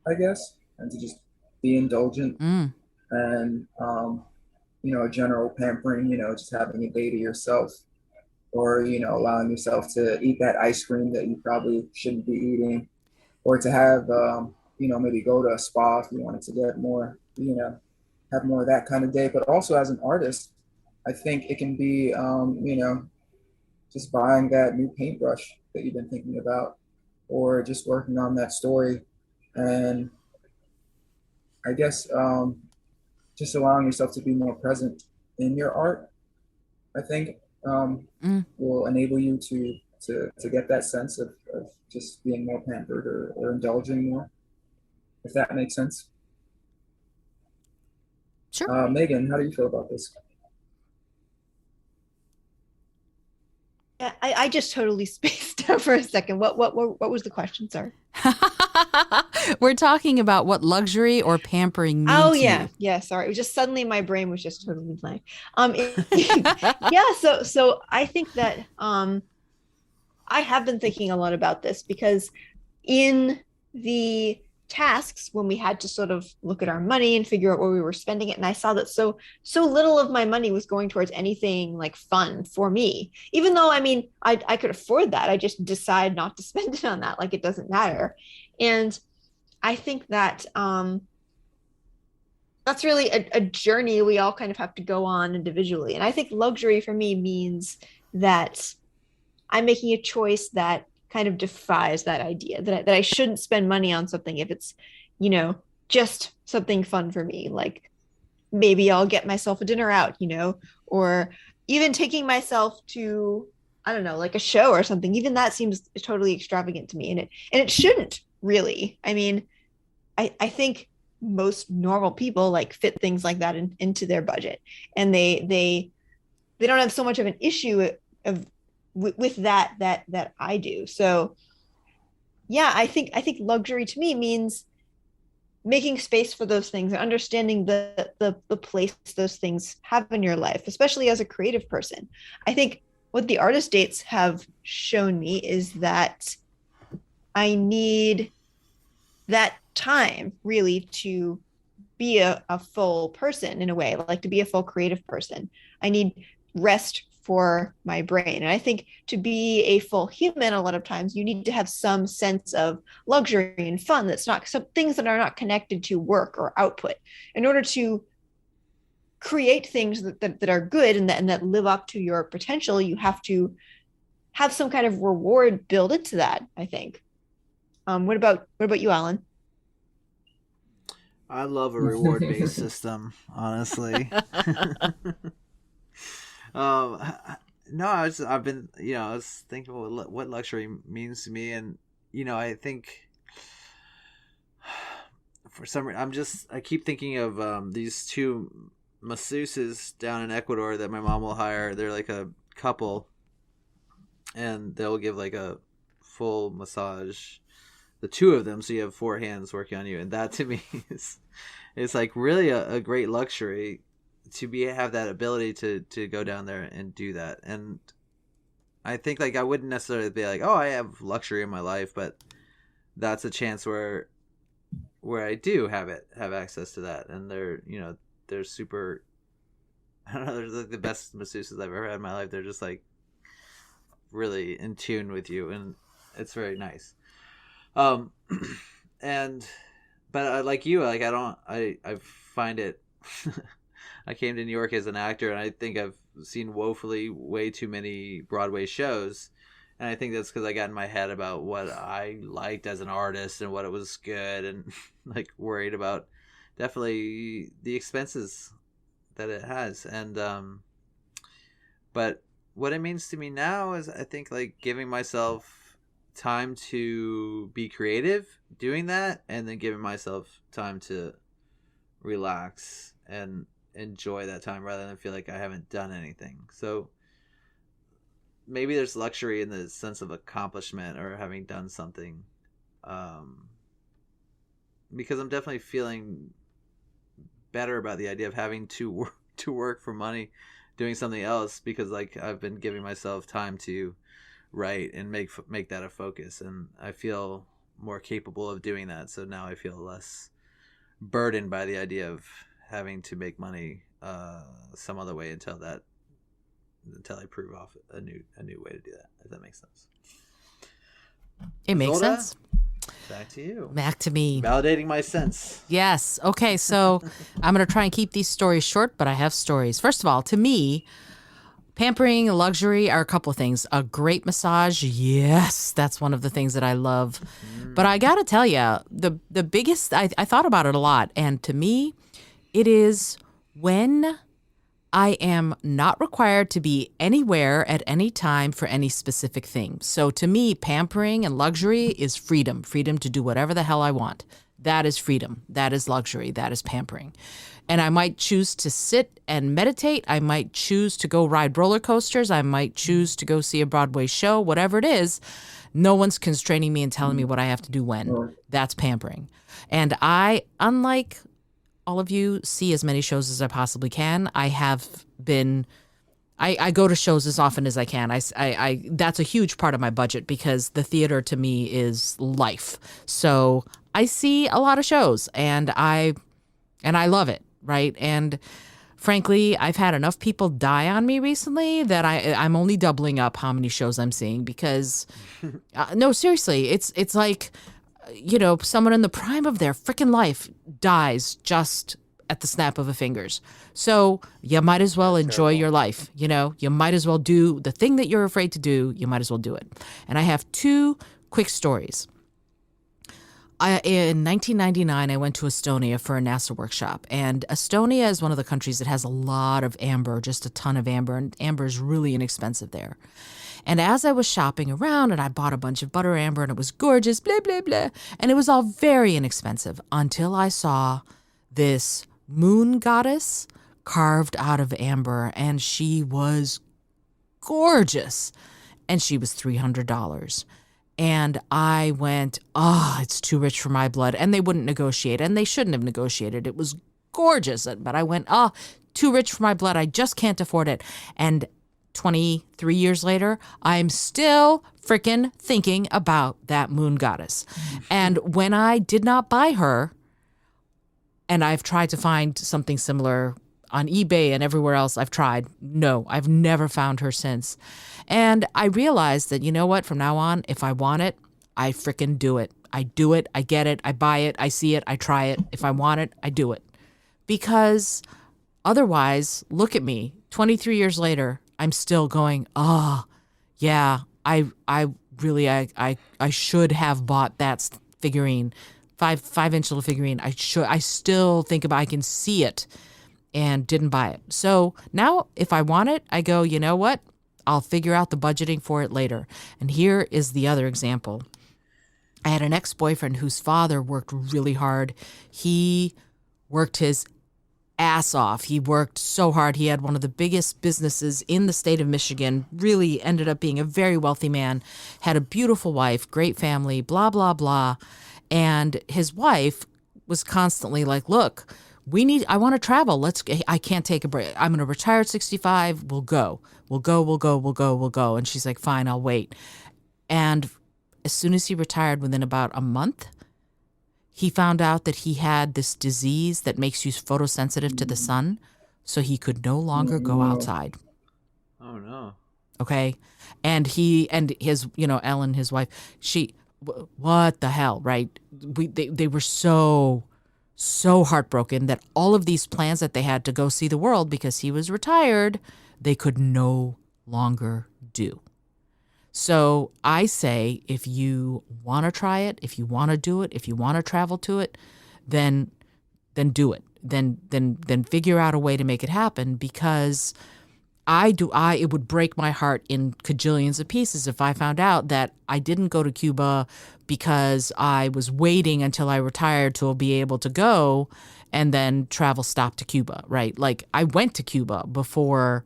I guess, and to just be indulgent Mm. and a general pampering, just having a day to yourself or allowing yourself to eat that ice cream that you probably shouldn't be eating or to have maybe go to a spa if you wanted to get more, have more of that kind of day. But also as an artist, I think it can be just buying that new paintbrush that you've been thinking about or just working on that story. And I guess just allowing yourself to be more present in your art, I think will enable you to get that sense of just being more pampered or indulging more, if that makes sense. Sure. Megan, how do you feel about this? Yeah, I just totally spaced out for a second. What was the question, sir? We're talking about what luxury or pampering mean Oh to yeah, you. yeah. Sorry, it was just suddenly my brain was just totally blank. Yeah. So I think that I have been thinking a lot about this because in the tasks when we had to sort of look at our money and figure out where we were spending it, and I saw that so little of my money was going towards anything like fun for me, even though I mean I could afford that. I just decide not to spend it on that, like it doesn't matter. And I think that that's really a journey we all kind of have to go on individually. And I think luxury for me means that I'm making a choice that kind of defies that idea that I shouldn't spend money on something if it's, just something fun for me. Like maybe I'll get myself a dinner out, or even taking myself to, I don't know, like a show or something. Even that seems totally extravagant to me. And it shouldn't really. I mean, I think most normal people like fit things like that into their budget, and they don't have so much of an issue of with that I do. So yeah, I think luxury to me means making space for those things and understanding the place those things have in your life, especially as a creative person. I think what the artist dates have shown me is that I need that time really to be a full person in a way, like to be a full creative person. I need rest for my brain. And I think to be a full human, a lot of times you need to have some sense of luxury and fun that's not some things that are not connected to work or output in order to create things that are good and that live up to your potential. You have to have some kind of reward built into that, I think. What about you, Alan? I love a reward based system, honestly. um, no, I was thinking what luxury means to me, and I think for some reason I keep thinking of these two masseuses down in Ecuador that my mom will hire. They're like a couple, and they'll give like a full massage, the two of them, so you have four hands working on you, and that to me is like really a great luxury to have that ability to go down there and do that. And I think like I wouldn't necessarily be like, oh, I have luxury in my life, but that's a chance where I do have access to that, and they're super. I don't know, they're like the best masseuses I've ever had in my life. They're just like really in tune with you, and it's very nice. Um, and but like you, like I find it. I came to New York as an actor, and I think I've seen woefully way too many Broadway shows. And I think that's because I got in my head about what I liked as an artist and what it was good, and like worried about definitely the expenses that it has. And but what it means to me now is, I think, like giving myself time to be creative, doing that, and then giving myself time to relax and enjoy that time rather than feel like I haven't done anything. So maybe there's luxury in the sense of accomplishment or having done something, because I'm definitely feeling better about the idea of having to work for money doing something else, because like I've been giving myself time to write and make that a focus, and I feel more capable of doing that. So now I feel less burdened by the idea of having to make money some other way until I prove off a new way to do that, if that makes sense. It makes Zolda, sense. Back to you. Back to me. Validating my sense. Yes. Okay. So I'm going to try and keep these stories short, but I have stories. First of all, to me, pampering and luxury are a couple of things. A great massage. Yes. That's one of the things that I love. But I got to tell you, the biggest, I thought about it a lot. And to me, it is when I am not required to be anywhere at any time for any specific thing. So to me, pampering and luxury is freedom to do whatever the hell I want. That is freedom. That is luxury. That is pampering. And I might choose to sit and meditate. I might choose to go ride roller coasters. I might choose to go see a Broadway show, whatever it is. No one's constraining me and telling me what I have to do when. That's pampering. And I, unlike all of you, see as many shows as I possibly can. I have been, I go to shows as often as I can. I that's a huge part of my budget, because the theater to me is life. So I see a lot of shows, and I love it, right? And frankly, I've had enough people die on me recently that I'm only doubling up how many shows I'm seeing, because no, seriously, it's like, you know, someone in the prime of their freaking life dies just at the snap of a fingers. So you might as well enjoy your life. You know, you might as well do the thing that you're afraid to do. You might as well do it. And I have two quick stories. In 1999, I went to Estonia for a NASA workshop. And Estonia is one of the countries that has a lot of amber, just a ton of amber. And amber is really inexpensive there. And as I was shopping around, and I bought a bunch of butter amber, and it was gorgeous, blah, blah, blah. And it was all very inexpensive until I saw this moon goddess carved out of amber, and she was gorgeous. And she was $300. And I went, oh, it's too rich for my blood. And they wouldn't negotiate, and they shouldn't have negotiated. It was gorgeous. But I went, oh, too rich for my blood. I just can't afford it. And 23 years later, I'm still freaking thinking about that moon goddess. And when I did not buy her, and I've tried to find something similar on eBay and everywhere else I've tried, no, I've never found her since. And I realized that, you know what, from now on, if I want it, I freaking do it. I do it, I get it, I buy it, I see it, I try it. If I want it, I do it. Because otherwise, look at me, 23 years later, I'm still going, oh, yeah, I really should have bought that figurine, 5-inch little figurine. I still think about, I can see it, and didn't buy it. So now if I want it, I go, you know what? I'll figure out the budgeting for it later. And here is the other example. I had an ex-boyfriend whose father worked really hard. He worked his ass off. He worked so hard. He had one of the biggest businesses in the state of Michigan, really ended up being a very wealthy man, had a beautiful wife, great family, blah, blah, blah. And his wife was constantly like, look, I want to travel. I can't take a break. I'm going to retire at 65. We'll go. And she's like, fine, I'll wait. And as soon as he retired, within about a month, he found out that he had this disease that makes you photosensitive to the sun, so he could no longer go outside. Oh, no. Okay. And his, Ellen, his wife, what the hell, right? They were so heartbroken that all of these plans that they had to go see the world because he was retired, they could no longer do. So I say, if you want to try it, if you want to do it, if you want to travel to it, then do it. Then figure out a way to make it happen, because it would break my heart in cajillions of pieces if I found out that I didn't go to Cuba because I was waiting until I retired to be able to go, and then travel stopped to Cuba, right? Like, I went to Cuba before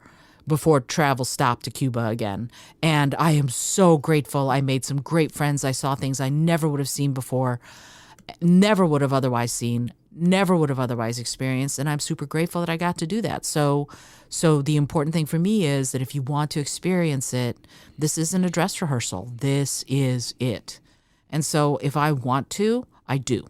travel stopped to Cuba again. And I am so grateful. I made some great friends. I saw things I never would have seen before, never would have otherwise seen, never would have otherwise experienced. And I'm super grateful that I got to do that. So the important thing for me is that if you want to experience it, this isn't a dress rehearsal. This is it. And so if I want to, I do.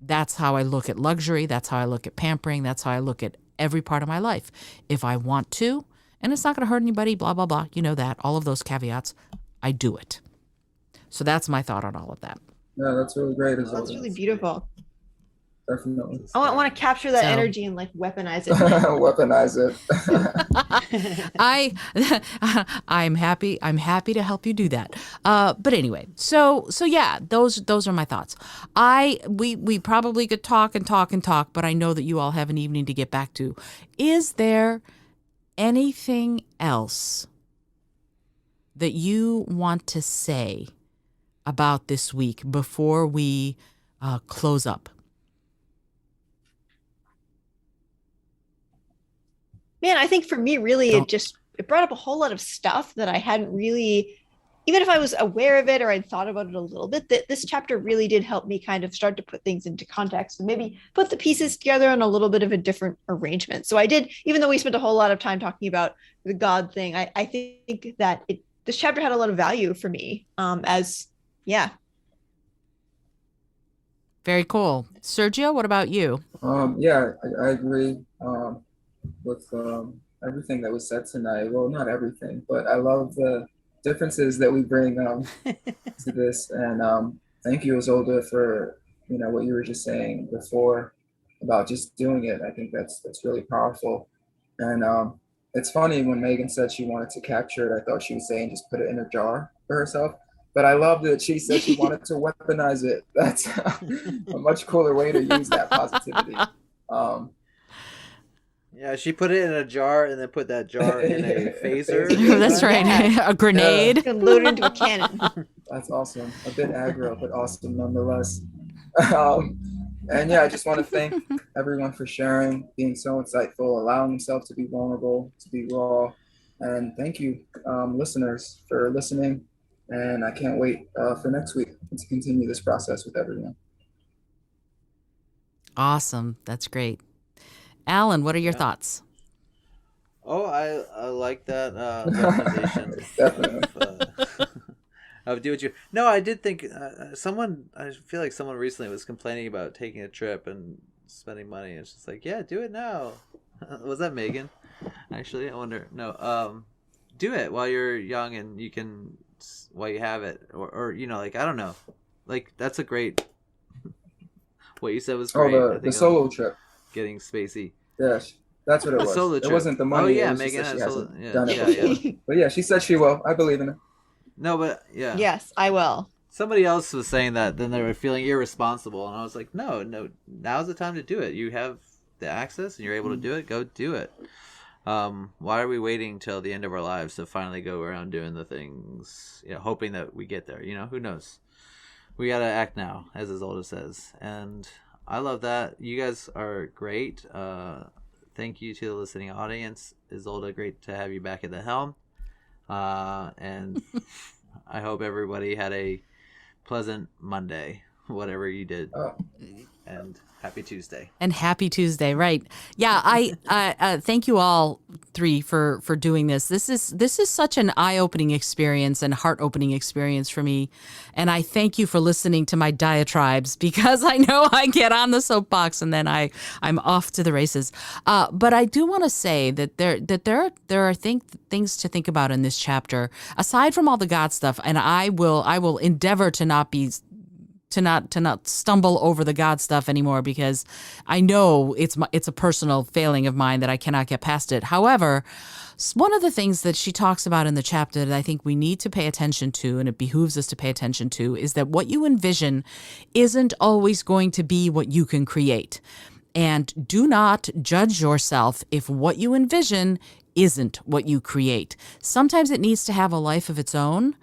That's how I look at luxury. That's how I look at pampering. That's how I look at every part of my life. If I want to, and it's not going to hurt anybody, blah, blah, blah, you know that, all of those caveats, I do it. So that's my thought on all of that. Yeah, that's really great. That's really beautiful. Definitely. I want to capture that So- energy and like weaponize it. Weaponize it. I'm happy to help you do that. But anyway, so yeah, those are my thoughts. We probably could talk and talk and talk, but I know that you all have an evening to get back to. Is there anything else that you want to say about this week before we close up? Man, I think for me, really, it brought up a whole lot of stuff that I hadn't really, even if I was aware of it or I'd thought about it a little bit, that this chapter really did help me kind of start to put things into context and maybe put the pieces together in a little bit of a different arrangement. So I did, even though we spent a whole lot of time talking about the God thing, I think that this chapter had a lot of value for me yeah. Very cool. Sergio, what about you? Yeah, I agree with everything that was said tonight. Well, not everything, but I love the differences that we bring to this. And thank you, Isolde, for what you were just saying before about just doing it. I think that's really powerful. And it's funny, when Megan said she wanted to capture it, I thought she was saying just put it in a jar for herself. But I love that she said she wanted to weaponize it. That's a much cooler way to use that positivity. Yeah, she put it in a jar and then put that jar in a phaser. That's right. A grenade. And load it into a cannon. That's awesome. A bit aggro, but awesome nonetheless. And yeah, I just want to thank everyone for sharing, being so insightful, allowing themselves to be vulnerable, to be raw. And thank you, listeners, for listening. And I can't wait for next week to continue this process with everyone. Awesome. That's great. Alan, what are your thoughts? Oh, I like that recommendation. Definitely. Of do what you. No, I did think I feel like someone recently was complaining about taking a trip and spending money. It's just like, yeah, do it now. Was that Megan? Actually, I wonder. No, do it while you're young and you can, while you have it, or like, I don't know, like that's a great. What you said was great. The solo trip. Getting spacey. Yes, that's what it was. Solo it trip. wasn't the money. Oh yeah, it was Megan just that had she solo. hasn't done it Yeah. before. But yeah, she said she will. I believe in her. No, but yeah. Yes, I will. Somebody else was saying that, then they were feeling irresponsible, and I was like, no, now's the time to do it. You have the access, and you're able to do it. Go do it. Why are we waiting till the end of our lives to finally go around doing the things, hoping that we get there? Who knows? We gotta act now, as Isolde says, and I love that. You guys are great. Thank you to the listening audience. Isolde, great to have you back at the helm. And I hope everybody had a pleasant Monday whatever you did. Oh, And happy Tuesday. And happy Tuesday, right? Yeah, I thank you all three for doing this. This is such an eye-opening experience and heart-opening experience for me, and I thank you for listening to my diatribes, because I know I get on the soapbox and then I'm off to the races. But I do want to say that there are things to think about in this chapter aside from all the God stuff, and I will endeavor to not stumble over the God stuff anymore, because I know it's a personal failing of mine that I cannot get past it. However, one of the things that she talks about in the chapter that I think we need to pay attention to, and it behooves us to pay attention to, is that what you envision isn't always going to be what you can create. And do not judge yourself if what you envision isn't what you create. Sometimes it needs to have a life of its own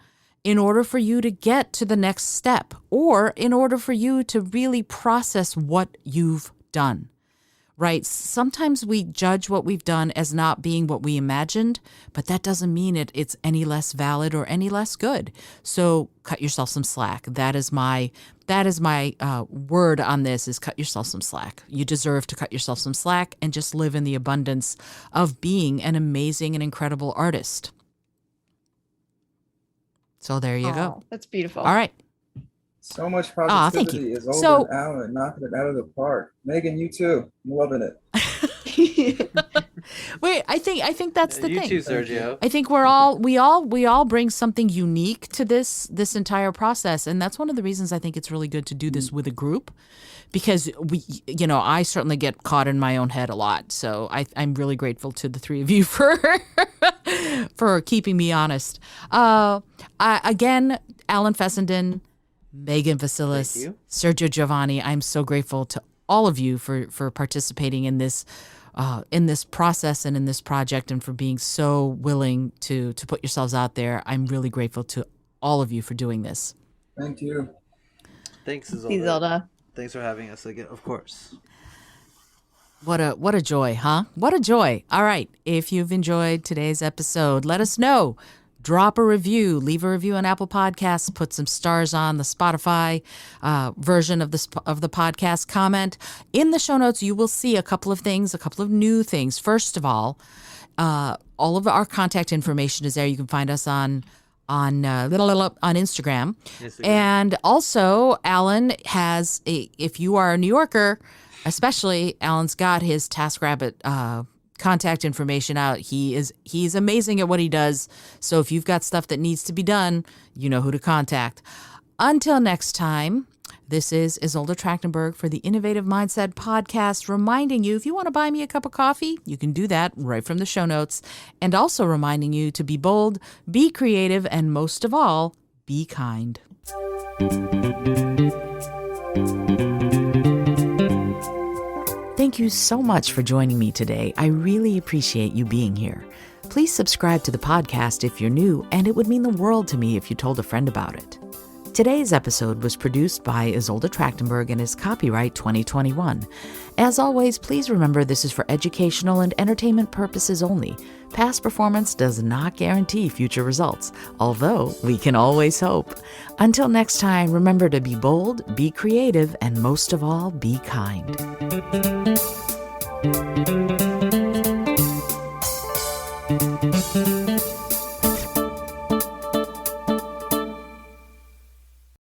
in order for you to get to the next step, or in order for you to really process what you've done, right? Sometimes we judge what we've done as not being what we imagined, but that doesn't mean it's any less valid or any less good. So cut yourself some slack. That is my word on this, is cut yourself some slack. You deserve to cut yourself some slack and just live in the abundance of being an amazing and incredible artist. So there you go. That's beautiful. All right. so much Thank positivity you. is over So- Alan, knocking it out of the park. Megan, you too. I'm loving it. Wait, I think that's the you thing. too, Sergio. I think we all bring something unique to this entire process, and that's one of the reasons I think it's really good to do this with a group, because I certainly get caught in my own head a lot. So I'm really grateful to the three of you for keeping me honest. Again, Alan Fessenden, Megan Vasilis, Thank you. Sergio Giovanni, I'm so grateful to all of you for participating in this process and in this project, and for being so willing to put yourselves out there. I'm really grateful to all of you for doing this. Thank you. Thanks, Isolde. See, Zelda. Thanks for having us again, of course. What a joy, huh? What a joy. All right. If you've enjoyed today's episode, let us know. Drop a review, leave a review on Apple Podcasts, put some stars on the Spotify version of the podcast. Comment in the show notes. You will see a couple of new things. First of all of our contact information is there. You can find us on Instagram. And also, Alan has if you are a New Yorker, especially, Alan's got his TaskRabbit contact information out. He's amazing at what he does. So if you've got stuff that needs to be done, you know who to contact. Until next time, this is Isolde Trachtenberg for the Innovative Mindset Podcast, reminding you, if you want to buy me a cup of coffee, you can do that right from the show notes. And also reminding you to be bold, be creative, and most of all, be kind. Thank you so much for joining me today. I really appreciate you being here. Please subscribe to the podcast if you're new, and it would mean the world to me if you told a friend about it. Today's episode was produced by Isolde Trachtenberg and is copyright 2021. As always, please remember this is for educational and entertainment purposes only. Past performance does not guarantee future results, although we can always hope. Until next time, remember to be bold, be creative, and most of all, be kind.